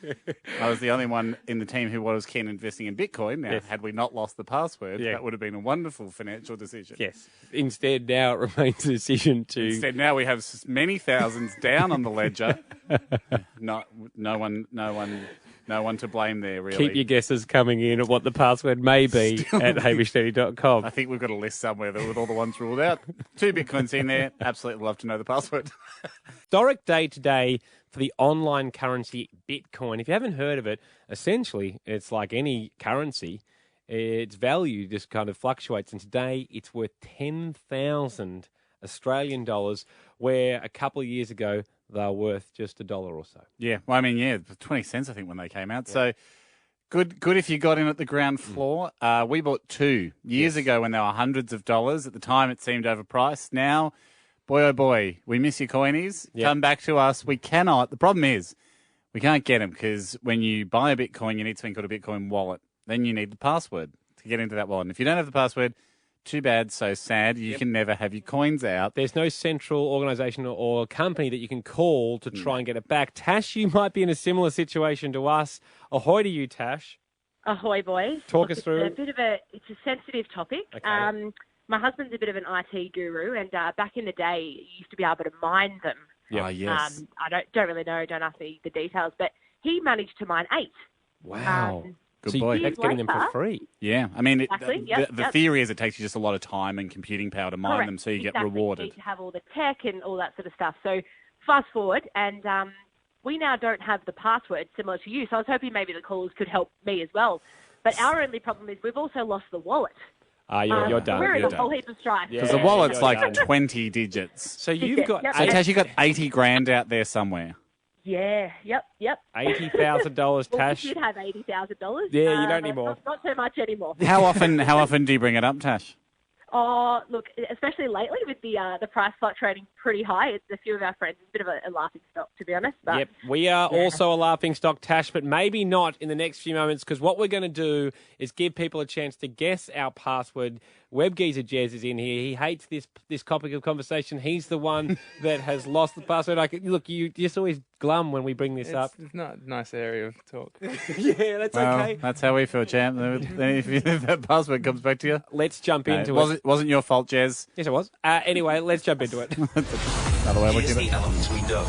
I was the only one in the team who was keen on investing in Bitcoin. Now, had we not lost the password, that would have been a wonderful financial decision. Yes. Instead, now it remains a decision to... Instead, now we have many thousands down on the ledger. No one to blame there, really. Keep your guesses coming in at what the password may be at hamishandy.com. I think we've got a list somewhere with all the ones ruled out. 2 Bitcoins in there. Absolutely love to know the password. Historic day today for the online currency Bitcoin. If you haven't heard of it, essentially it's like any currency. Its value just kind of fluctuates. And today it's worth 10,000 Australian dollars, where a couple of years ago they were worth just $1 or so. Yeah, well, I mean, 20 cents, I think, when they came out. Yeah. So good if you got in at the ground floor. We bought 2 years ago when they were hundreds of dollars. At the time, it seemed overpriced. Now, boy, oh boy, we miss your coinies. Yep. Come back to us. We cannot. The problem is we can't get them because when you buy a Bitcoin, you need something called a Bitcoin wallet. Then you need the password to get into that wallet. And if you don't have the password, too bad, so sad. You can never have your coins out. There's no central organisation or company that you can call to try and get it back. Tash, you might be in a similar situation to us. Ahoy to you, Tash. Ahoy, boys. Talk us through. It's a sensitive topic. Okay. My husband's a bit of an IT guru, and back in the day, you used to be able to mine them. Yeah, yes. I don't really know. Don't ask me the details, but he managed to mine 8. Wow. Good so boy. That's getting them for free. Yeah. I mean, exactly. the theory is it takes you just a lot of time and computing power to mine them, so you get rewarded. You need to have all the tech and all that sort of stuff. So fast forward, and we now don't have the password similar to you. So I was hoping maybe the callers could help me as well. But our only problem is we've also lost the wallet. You're done. We're in a whole heap of strife. Because the wallet's like 20 digits. So you've got... Yep. So Tash, you got 80 grand out there somewhere. Yeah, yep. $80,000, Tash. We did have $80,000. Yeah, you don't anymore. Not so much anymore. How often do you bring it up, Tash? Oh, look, especially lately with the price fluctuating pretty high, it's a few of our friends. It's a bit of a laughing stock, to be honest. But, yep, we are also a laughing stock, Tash, but maybe not in the next few moments, because what we're going to do is give people a chance to guess our password. Web Geezer Jez is in here. He hates this topic of conversation. He's the one that has lost the password. Look, you just always glum when we bring this up. It's not a nice area of talk. Yeah, that's okay. That's how we feel, champ. If that password comes back to you. Let's jump into it. Wasn't your fault, Jez. Yes, it was. Anyway, let's jump into it. Another way of looking at it. The elements we know.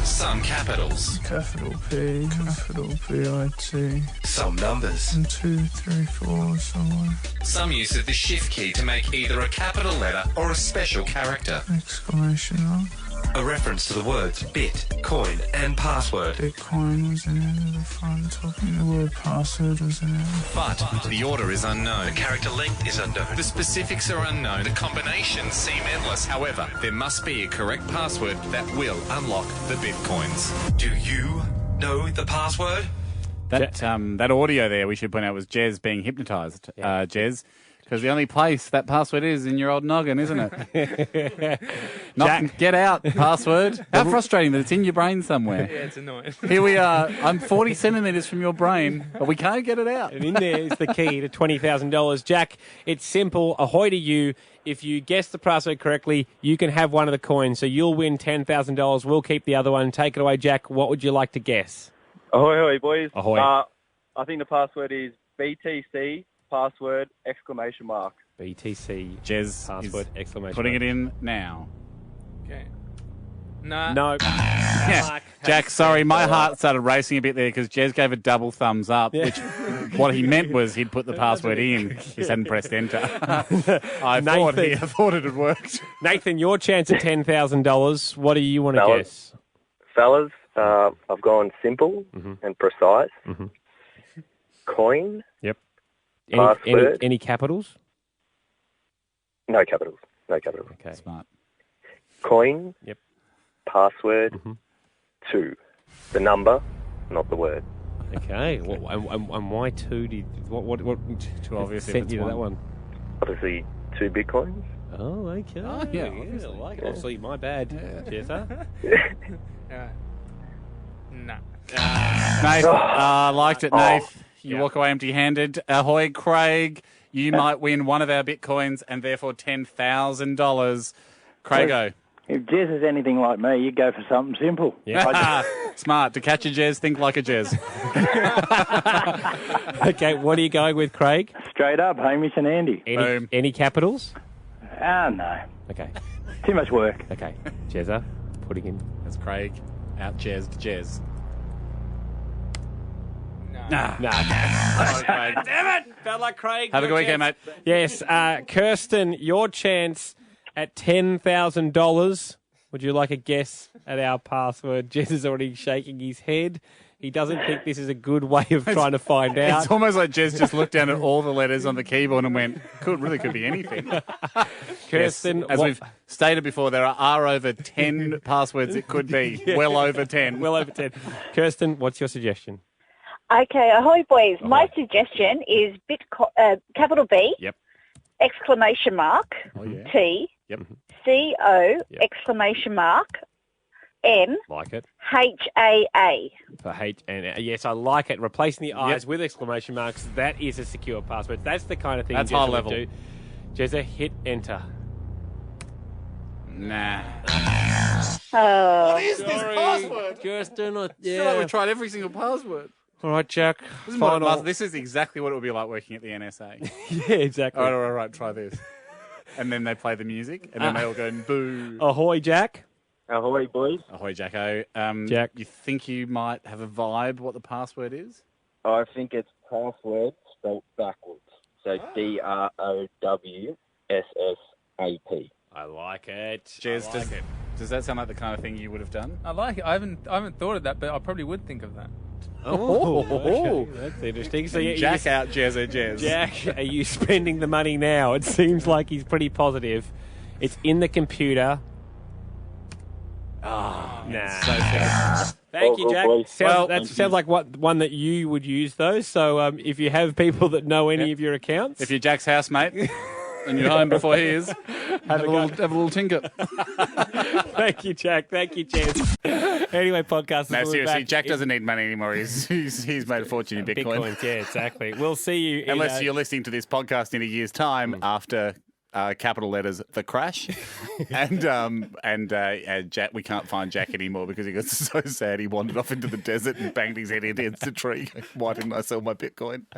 Some capitals. Capital P, capital B-I-T. Some numbers. 1, 2, 3, 4, so on. Some use of the shift key to make either a capital letter or a special character. Exclamation mark. A reference to the words bit, coin, and password. Bitcoin was in it at the front, talking the word password was in it. But the order is unknown. The character length is unknown. The specifics are unknown. The combinations seem endless. However, there must be a correct password that will unlock the bitcoins. Do you know the password? That audio there, we should point out, was Jez being hypnotised. Jez. Because the only place that password is in your old noggin, isn't it? Get out, password. How frustrating that it's in your brain somewhere. Yeah, it's annoying. Here we are. I'm 40 centimetres from your brain, but we can't get it out. And in there is the key to $20,000. Jack, it's simple. Ahoy to you. If you guess the password correctly, you can have one of the coins. So you'll win $10,000. We'll keep the other one. Take it away, Jack. What would you like to guess? Ahoy, ahoy, boys. Ahoy. I think the password is BTC. Password, exclamation mark. BTC. Jez password, exclamation putting mark. it in now. Okay. Nah. No. Yeah. Jack, sorry, my heart started racing a bit there because Jez gave a double thumbs up, which what he meant was he'd put the password in. He just hadn't pressed enter. I thought it had worked. Nathan, your chance at $10,000. What do you want to guess? Fellas, I've gone simple and precise. Coin. Yep. Password. Any capitals? No capitals. No capitals. Okay. Smart. Coin. Yep. Password. 2. The number, not the word. Okay. And why 2? What too obvious sent you to that one? Obviously, 2 bitcoins. Oh, okay. Oh, yeah. I like it. Obviously, my bad. Cheers, huh? Nah. Nath, liked it, Nath. You walk away empty-handed. Ahoy, Craig. You might win one of our bitcoins and therefore $10,000. Craigo. If Jez is anything like me, you go for something simple. Yeah. Smart. To catch a Jez, think like a Jez. Okay, what are you going with, Craig? Straight up, Hamish and Andy. Any capitals? No. Okay. Too much work. Okay. Jezza, putting in. That's Craig. Out Jez. Nah. Damn it! Felt like Craig. Have a good weekend, mate. Yes. Kirsten, your chance at $10,000. Would you like a guess at our password? Jez is already shaking his head. He doesn't think this is a good way of trying to find out. It's almost like Jez just looked down at all the letters on the keyboard and went, could be anything. Kirsten, yes, as we've stated before, there are over 10 passwords it could be. Yeah. Well over 10. Well over 10. Kirsten, what's your suggestion? Okay, ahoy, boys. Ahoy. My suggestion is capital B. Yep. Exclamation mark. Oh, yeah. T. Yep. C-O. Yep. Exclamation mark. N. Like it. H-A-A. For H and yes, I like it. Replacing the I's with exclamation marks. That is a secure password. That's the kind of thing that's Jezza high level. Would do. Jezza, hit enter. Nah. Oh. What is this password? Kirsten, I feel like we've tried every single password. All right, Jack. This is exactly what it would be like working at the NSA. Yeah, exactly. All right, try this. And then they play the music, and then they all go, boo. Ahoy, Jack. Ahoy, boys. Ahoy, Jacko. Jack. You think you might have a vibe what the password is? I think it's password spelled backwards. So DROWSSAP. I like it. Jez, does that sound like the kind of thing you would have done? I like it. I haven't thought of that, but I probably would think of that. Okay. That's interesting. So Jack out, Jez. Jack, are you spending the money now? It seems like he's pretty positive. It's in the computer. Oh, nah. So sad. Thank you, Jack. Sounds like one that you would use, though. So if you have people that know any of your accounts. If you're Jack's housemate and you're home before he is, have a little tinker. Thank you, Jack. Thank you, Jez. Anyway, podcast. No, seriously, Jack doesn't need money anymore. He's made a fortune in Bitcoin. Yeah, exactly. We'll see you. Unless you're listening to this podcast in a year's time after capital letters, the crash. and Jack, we can't find Jack anymore because he got so sad he wandered off into the desert and banged his head against a tree. Why didn't I sell my Bitcoin?